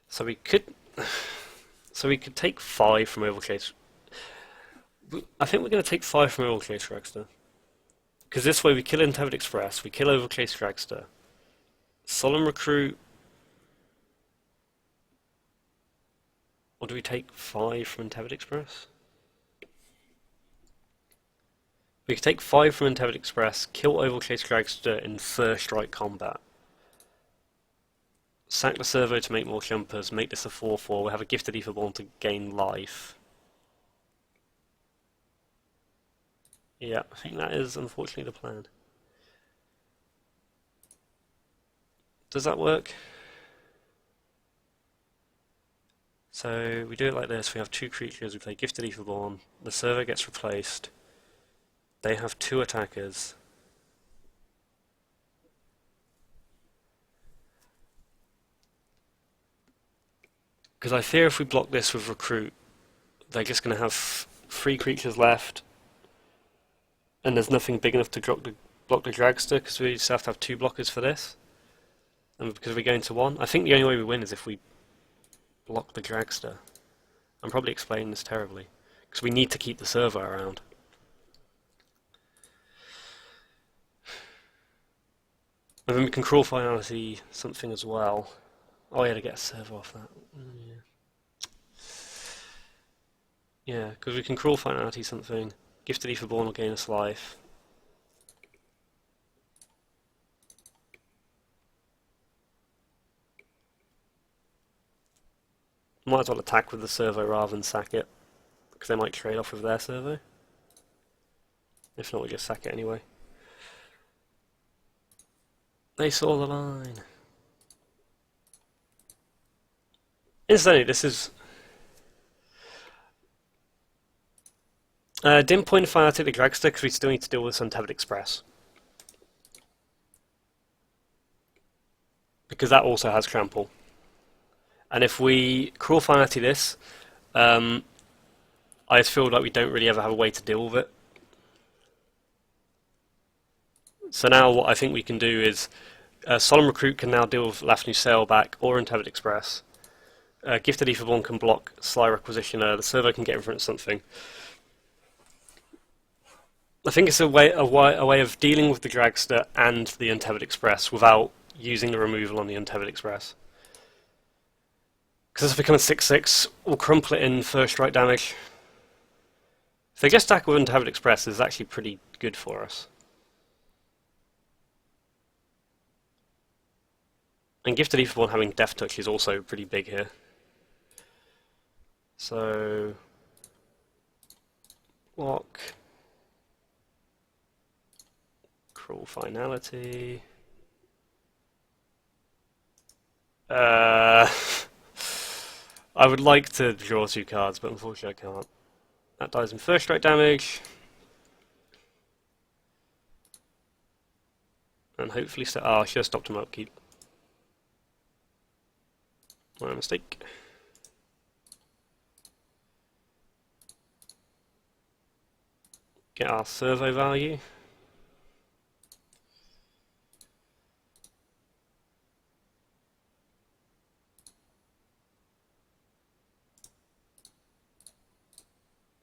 So we could take 5 from Overchase. I think we're going to take 5 from Overchase Dragster. Because this way we kill Untethered Express, we kill Overchase Dragster. Solemn Recruit... Or do we take 5 from Untethered Express? We could take 5 from Untethered Express, kill Overchase Dragster in first strike combat. Sack the servo to make more jumpers, make this a 4/4, we'll have a Gifted Aetherborn to gain life. Yeah, I think that is unfortunately the plan. Does that work? So we do it like this, we have 2 creatures, we play Gifted Aetherborn, the servo gets replaced, they have 2 attackers. Because I fear if we block this with Recruit, they're just going to have 3 creatures left. and there's nothing big enough to block the dragster, because we just have to have 2 blockers for this. And because we're going to 1, I think the only way we win is if we block the dragster. I'm probably explaining this terribly, because we need to keep the servo around. And then we can crawl finality something as well. Oh yeah, to get a servo off that. Yeah, because we can crawl finality something. Gifted Etherborn will gain us life. Might as well attack with the servo rather than sack it, because they might trade off with their servo. If not, we just sack it anyway. They saw the line. Incidentally, this is... didn't point finality at the dragster because we still need to deal with Untethered Express. Because that also has trample. And if we crawl finality this, I just feel like we don't really ever have a way to deal with it. So now what I think we can do is Solemn Recruit can now deal with Lafnu Sailback or Untethered Express. Gifted Etherborn can block Sly Requisitioner, the servo can get in front of something. I think it's a way of dealing with the dragster and the Untethered Express without using the removal on the Untethered Express. Because this will become a 6/6, we'll crumple it in first strike damage. If they just stack with Untethered Express, is actually pretty good for us. And Gifted Etherborn having Death Touch is also pretty big here. So... block... cruel finality... I would like to draw 2 cards, but unfortunately I can't. That dies in first strike damage. And hopefully... I should have stopped him upkeep. My mistake. Get our servo value.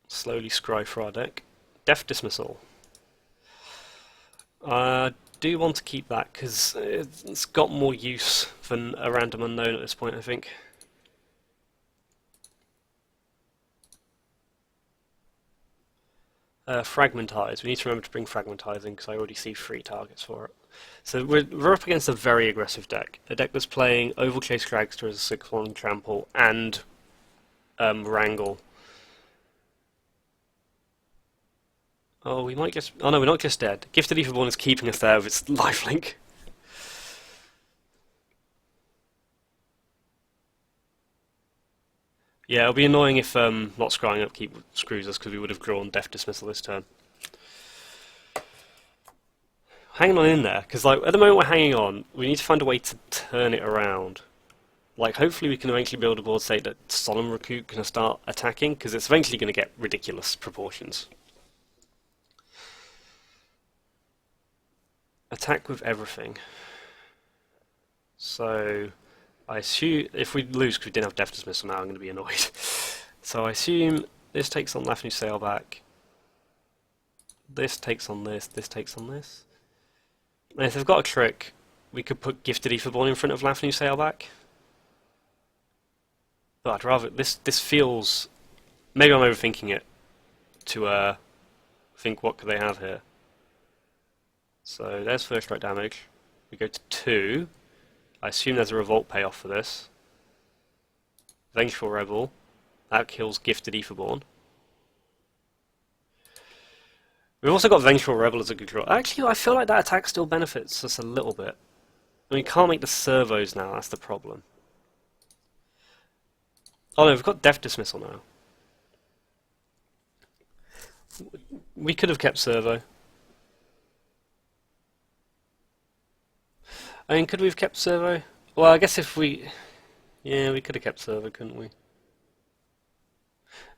Slowly scry for our deck. Death Dismissal. I do want to keep that because it's got more use than a random unknown at this point, I think. Fragmentize. We need to remember to bring Fragmentize in because I already see 3 targets for it. So we're up against a very aggressive deck. A deck that's playing Oval Chase Dragster as a 6/1 Trample and Wrangle. Oh, we might just... oh no, we're not just dead. Gifted Etherborn is keeping us there with its lifelink. Yeah, it'll be annoying if not scrying upkeep screws us, because we would have drawn Death Dismissal this turn. Hanging on in there, because like at the moment we're hanging on, we need to find a way to turn it around. Like, hopefully we can eventually build a board state that Solemn Recruit can start attacking, because it's eventually going to get ridiculous proportions. Attack with everything. So, I assume if we lose because we didn't have Death Dismissal now, I'm going to be annoyed. So I assume this takes on Lafnu Sailback. This takes on this. This takes on this. And if they've got a trick, we could put Gifted Etherborn in front of Lafnu Sailback. But I'd rather this feels. Maybe I'm overthinking it. To think what could they have here. So there's first strike damage. We go to 2. I assume there's a Revolt payoff for this. Vengeful Rebel. That kills Gifted Etherborn. We've also got Vengeful Rebel as a good draw. Actually, I feel like that attack still benefits us a little bit. I mean, we can't make the servos now, that's the problem. Oh no, we've got Death Dismissal now. We could have kept servo. I mean, could we have kept servo? Well, I guess if we... yeah, we could have kept servo, couldn't we?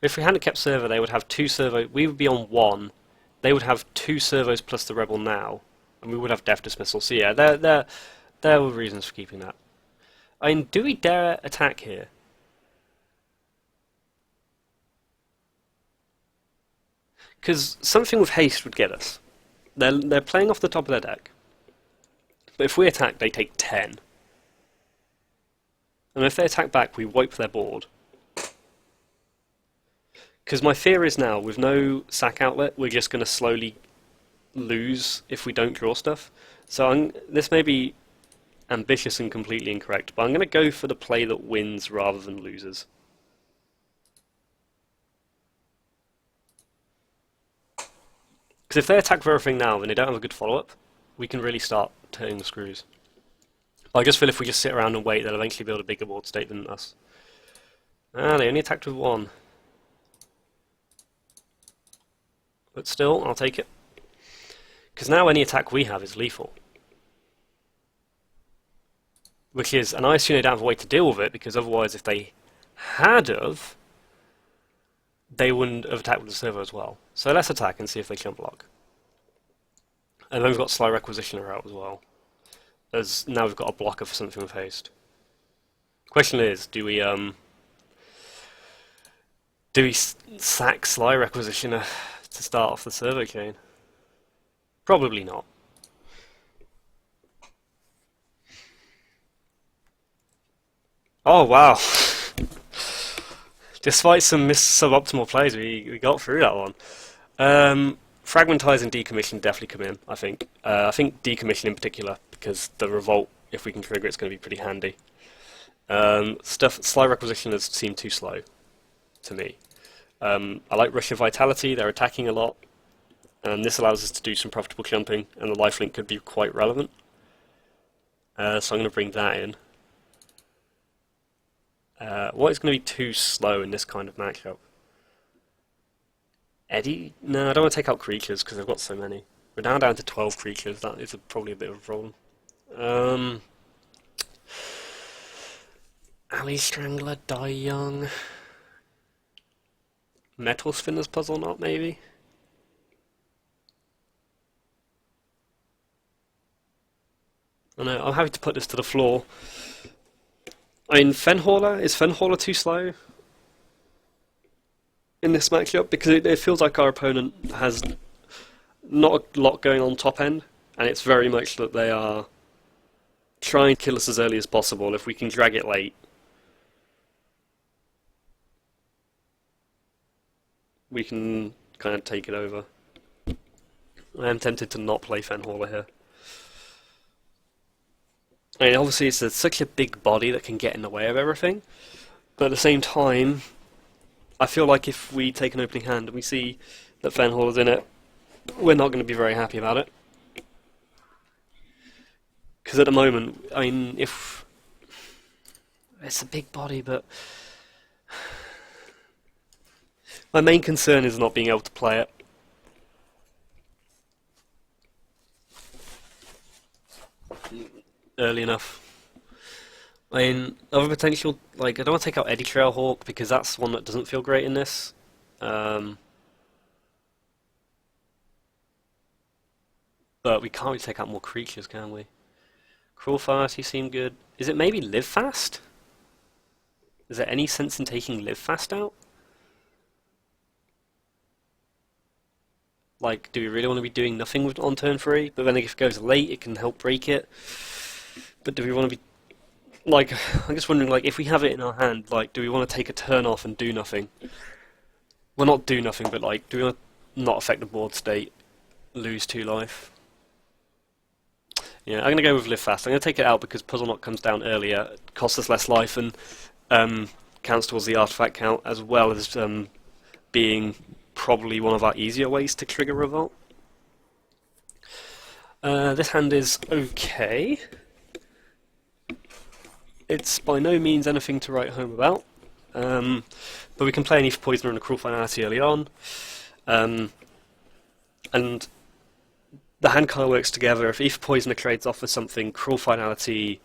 If we hadn't kept servo, they would have 2 servo... we would be on 1, they would have 2 servos plus the rebel now, and we would have death dismissal. So yeah, there were reasons for keeping that. I mean, do we dare attack here? Because something with haste would get us. They're playing off the top of their deck. But if we attack, they take 10. And if they attack back, we wipe their board. Because my fear is now, with no sack outlet, we're just going to slowly lose if we don't draw stuff. So this may be ambitious and completely incorrect, but I'm going to go for the play that wins rather than loses. Because if they attack for everything now and they don't have a good follow-up, we can really start turning the screws. But I just feel if we just sit around and wait, they'll eventually build a bigger board state than us. Ah, they only attacked with 1. But still, I'll take it. Because now any attack we have is lethal. Which is, and I assume they don't have a way to deal with it, because otherwise if they had of, they wouldn't have attacked with the servo as well. So let's attack and see if they jump block. And then we've got Sly Requisitioner out as well. As now we've got a blocker for something with haste. Question is, do we sack Sly Requisitioner to start off the servo chain? Probably not. Oh wow! Despite some suboptimal plays, we got through that one. Fragmentize and Decommission definitely come in, I think. I think Decommission in particular, because the Revolt, if we can trigger it, it's going to be pretty handy. Sly Requisitioners seem too slow, to me. I like Rush of Vitality, they're attacking a lot, and this allows us to do some profitable jumping, and the lifelink could be quite relevant. So I'm going to bring that in. What is going to be too slow in this kind of matchup? Eddie? No, I don't want to take out creatures because I've got so many. We're now down to 12 creatures, that is probably a bit of a problem. Alley Strangler, Die Young. Metal Spinner's Puzzle Knot, maybe? I know, I'm happy to put this to the floor. I mean, Fenhauler? Is Fenhauler too slow in this matchup? Because it feels like our opponent has not a lot going on top end, and it's very much that they are trying to kill us as early as possible. If we can drag it late, we can kind of take it over. I am tempted to not play Fenhauler here. I mean, obviously it's such a big body that can get in the way of everything, but at the same time, I feel like if we take an opening hand and we see that Fenhauler's in it, we're not going to be very happy about it. Because at the moment, I mean, if it's a big body, but my main concern is not being able to play it. Early enough. I mean, other potential, like, I don't want to take out Eddy Trailhawk because that's one that doesn't feel great in this. But we can't really take out more creatures, can we? Cruel Fantasy seem good. Is it maybe Live Fast? Is there any sense in taking Live Fast out? Like, do we really want to be doing nothing on turn 3? But then if it goes late, it can help break it. But do we want to be... Like, I'm just wondering, like, if we have it in our hand, like, do we want to take a turn off and do nothing? Well, not do nothing, but, like, do we want to not affect the board state, lose 2 life? Yeah, I'm going to go with Live Fast. I'm going to take it out because Puzzle Knot comes down earlier, costs us less life, and counts towards the artifact count, as well as being probably one of our easier ways to trigger Revolt. This hand is okay. It's by no means anything to write home about, but we can play an Aether Poisoner and a Cruel Finality early on, and the hand kind of works together. If Aether Poisoner trades off for something, Cruel Finality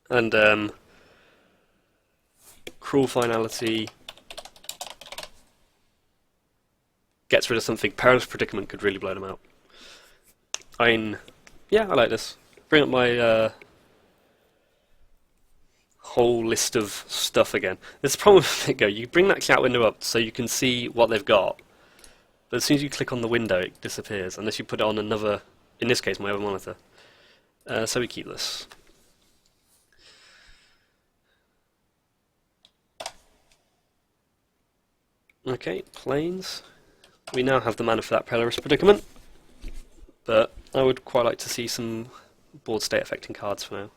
and Cruel Finality gets rid of something, Perilous Predicament could really blow them out. I mean, yeah, I like this. Bring up my whole list of stuff again. There's a problem with it, go. You bring that chat window up so you can see what they've got, but as soon as you click on the window, it disappears, unless you put it on another, in this case, my other monitor. So we keep this. Okay, planes. We now have the mana for that Perilous Predicament, but I would quite like to see some board state affecting cards for now.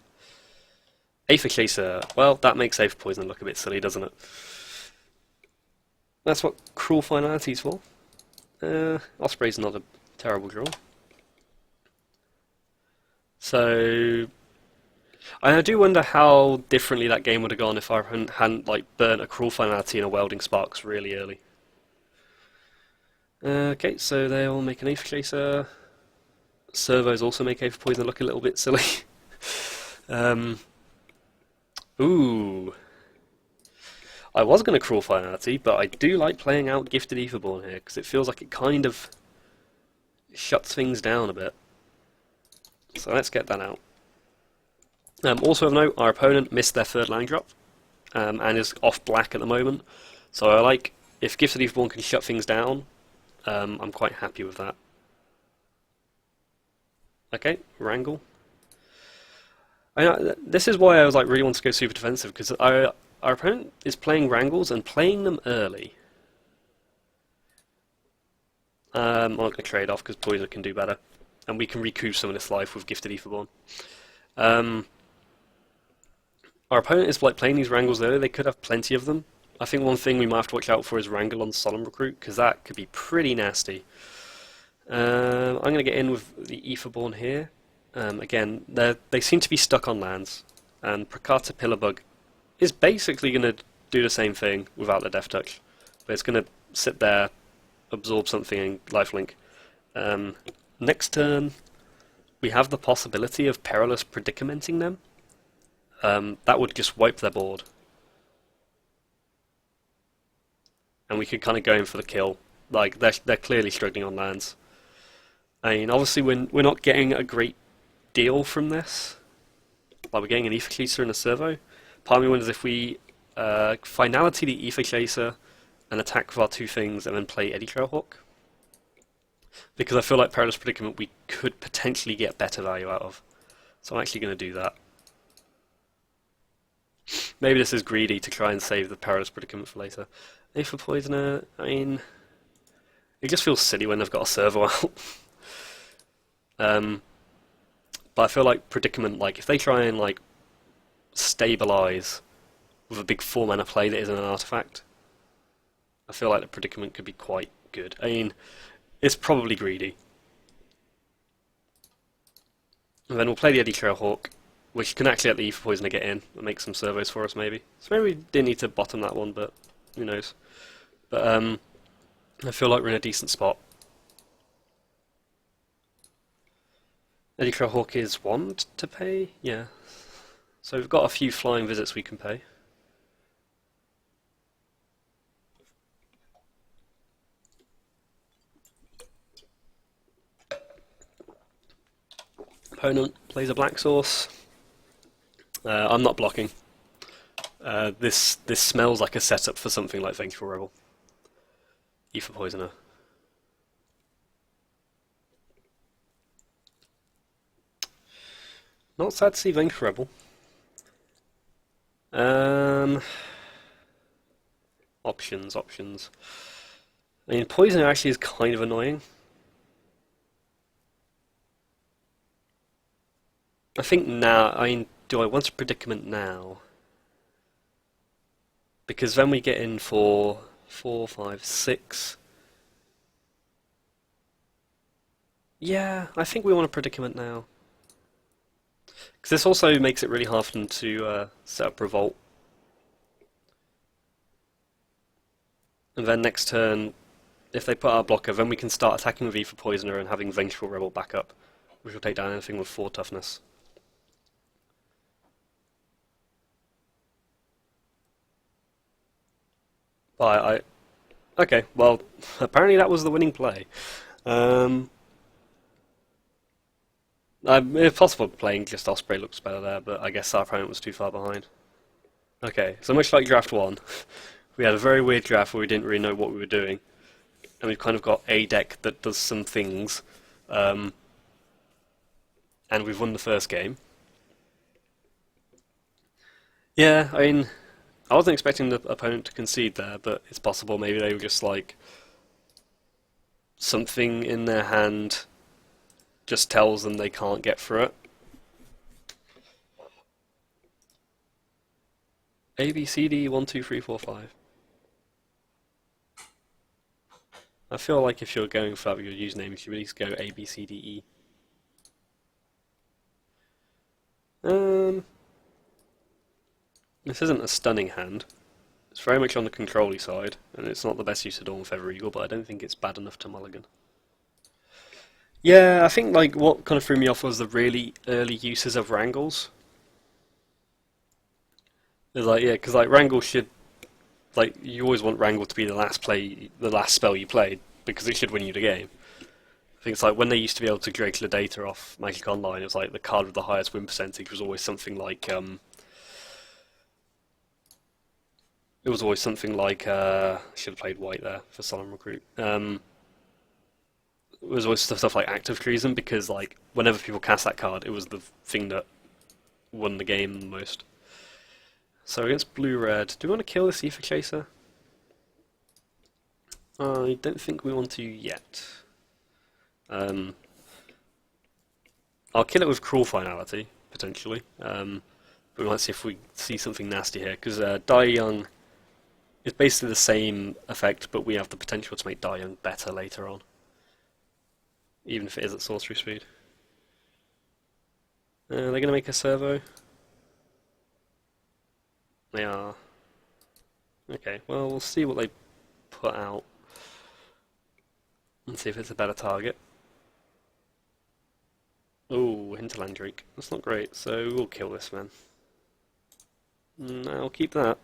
Aether Chaser. Well, that makes Aether Poison look a bit silly, doesn't it? That's what Cruel Finality's for. Osprey's not a terrible draw. So, I do wonder how differently that game would have gone if I hadn't like burnt a Cruel Finality and a Welding Sparks really early. Okay, so they all make an Aether Chaser. Servos also make Aether Poison look a little bit silly. Ooh. I was going to Cruel Finality, but I do like playing out Gifted Aetherborn here, because it feels like it kind of shuts things down a bit. So let's get that out. Also of note, our opponent missed their third land drop, and is off black at the moment. So I like, if Gifted Aetherborn can shut things down, I'm quite happy with that. Okay, Wrangle. I know, this is why I was like really want to go super defensive, because our opponent is playing Wrangles and playing them early. I'm not going to trade off because Poison can do better, and we can recoup some of this life with Gifted Aetherborn. Our opponent is like playing these Wrangles early. They could have plenty of them. I think one thing we might have to watch out for is Wrangle on Solemn Recruit, because that could be pretty nasty. I'm going to get in with the Aetherborn here. Again, they seem to be stuck on lands, and Prakata Pillarbug is basically going to do the same thing without the Death Touch, but it's going to sit there, absorb something, and lifelink. Next turn, we have the possibility of Perilous Predicamenting them. That would just wipe their board, and we could kind of go in for the kill. Like they're clearly struggling on lands. I mean, obviously we're not getting a great deal from this. Like we're getting an Aether Chaser and a Servo. Part of me wonders if we finality the Aether Chaser and attack with our two things and then play Eddy Trailhawk. Because I feel like Perilous Predicament we could potentially get better value out of. So I'm actually going to do that. Maybe this is greedy to try and save the Perilous Predicament for later. Aether Poisoner, I mean, it just feels silly when they've got a Servo out. But I feel like Predicament, like if they try and like stabilize with a big 4-mana play that isn't an artifact, I feel like the Predicament could be quite good. I mean, it's probably greedy. And then we'll play the Eddy Trailhawk, which can actually let the Aether Poisoner get in and make some servos for us maybe. So maybe we didn't need to bottom that one, but who knows. But I feel like we're in a decent spot. Eddy Trailhawk is 1 to pay? Yeah. So we've got a few flying visits we can pay. Opponent plays a black source. I'm not blocking. This smells like a setup for something like Vengeful Rebel. Aether Poisoner. Not sad to see Vengeful Rebel. Options. I mean, Poisoner actually is kind of annoying. I think now, I mean, do I want a Predicament now? Because then we get in for 4, 5, 6. Yeah, I think we want a Predicament now. Because this also makes it really hard for them to set up Revolt. And then next turn, if they put our blocker, then we can start attacking with Aether Poisoner and having Vengeful Rebel back up, which will take down anything with 4 toughness. But Okay, well, apparently that was the winning play. Um, if possible, playing just Osprey looks better there, but I guess our opponent was too far behind. Okay, so much like draft one, we had a very weird draft where we didn't really know what we were doing, and we've kind of got a deck that does some things, um, and we've won the first game. Yeah, I mean, I wasn't expecting the opponent to concede there, but it's possible maybe they were just like something in their hand just tells them they can't get through it. A B C D 1 2 3 4 5. I feel like if you're going for your username, you should at least go A B C D E. This isn't a stunning hand. It's very much on the control-y side, and it's not the best use of Dawn Feather Eagle, but I don't think it's bad enough to mulligan. Yeah, I think like what kind of threw me off was the really early uses of Wrangles. It's like yeah, because like Wrangle should like you always want Wrangle to be the last spell you played because it should win you the game. I think it's like when they used to be able to drake the data off Magic Online, it was like the card with the highest win percentage was always something like it was always something like should have played white there for Solemn Recruit. It was always stuff like Active Treason because like whenever people cast that card, it was the thing that won the game the most. So against blue-red, do we want to kill this Aether Chaser? I don't think we want to yet. I'll kill it with Cruel Finality, potentially. But we might see if we see something nasty here, because Die Young is basically the same effect, but we have the potential to make Die Young better later on. Even if it is at sorcery speed. They're going to make a servo? They are. Okay, well, we'll see what they put out. And see if it's a better target. Oh, Hinterland Drake. That's not great, so we'll kill this man. I'll keep that.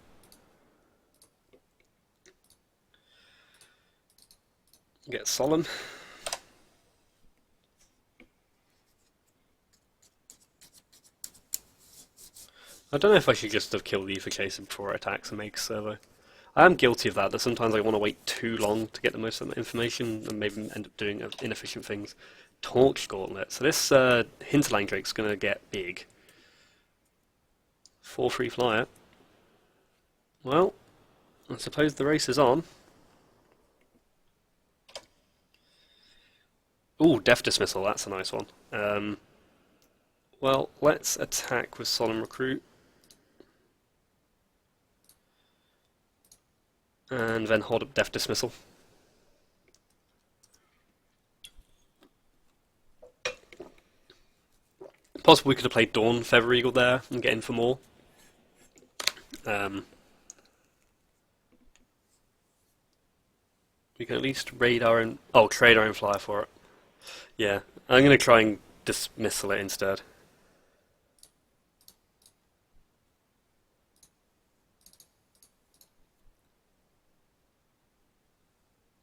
Get Solemn. I don't know if I should just have killed the Aether Chaser before it attacks and makes servo. I am guilty of that, that sometimes I want to wait too long to get the most of the information and maybe end up doing inefficient things. Torch Gauntlet. So this Hinterland Drake's going to get big. 4-3 flyer. Well, I suppose the race is on. Ooh, Death Dismissal, that's a nice one. Well, let's attack with Solemn Recruit. And then hold up Death Dismissal. Possibly we could have played Dawn Feather Eagle there and get in for more. We can at least raid our own... Oh, trade our own flyer for it. Yeah, I'm going to try and dismissal it instead.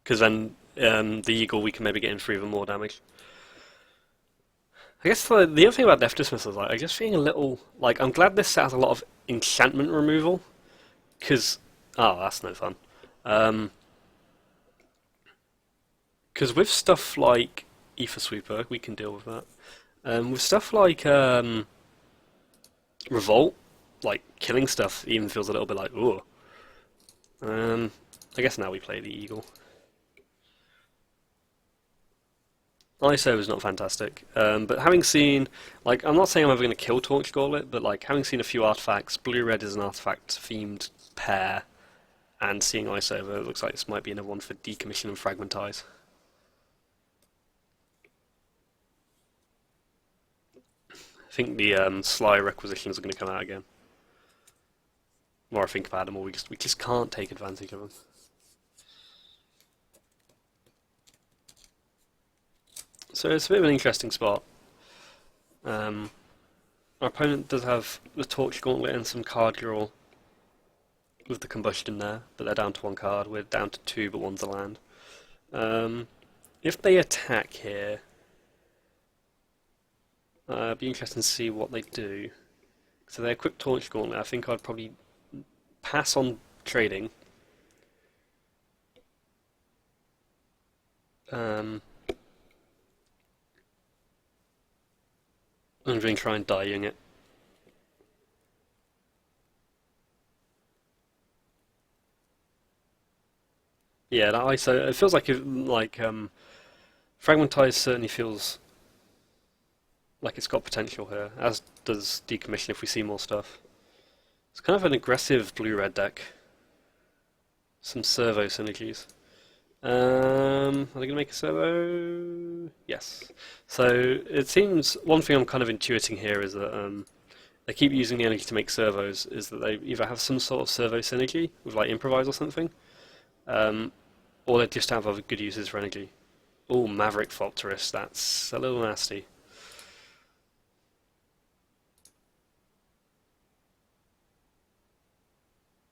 Because then the Eagle we can maybe get in for even more damage. I guess the other thing about Death Dismissal is like, I'm just feeling a little... Like, I'm glad this set has a lot of enchantment removal. Because... Oh, that's no fun. Because with stuff like Aether Sweeper, we can deal with that. With stuff like Revolt, like killing stuff even feels a little bit like, ooh. I guess now we play the Eagle. ISO is not fantastic, but having seen, like, I'm not saying I'm ever going to kill Torch Gauntlet, but like having seen a few artifacts, blue-red is an artifact-themed pair, and seeing ISO, it looks like this might be another one for Decommission and Fragmentize. I think the Sly requisitions are going to come out again. The more I think about them, we just can't take advantage of them. So it's a bit of an interesting spot. Our opponent does have the Torch Gauntlet and some card draw with the combustion there, but they're down to 1 card. We're down to 2, but 1's a land. If they attack here, it'd be interesting to see what they do. So they're quick Torch Gauntlet. I think I'd probably pass on trading. I'm going to try and dying it. Yeah, that ISO, it feels like Fragmentize certainly feels like it's got potential here, as does Decommission if we see more stuff. It's kind of an aggressive blue-red deck. Some servo synergies. Are they going to make a servo? Yes. So it seems, one thing I'm kind of intuiting here is that they keep using the energy to make servos, is that they either have some sort of servo synergy with like Improvise or something, or they just have other good uses for energy. Oh, Maverick Phopterist, that's a little nasty.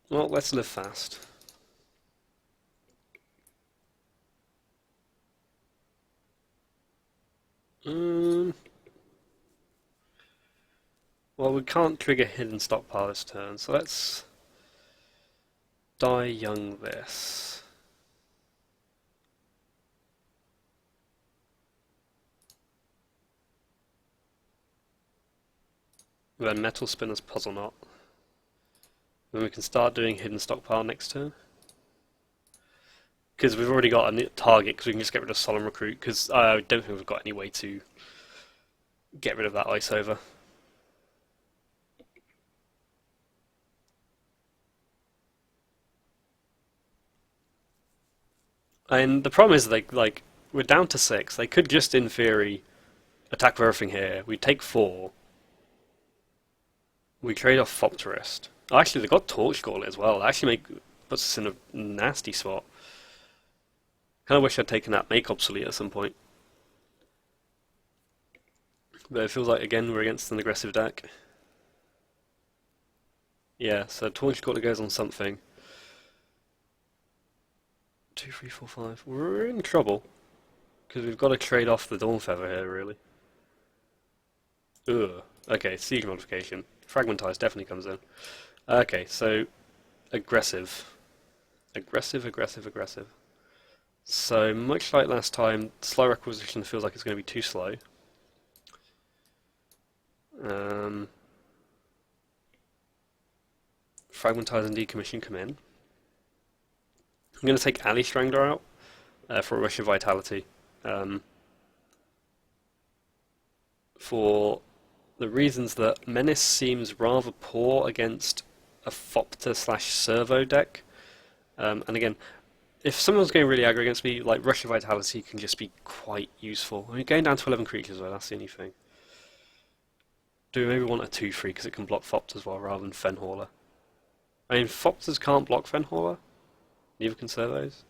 Well, let's live fast. Well, we can't trigger Hidden Stockpile this turn, so let's die young this. Then Metal Spinner's Puzzle Knot. Then we can start doing Hidden Stockpile next turn. Because we've already got a target, because we can just get rid of Solemn Recruit, because I don't think we've got any way to get rid of that ice over. And the problem is, we're down to 6. They could just, in theory, attack with everything here. We take 4. We trade off Phopterist. Oh, actually, they got Torch Gauntlet as well. That actually puts us in a nasty spot. Kind of wish I'd taken that Make Obsolete at some point. But it feels like, again, we're against an aggressive deck. Yeah, so Torch Gauntlet goes on something. 2, 3, 4, 5. We're in trouble. Because we've got to trade off the Dawn Feather here, really. Ugh. Okay, Siege Modification. Fragmentize definitely comes in. Okay, so aggressive. Aggressive. So, much like last time, slow acquisition feels like it's going to be too slow. Fragmentize and Decommission come in. I'm going to take Alley Strangler out for a Rush of Vitality. For the reasons that Menace seems rather poor against a Fopter/Servo deck. And again, if someone's going really aggro against me, like Rush of Vitality can just be quite useful. I mean, going down to 11 creatures though, that's the only thing. Do we maybe want a 2/3 because it can block Fopt as well rather than Fenhauler? I mean, Fopters can't block Fenhauler, neither can Servos.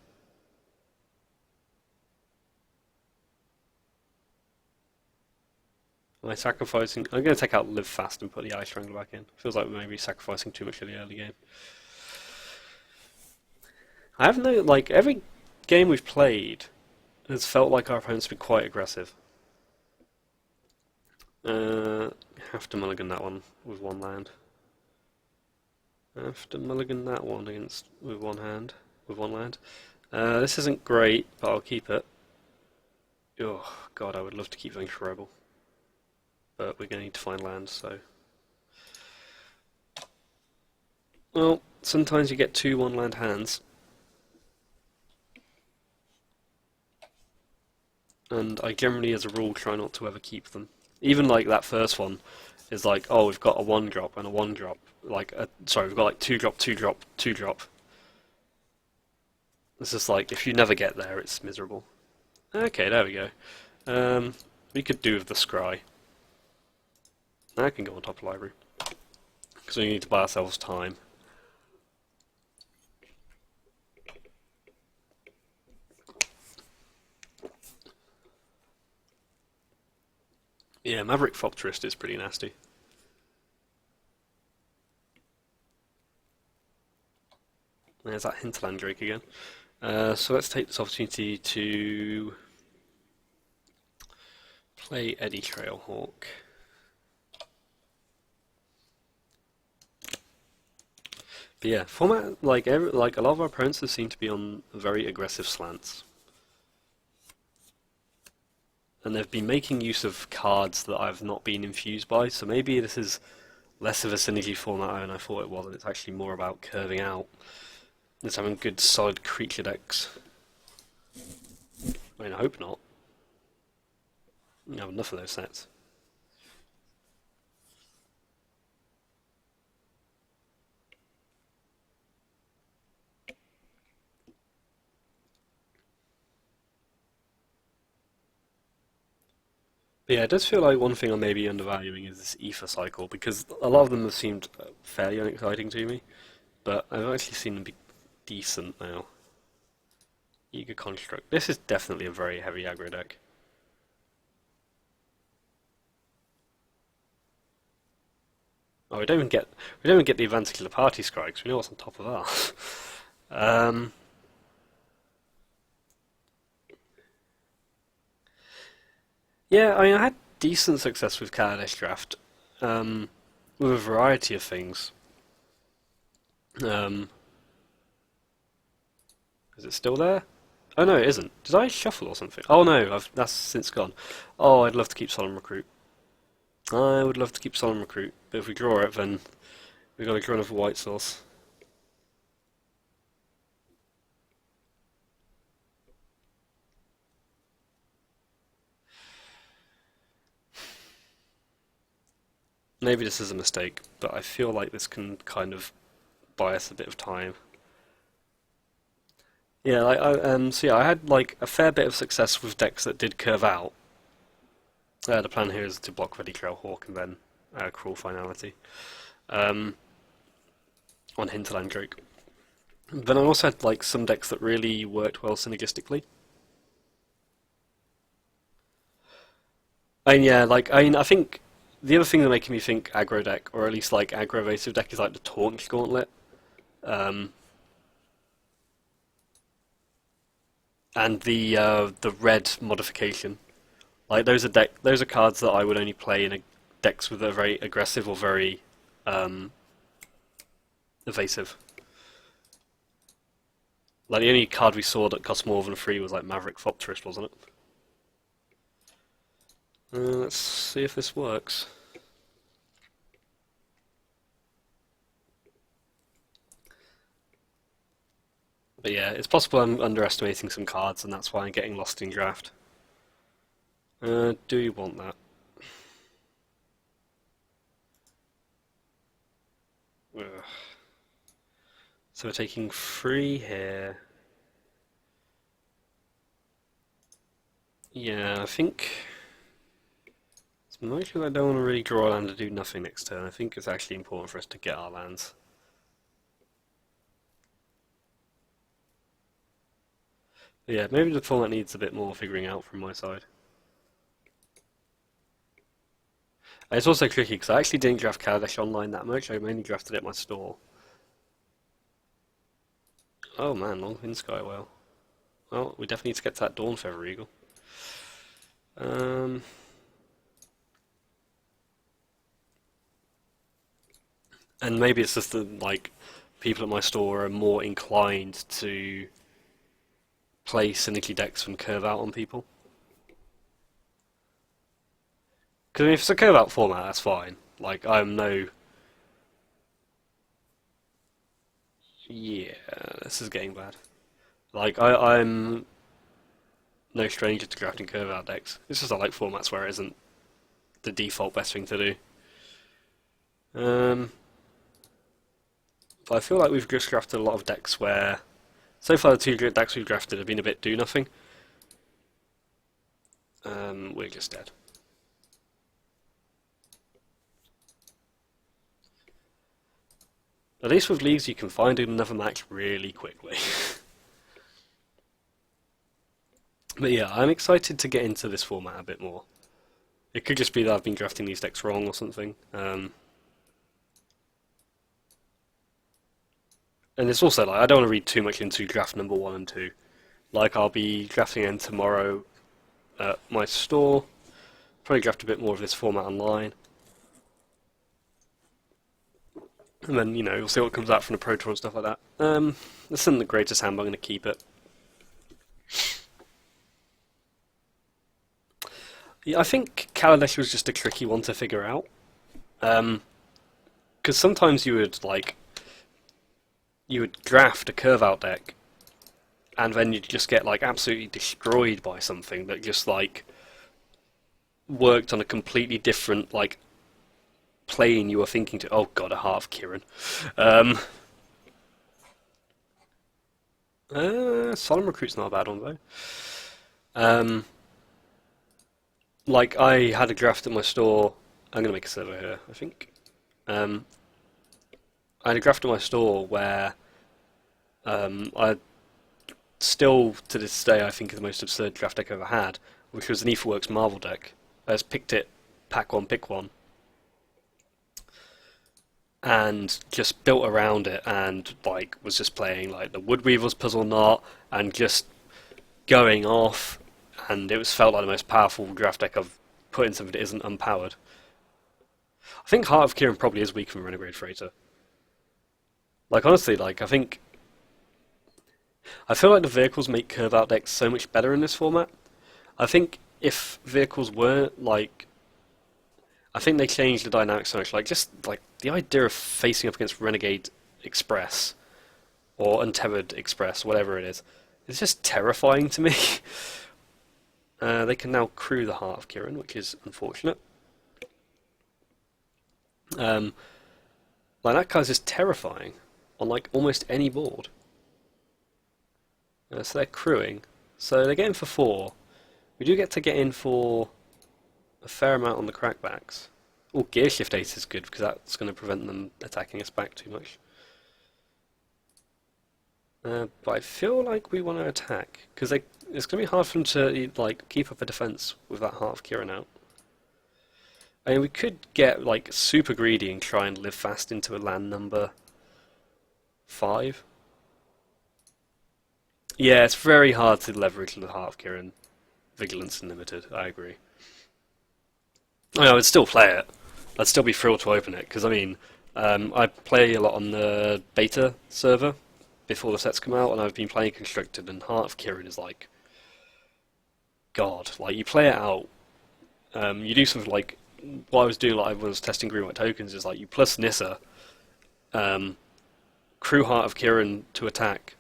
Am I sacrificing? I'm going to take out Live Fast and put the Ice Strangler back in. Feels like we may be sacrificing too much in the early game. I have no, like, every game we've played has felt like our opponents have been quite aggressive. Have to mulligan that one with 1 land. Have to mulligan that one with 1 land. This isn't great, but I'll keep it. Oh god, I would love to keep Venture Rebel. But we're going to need to find land, so... Well, sometimes you get 2 1-land hands. And I generally, as a rule, try not to ever keep them. Even like that first one is like, oh, we've got a 1-drop and a 1-drop. Sorry, we've got like 2-drop, 2-drop, 2-drop. It's just like, if you never get there, it's miserable. Okay, there we go. We could do with the Scry. Now I can go on top of library. Because we need to buy ourselves time. Yeah, Maverick Phopterist is pretty nasty. There's that Hinterland Drake again. So let's take this opportunity to play Eddy Trailhawk. But yeah, format like a lot of our opponents seem to be on very aggressive slants, and they've been making use of cards that I've not been infused by. So maybe this is less of a synergy format than I thought it was, and it's actually more about curving out. It's having good solid creature decks. I mean, I hope not. You have enough of those sets. But yeah, it does feel like one thing I may be undervaluing is this Aether cycle, because a lot of them have seemed fairly unexciting to me, but I've actually seen them be decent now. Eager Construct. This is definitely a very heavy aggro deck. Oh, we don't even get the advantage of the party strikes. We know what's on top of that. Yeah, I mean, I had decent success with Kaladesh Draft, with a variety of things. Um, is it still there? Oh no, it isn't. Did I shuffle or something? Oh no, that's since gone. Oh, I'd love to keep Solemn Recruit. I would love to keep Solemn Recruit, but if we draw it, then we've got to draw another white source. Maybe this is a mistake, but I feel like this can kind of buy us a bit of time. Yeah, so yeah, I had like a fair bit of success with decks that did curve out. The plan here is to block Ready Trailhawk and then Cruel Finality on Hinterland Drake. Then I also had like some decks that really worked well synergistically. And yeah, I think the other thing that making me think aggro deck, or at least like aggro evasive deck, is like the Taunt Gauntlet. Um, and the red modification. Like those are cards that I would only play in decks with a very aggressive or very um, evasive. Like the only card we saw that cost more than 3 was like Maverick Thopterist, wasn't it? Let's see if this works. But yeah, it's possible I'm underestimating some cards, and that's why I'm getting lost in draft. Do you want that? Ugh. So we're taking 3 here. Yeah, I think it's mostly that I don't want to really draw a land to do nothing next turn. I think it's actually important for us to get our lands. But yeah, maybe the format needs a bit more figuring out from my side. And it's also tricky because I actually didn't draft Kaladesh online that much. I mainly drafted it at my store. Oh man, Longfin Sky Whale. Well, we definitely need to get to that Dawn Feather Eagle. And maybe it's just that like people at my store are more inclined to play synergy decks and curve out on people. Because if it's a curve out format, that's fine. Like I'm no. Yeah, this is getting bad. Like I'm no stranger to drafting curve out decks. It's just I like formats where it isn't the default best thing to do. But I feel like we've just drafted a lot of decks where, so far the 2 decks we've drafted have been a bit do nothing. We're just dead. At least with leagues you can find another match really quickly. But yeah, I'm excited to get into this format a bit more. It could just be that I've been drafting these decks wrong or something. And it's also like I don't want to read too much into draft number 1 and 2. Like I'll be drafting in tomorrow at my store. Probably draft a bit more of this format online. And then, you know, you'll see what comes out from the Pro Tour and stuff like that. This isn't the greatest hand, but I'm going to keep it. Yeah, I think Kaladesh was just a tricky one to figure out. Because sometimes you would draft a curve out deck, and then you'd just get like absolutely destroyed by something that just like worked on a completely different like plane you were thinking to. Oh god, a Heart of Kiran. Solemn Recruit's not a bad one though. Like I had a draft at my store. I'm gonna make a server here, I think. I had a draft at my store where I still to this day I think is the most absurd draft deck I've ever had, which was an Aetherworks Marvel deck. I just picked it, pack one, pick one, and just built around it, and like was just playing like the Woodweaver's Puzzle Knot and just going off, and it was felt like the most powerful draft deck I've put in something that isn't unpowered. I think Heart of Kiran probably is weak from Renegade Freighter. Like honestly, like I feel like the vehicles make curve out decks so much better in this format. I think if vehicles weren't like, I think they changed the dynamics so much. Like just like the idea of facing up against Renegade Express or Untethered Express, whatever it is, it's just terrifying to me. They can now crew the Heart of Kiran, which is unfortunate. Like that card's just terrifying on like almost any board. So they're crewing. So they're getting for 4. We do get to get in for a fair amount on the crackbacks. Oh, Gear Shift Ace is good because that's going to prevent them attacking us back too much. But I feel like we want to attack because it's going to be hard for them to like keep up a defense with that Heart of Kiran out. I mean, we could get like super greedy and try and live fast into a land number 5. Yeah, it's very hard to leverage the Heart of Kiran. Vigilance Unlimited, I agree. I would still play it. I'd still be thrilled to open it, because I mean, I play a lot on the beta server before the sets come out, and I've been playing Constructed, and Heart of Kiran is like, God, like you play it out, you do something like, what I was doing, like I was testing green white tokens, is like you plus Nissa, crew Heart of Kiran to attack,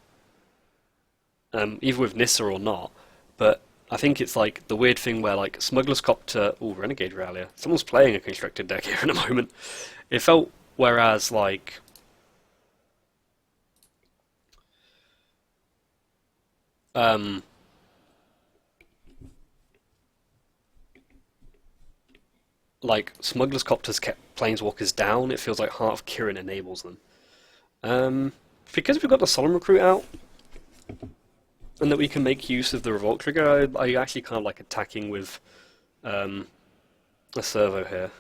either with Nissa or not, but I think it's like the weird thing where like Smuggler's Copter, Renegade Rallier, someone's playing a constructed deck here in a moment. It felt, whereas like like Smuggler's Copters kept Planeswalkers down, it feels like Heart of Kiran enables them. Because we've got the Solemn Recruit out, and that we can make use of the Revolt trigger, I actually kind of like attacking with a servo here.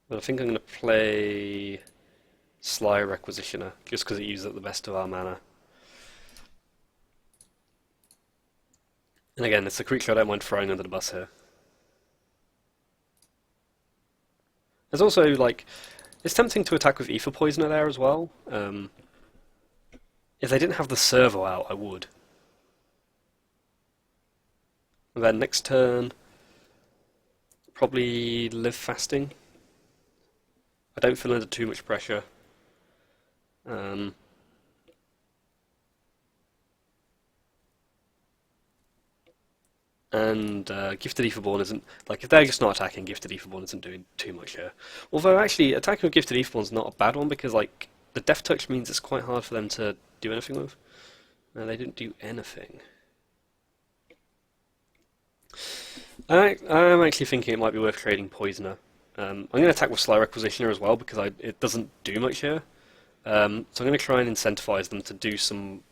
But I think I'm going to play Sly Requisitioner, just because it uses up the best of our mana. And again, it's a creature I don't mind throwing under the bus here. There's also, like, it's tempting to attack with Aether Poisoner there as well. If they didn't have the servo out, I would. And then next turn, probably Live Fasting. I don't feel under too much pressure. And Gifted Aetherborn isn't, like, if they're just not attacking, Gifted Aetherborn isn't doing too much here. Although, actually, attacking with Gifted Aetherborn is not a bad one, because, like, the Death Touch means it's quite hard for them to do anything with. No, they didn't do anything. I'm actually thinking it might be worth trading Poisoner. I'm going to attack with Sly Requisitioner as well, because it doesn't do much here. So I'm going to try and incentivize them to do some...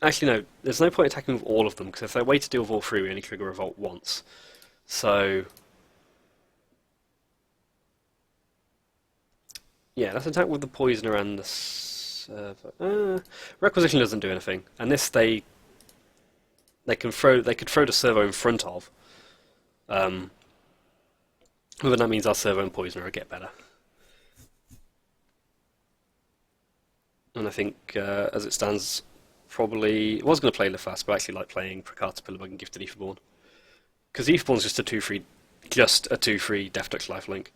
Actually, no, there's no point attacking with all of them, because if they wait to deal with all 3, we only trigger Revolt once. So... Yeah, let's attack with the poisoner and the servo. Requisition doesn't do anything, and this they could throw the servo in front of. Um, but that means our servo and poisoner will get better. And I think as it stands, probably was going to play Lefast, but I actually like playing Prakarta Pillarbug and Gifted Aetherborn because Aetherborn's just a 2/3 Death Touch lifelink.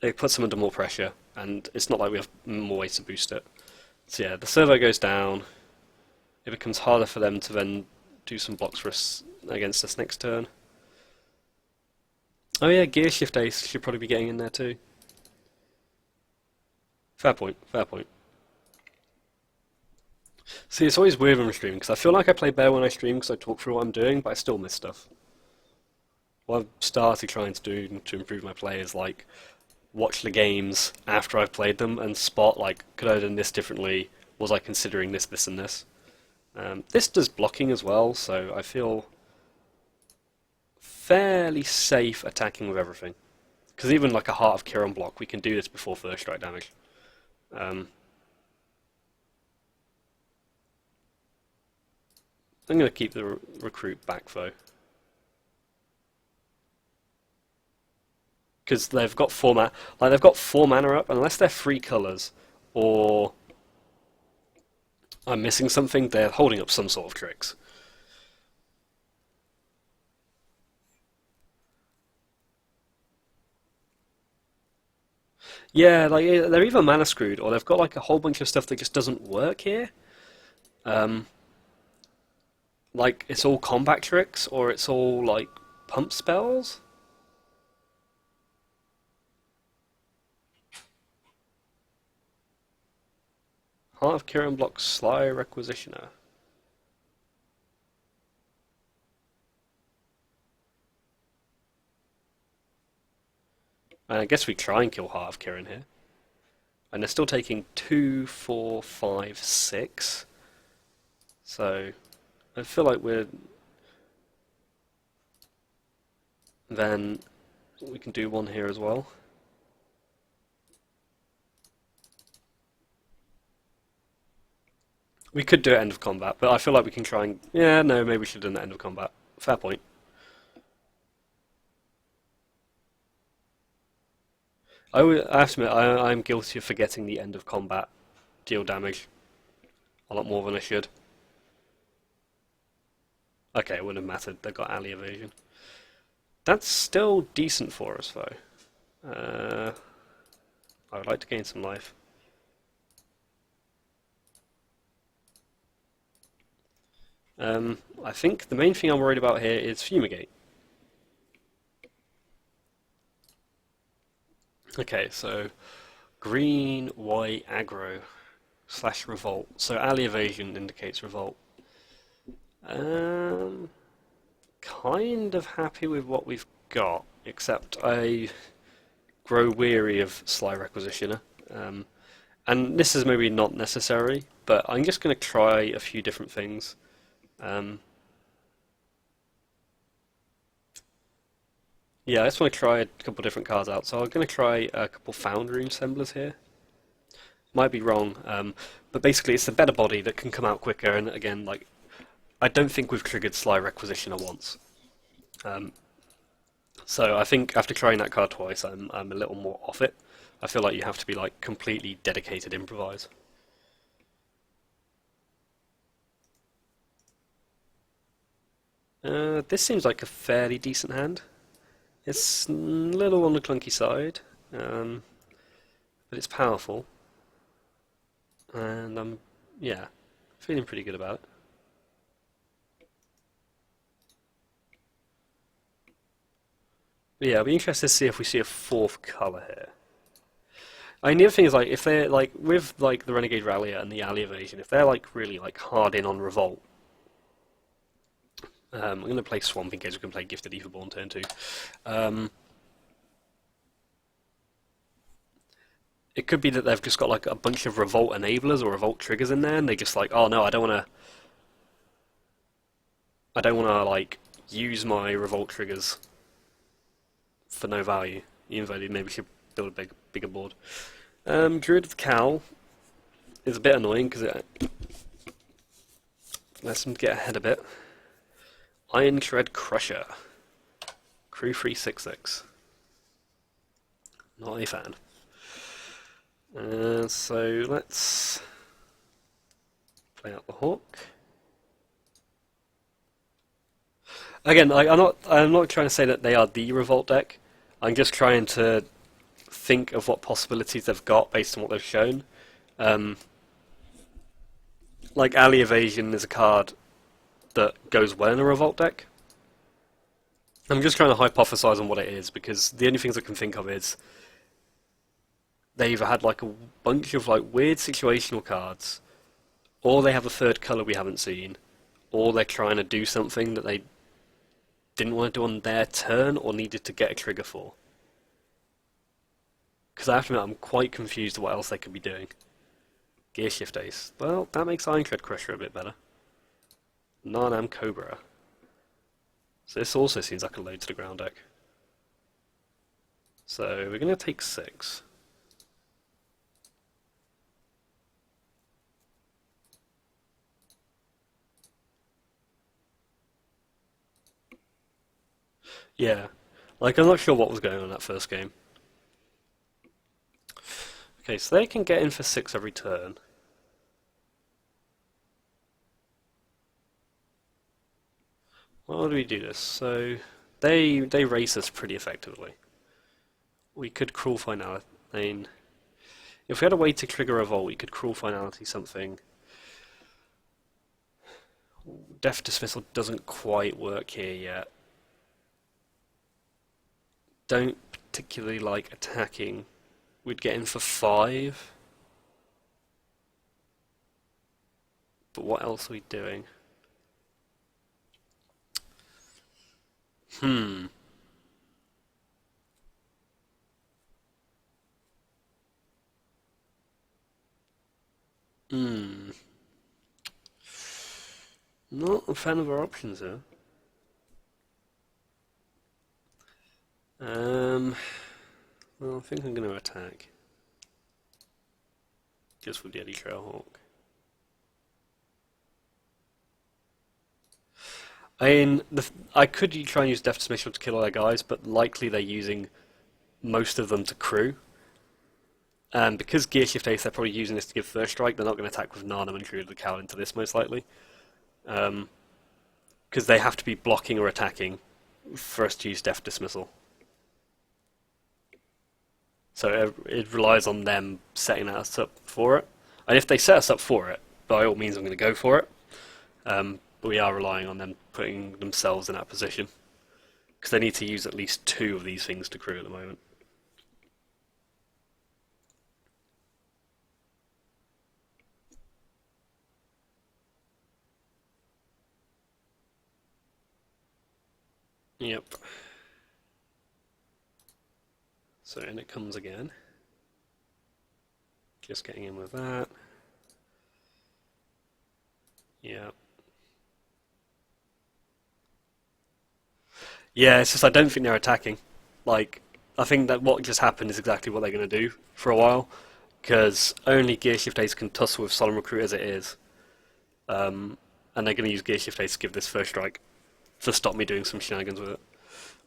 It puts them under more pressure, and it's not like we have more ways to boost it. So yeah, the servo goes down. It becomes harder for them to then do some blocks for us against us next turn. Oh yeah, Gear Shift Ace should probably be getting in there too. Fair point, fair point. See, it's always weird when I'm streaming, because I feel like I play better when I stream because I talk through what I'm doing, but I still miss stuff. What I've started trying to do to improve my play is like watch the games after I've played them and spot like, could I have done this differently? Was I considering this, this and this? This does blocking as well, so I feel fairly safe attacking with everything. Because even like a Heart of Kiran block, we can do this before first strike damage. I'm going to keep the recruit back though. Because they've got they've got 4 mana up, unless they're 3 colours, or I'm missing something, they're holding up some sort of tricks. Yeah, like they're either mana screwed, or they've got like a whole bunch of stuff that just doesn't work here. Like it's all combat tricks, or it's all like pump spells. Heart of Kiran blocks Sly Requisitioner. And I guess we try and kill Heart of Kiran here. And they're still taking 2, 4, 5, 6. So I feel like then we can do one here as well. We could do it end of combat, but I feel like we can try and... Yeah, no, maybe we should have done it end of combat. Fair point. I have to admit, I'm guilty of forgetting the end of combat deal damage a lot more than I should. Okay, it wouldn't have mattered. They got alley evasion. That's still decent for us, though. I would like to gain some life. I think the main thing I'm worried about here is Fumigate. Okay, so green, white, aggro, / revolt. So alley evasion indicates revolt. Kind of happy with what we've got, except I grow weary of Sly Requisitioner. And this is maybe not necessary, but I'm just going to try a few different things. Yeah, I just want to try a couple different cards out. So I'm going to try a couple Foundry Assemblers here. Might be wrong, but basically it's a better body that can come out quicker, and again, like, I don't think we've triggered Sly Requisitioner once. So I think after trying that card twice, I'm a little more off it. I feel like you have to be like completely dedicated improvise. This seems like a fairly decent hand. It's a little on the clunky side, but it's powerful, and I'm, yeah, feeling pretty good about it. But yeah, I'll be interested to see if we see a 4th colour here. I mean, the other thing is, like, if they're, like, with, like, the Renegade Rallier and the Alley Evasion, if they're, like, really, like, hard in on Revolt, I'm going to play Swamp in case we can play Gifted Aetherborn turn 2. It could be that they've just got like a bunch of Revolt enablers or Revolt triggers in there, and they just like, oh no, I don't want to like use my Revolt triggers for no value, even though they maybe should build a bigger board. Druid of the Cowl is a bit annoying because it lets them get ahead a bit. Iron Shred Crusher. Crew 366. Not a fan. So let's play out the Hawk. Again, I'm not trying to say that they are the Revolt deck. I'm just trying to think of what possibilities they've got based on what they've shown. Like Alley Evasion is a card that goes well in a Revolt deck. I'm just trying to hypothesize on what it is, because the only things I can think of is they either had like a bunch of like weird situational cards, or they have a third colour we haven't seen, or they're trying to do something that they didn't want to do on their turn or needed to get a trigger for. Because I have to admit, I'm quite confused what else they could be doing. Gearshift Ace. Well, that makes Iron Shred Crusher a bit better. Narnam Cobra. So this also seems like a load to the ground deck. So we're going to take 6. Yeah, like I'm not sure what was going on in that first game. Okay, so they can get in for 6 every turn. Why do we do this? So they race us pretty effectively. We could Cruel Finality. I mean, if we had a way to trigger a Revolt, we could Cruel Finality something. Death Dismissal doesn't quite work here yet. Don't particularly like attacking. We'd get in for 5. But what else are we doing? Hmm. Not a fan of our options here. Well, I think I'm going to attack. Just with the Eddy Trailhawk. I mean, I could try and use Death Dismissal to kill all their guys, but likely they're using most of them to crew. And because Gearshift Ace, they're probably using this to give First Strike, they're not going to attack with Narnam and Druid of the Cowl into this, most likely. Because they have to be blocking or attacking for us to use Death Dismissal. So it relies on them setting us up for it. And if they set us up for it, by all means I'm going to go for it. But we are relying on them putting themselves in that position. Because they need to use at least 2 of these things to crew at the moment. Yep. So in it comes again. Just getting in with that. Yep. Yeah, it's just I don't think they're attacking. Like, I think that what just happened is exactly what they're going to do for a while. Because only Gearshift Ace can tussle with Solemn Recruit as it is. And they're going to use Gearshift Ace to give this First Strike to stop me doing some shenanigans with it.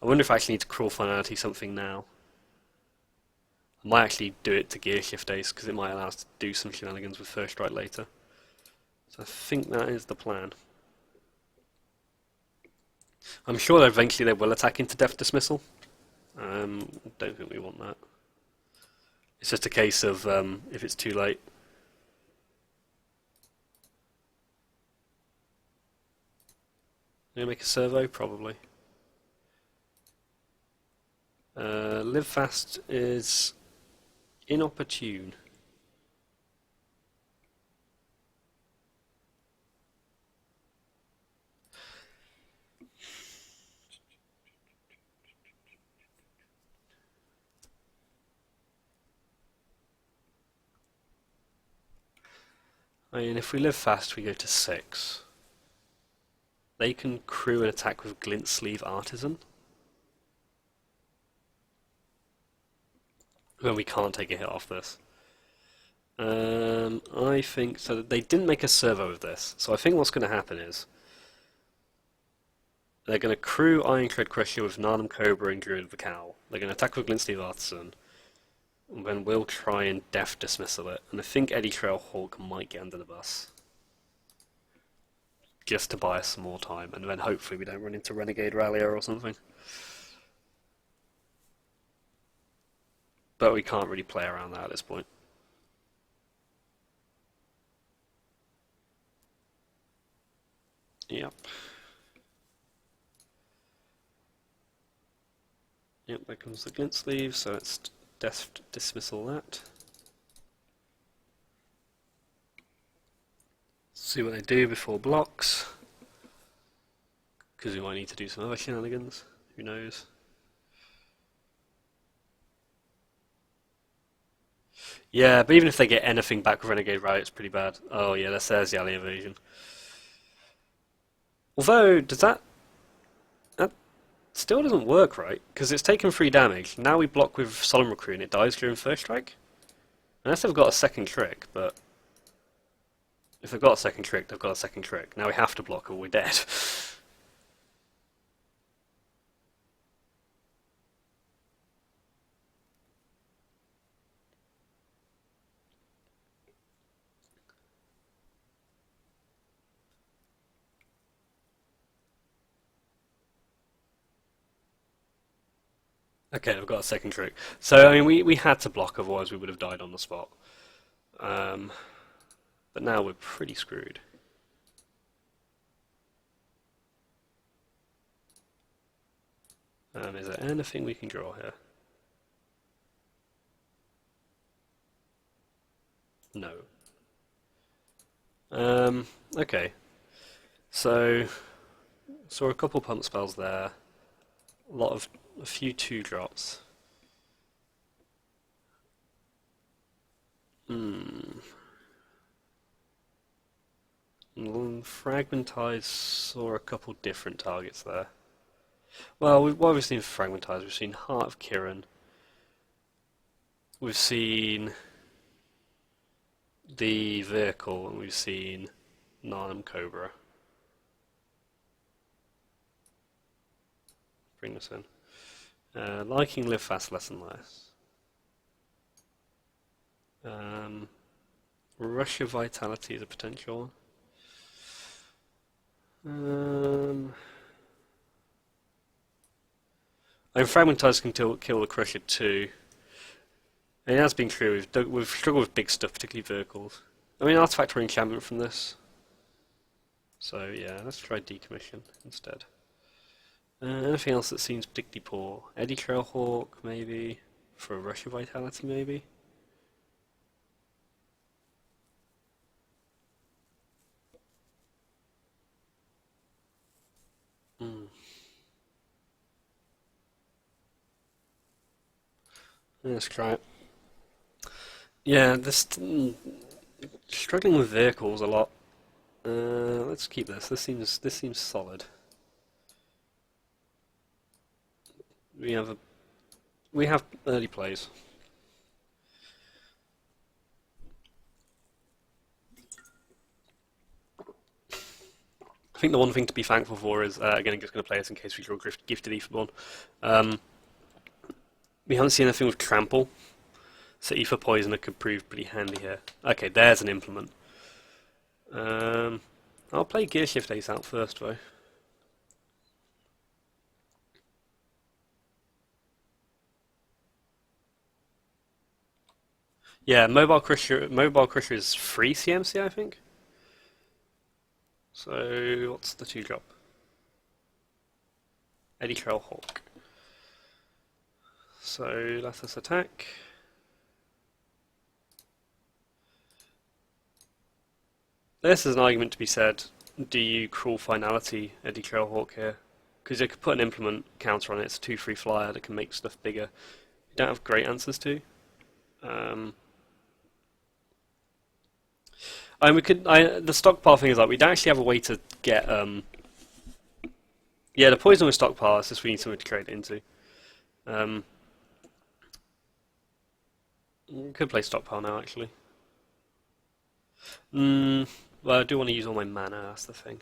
I wonder if I actually need to Cruel Finality something now. I might actually do it to Gearshift Ace because it might allow us to do some shenanigans with First Strike later. So I think that is the plan. I'm sure that eventually they will attack into Death Dismissal. Don't think we want that. It's just a case of if it's too late. Gonna make a servo? Probably. Live Fast is inopportune. I mean, if we live fast, we go to 6. They can crew and attack with Glint Sleeve Artisan. Then we can't take a hit off this. I think so. They didn't make a servo of this, so I think what's going to happen is they're going to crew Ironclad Crusher with Narnum Cobra and Druid of the Cowl. They're going to attack with Glintstave Artisan, and then we'll try and Death Dismissal it. And I think Eddy Trailhawk might get under the bus, just to buy us some more time, and then hopefully we don't run into Renegade Rallier or something. But we can't really play around that at this point. Yep. Yep, there comes the Glint Sleeve, so let's Death Dismissal that. See what they do before blocks, because we might need to do some other shenanigans, who knows. Yeah, but even if they get anything back with Renegade Rally, it's pretty bad. Oh yeah, there's the alley evasion. Although, does that still doesn't work, right? Because it's taken 3 damage. Now we block with Solemn Recruit and it dies during first strike? Unless they've got a second trick, but if they've got a second trick, they've got a second trick. Now we have to block or we're dead. Okay, they've got a second trick. So, I mean, we had to block, otherwise we would have died on the spot. But now we're pretty screwed. Is there anything we can draw here? No. Okay. So, saw a couple pump spells there. A few 2-drops. Fragmentize saw a couple different targets there. Well, what have we seen for Fragmentize? We've seen Heart of Kiran. We've seen the vehicle, and we've seen Narnum Cobra. Bring this in. Liking Live Fast, Less and Less. Rush of Vitality is a potential one. I mean, Fragmentize can kill the Crusher too. And it has been true, we've struggled with big stuff, particularly vehicles. I mean, Artifact or Enchantment from this. So yeah, let's try Decommission instead. Anything else that seems particularly poor? Eddy Trailhawk, maybe? For a Rush of Vitality, maybe? Let's try it. Yeah, struggling with vehicles a lot. Let's keep this. This seems solid. We have early plays. I think the one thing to be thankful for is again, I'm just going to play this in case we draw Gifted Aetherborn. We haven't seen anything with Trample, so Aether Poisoner could prove pretty handy here. Okay, there's an implement. I'll play Gearshift Ace out first though. Yeah, Mobile Crusher is free CMC, I think. So what's the 2-drop? Eddy Trailhawk. So let us attack. This is an argument to be said. Do you Cruel Finality Eddy Trailhawk here? Because you could put an implement counter on it. It's a 2/3 flyer that can make stuff bigger. You don't have great answers to. And we could. The stockpile thing is like we don't actually have a way to get. Yeah, the poison with stockpile is just we need something to trade it into. Could play stockpile now, actually. Well, I do want to use all my mana, that's the thing.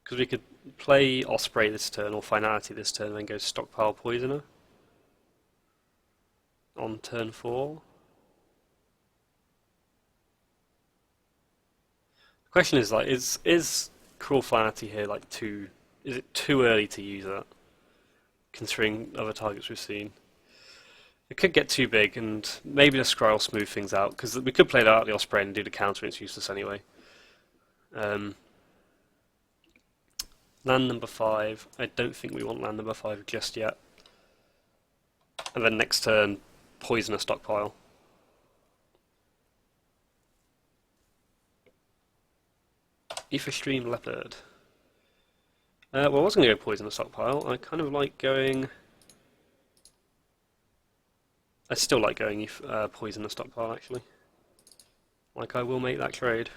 Because we could play Osprey this turn, or Finality this turn, and then go stockpile Poisoner on turn 4. The question is, like, is Cruel Finality here, like, is it too early to use that, considering other targets we've seen? It could get too big, and maybe the Scry will smooth things out, because we could play that out the Osprey and do the counter, and it's useless anyway. Land number 5. I don't think we want land number 5 just yet. And then next turn, Poisoner stockpile. Aether Leopard. Well, I was going to go Poisoner stockpile. I kind of like going... I still like going Poisoner stockpile, actually. Like, I will make that trade.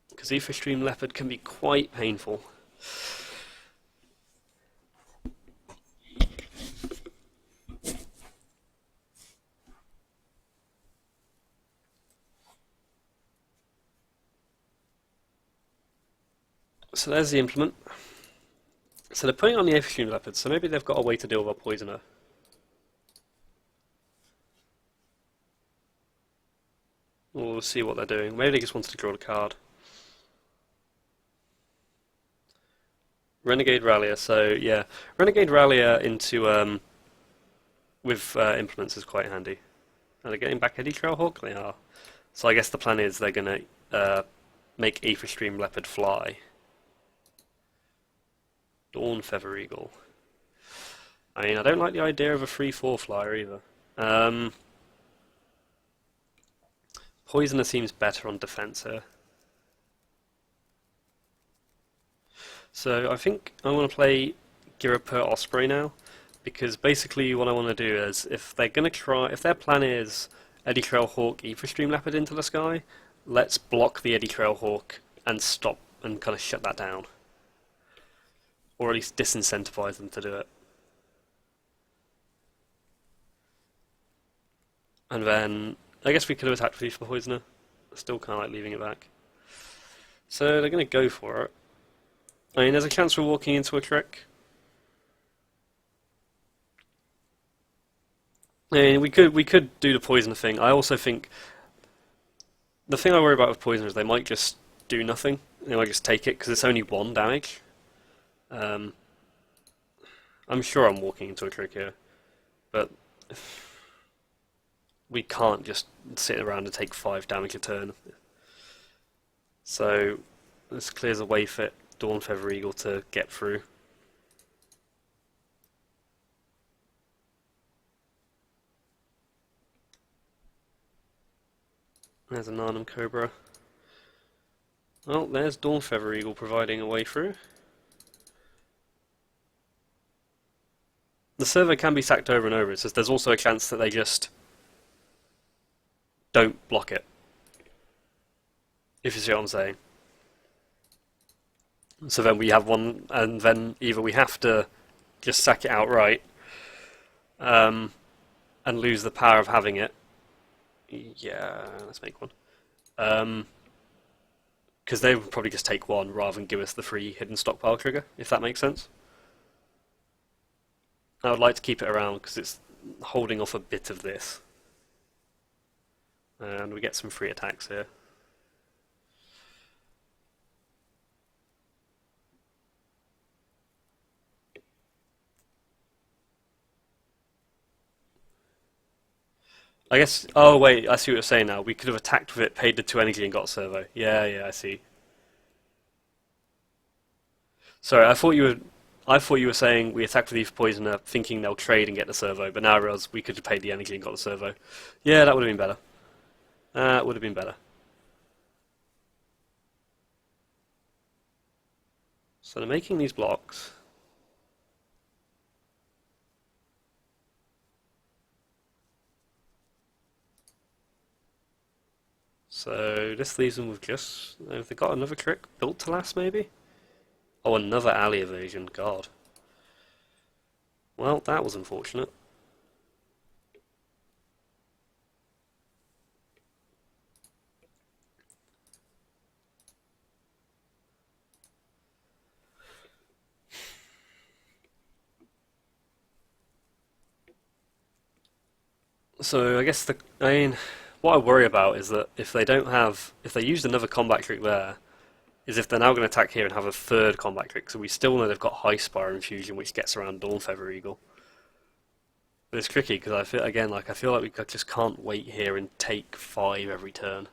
Because Aether Leopard can be quite painful. So there's the implement. So they're putting on the Aether Leopard, so maybe they've got a way to deal with our Poisoner. We'll see what they're doing. Maybe they just wanted to draw the card. Renegade Rallier, so yeah. Renegade Rallier into with implements is quite handy. Are they getting back Eddy Trailhawk? They are. So I guess the plan is they're going to make Aether Leopard fly. Dawn Feather Eagle. I mean, I don't like the idea of a 3/4 flyer either. Poisoner seems better on defense here. So I think I want to play Girapur Osprey now, because basically what I want to do is, if they're going to try, if their plan is Eddy Trailhawk Aether Leopard into the sky, let's block the Eddy Trailhawk and stop and kind of shut that down. Or at least disincentivize them to do it. And then, I guess we could have attacked with for Poisoner. I still kind of like leaving it back. So they're going to go for it. I mean, there's a chance we're walking into a trick. I mean, we could do the Poisoner thing. I also think the thing I worry about with Poisoner is they might just do nothing. They might just take it because it's only 1 damage. I'm sure I'm walking into a trick here, but we can't just sit around and take 5 damage a turn. So this clears a way for Dawn Feather Eagle to get through. There's a Narnum Cobra. Well, there's Dawn Feather Eagle providing a way through. The server can be sacked over and over, it's just there's also a chance that they just don't block it. If you see what I'm saying. So then we have one, and then either we have to just sack it outright, and lose the power of having it. Yeah, let's make one. Because they would probably just take 1 rather than give us the free hidden stockpile trigger, if that makes sense. I would like to keep it around because it's holding off a bit of this. And we get some free attacks here. I guess, oh wait, I see what you're saying now. We could have attacked with it, paid the 2 energy and got a servo. Yeah, I see. Sorry, I thought you were saying we attacked with Aether Poisoner thinking they'll trade and get the servo, but now I realise we could have paid the energy and got the servo. Yeah, that would have been better. That would have been better. So they're making these blocks. So this leaves them with just... Have they got another trick built to last, maybe? Oh, another alley evasion, god. Well, that was unfortunate. So I guess what I worry about is that if they used another combat trick there, is if they're now going to attack here and have a third combat trick. So we still know they've got High Spire Infusion, which gets around Dawn Feather Eagle. But it's tricky because I feel like we just can't wait here and take 5 every turn.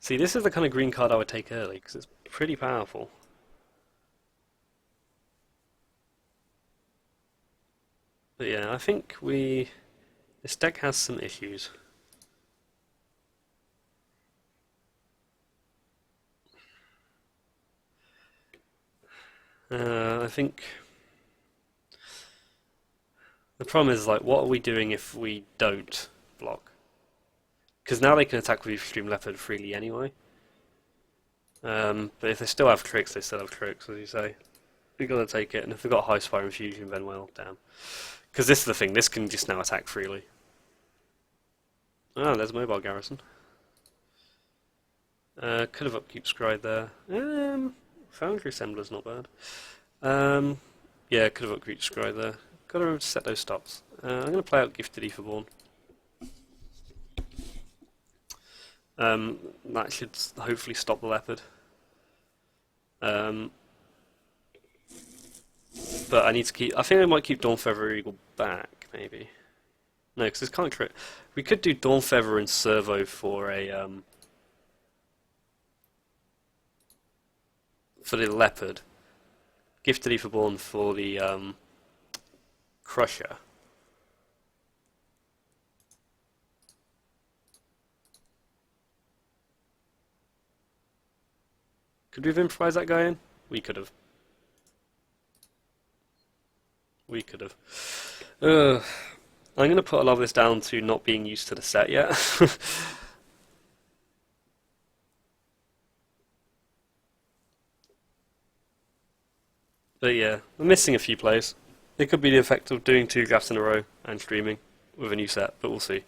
See, this is the kind of green card I would take early because it's pretty powerful. But yeah, I think this deck has some issues. I think the problem is, like, what are we doing if we don't block? Because now they can attack with Extreme Leopard freely anyway. But if they still have tricks, they still have tricks, as you say. We've got to take it, and if they've got High Spire Infusion, then well, damn. Because this is the thing, this can just now attack freely. Oh, there's a Mobile Garrison. Could have upkeep Scribe there. Foundry Assembler's not bad. Yeah, could have upkeep Scribe there. Gotta remember to set those stops. I'm going to play out Gifted Aetherborn. That should hopefully stop the Leopard. But I need to keep... I think I might keep Dawn Feather Eagle back, maybe. No, because it's kind of crit. We could do Dawn Feather and Servo for a... for the Leopard. Gifted Aetherborn for the Crusher. Could we have improvised that guy in? We could have. We could have. I'm going to put a lot of this down to not being used to the set yet. But yeah, we're missing a few plays. It could be the effect of doing 2 drafts in a row and streaming with a new set, but we'll see.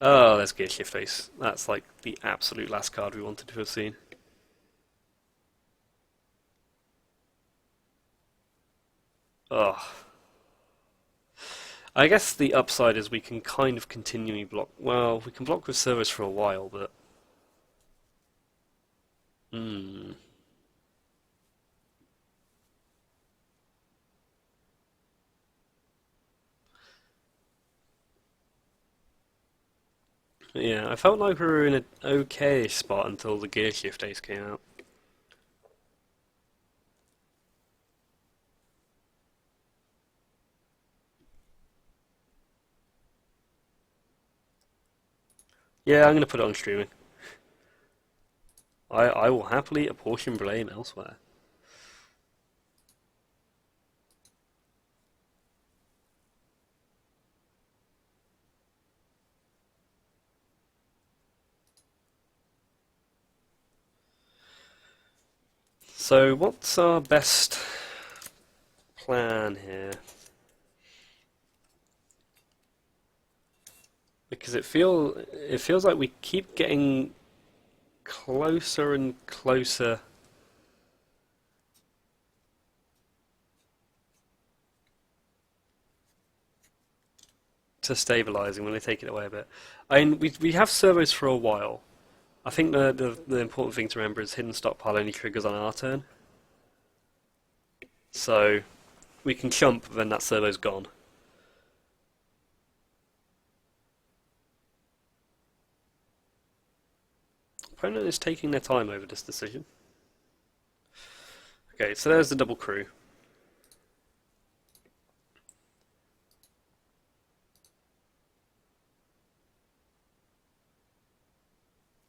Oh, there's Gear Shift Ace. That's like the absolute last card we wanted to have seen. Oh. I guess the upside is we can kind of continually block... Well, we can block with servers for a while, but... Yeah, I felt like we were in an okay spot until the Gear Shift Ace came out. Yeah, I'm going to put it on streaming. I will happily apportion blame elsewhere. So, what's our best plan here? Because it feels like we keep getting closer and closer to stabilizing when they take it away a bit. I mean, we have servos for a while. I think the important thing to remember is hidden stockpile only triggers on our turn. So we can chump, then that servo's gone. Opponent is taking their time over this decision. Okay, so there's the double crew.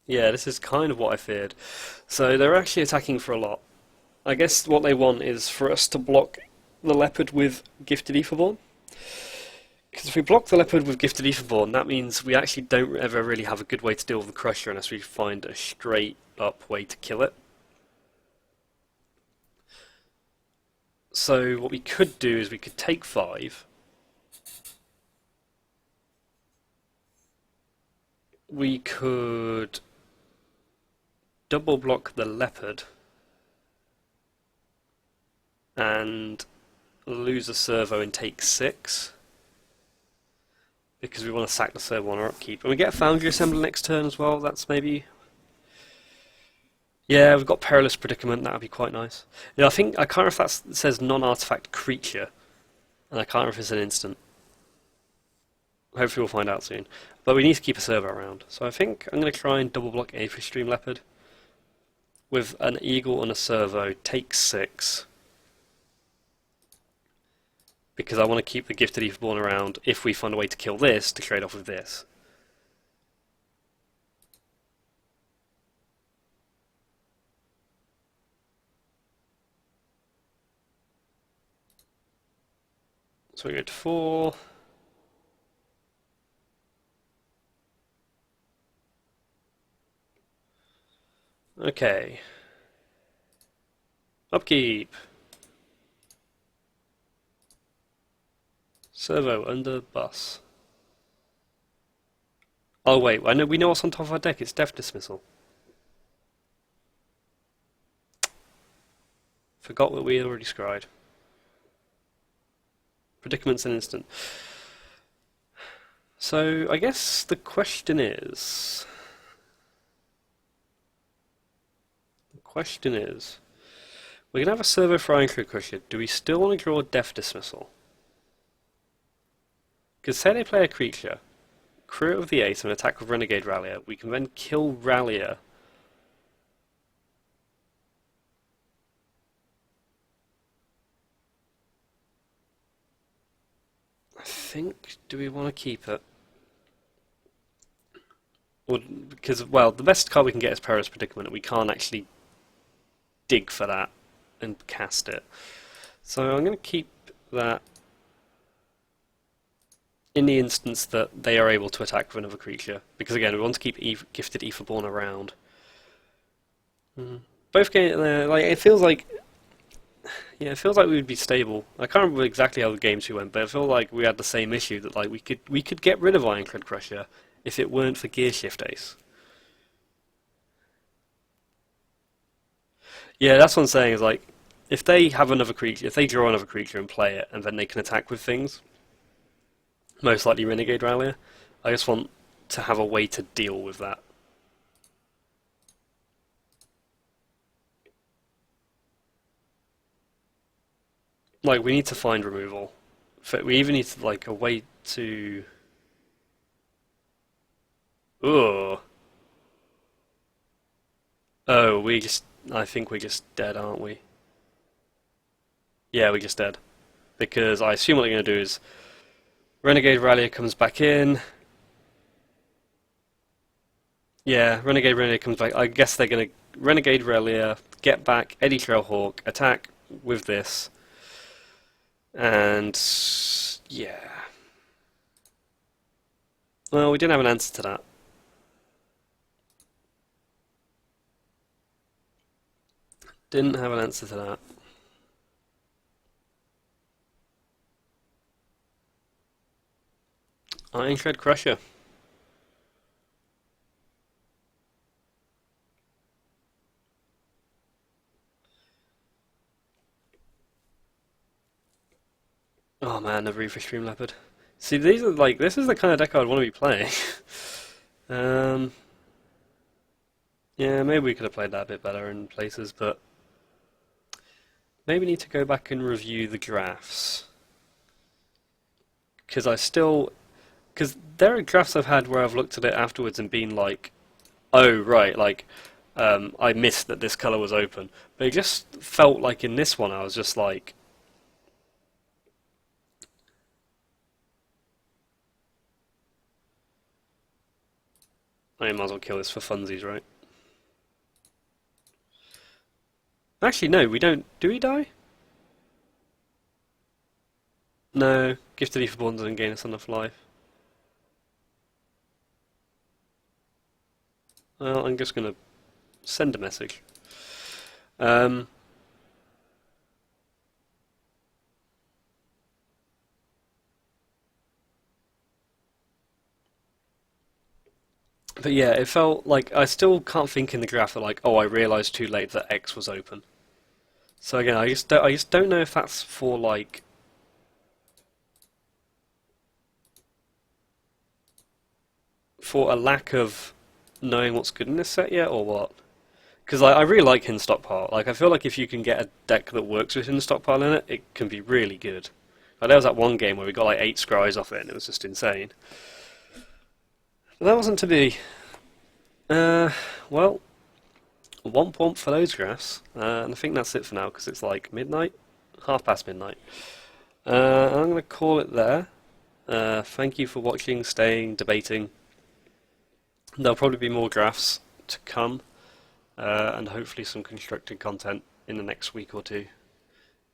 Yeah, this is kind of what I feared. So they're actually attacking for a lot. I guess what they want is for us to block the Leopard with Gifted Aetherborn. Because if we block the leopard with Gifted Aetherborn, that means we actually don't ever really have a good way to deal with the Crusher unless we find a straight up way to kill it. So what we could do is we could take 5. We could double block the leopard and lose a servo and take 6. Because we want to sack the servo on our upkeep. And we get a Foundry Assembler next turn as well, that's maybe... Yeah, we've got Perilous Predicament, that would be quite nice. Yeah, I can't remember if that says non-artifact creature, and I can't remember if it's an instant. Hopefully we'll find out soon. But we need to keep a servo around, so I think I'm going to try and double block Aether Stream Leopard with an Eagle and a servo, take 6. Because I want to keep the Gifted Aetherborn around if we find a way to kill this to trade off with this. So we go to 4. Okay. Upkeep. Servo under bus. Oh wait, we know what's on top of our deck, it's Death Dismissal. Forgot what we had already scryed. Predicament's an instant. So I guess the question is... we're going to have a servo for Ironclad Crusher. Do we still want to draw Death Dismissal? Because say they play a creature, crew it with the Ace and attack with Renegade Rallier, we can then kill Rallier. I think, do we want to keep it? Or, because, well, the best card we can get is Perilous Predicament, and we can't actually dig for that and cast it. So I'm going to keep that in the instance that they are able to attack with another creature. Because again, we want to keep Gifted Aetherborn around. Both games, like, it feels like... Yeah, it feels like we would be stable. I can't remember exactly how the game 2 went, but I feel like we had the same issue, that like we could get rid of Ironclad Crusher if it weren't for Gear Shift Ace. Yeah, that's what I'm saying, is like, if they have another creature, if they draw another creature and play it, and then they can attack with things, most likely Renegade Rallier, I just want to have a way to deal with that. Like, we need to find removal. We even need to, like, a way to... Ugh. Oh, I think we're just dead, aren't we? Yeah, we're just dead. Because I assume what they're going to do is Renegade Rallier comes back in. Yeah, Renegade Rallier comes back. I guess they're going to Renegade Rallier, get back, Eddy Trailhawk, attack with this. And yeah. Well, we didn't have an answer to that. Didn't have an answer to that. Ironclad Crusher. Oh man, the Reaver Stream Leopard. See, these are like, this is the kind of deck I'd want to be playing. Yeah, maybe we could have played that a bit better in places, but maybe need to go back and review the drafts. Because there are drafts I've had where I've looked at it afterwards and been like, oh right, like, I missed that this colour was open. But it just felt like in this one I was just like, I might as well kill this for funsies, right? Actually, no, we don't. Do we die? No, Gifted Ether Born doesn't gain us enough life. Well, I'm just gonna send a message. Um, but yeah, it felt like I still can't think in the graph that like, oh, I realised too late that X was open. So again, I just don't know if that's for like for a lack of knowing what's good in this set yet, or what? Because I really like Hidden Stockpile. Like I feel like if you can get a deck that works with Hidden Stockpile in it, it can be really good. Like, there was that one game where we got like 8 scries off it, and it was just insane. But that wasn't to be. Well, one point for those graphs, and I think that's it for now because it's like midnight, half past midnight. I'm going to call it there. Thank you for watching, staying, debating. There'll probably be more graphs to come, and hopefully some constructed content in the next week or two,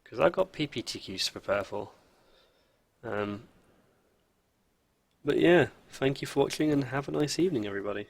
because I've got PPTQs to prepare for. But yeah, thank you for watching and have a nice evening, everybody.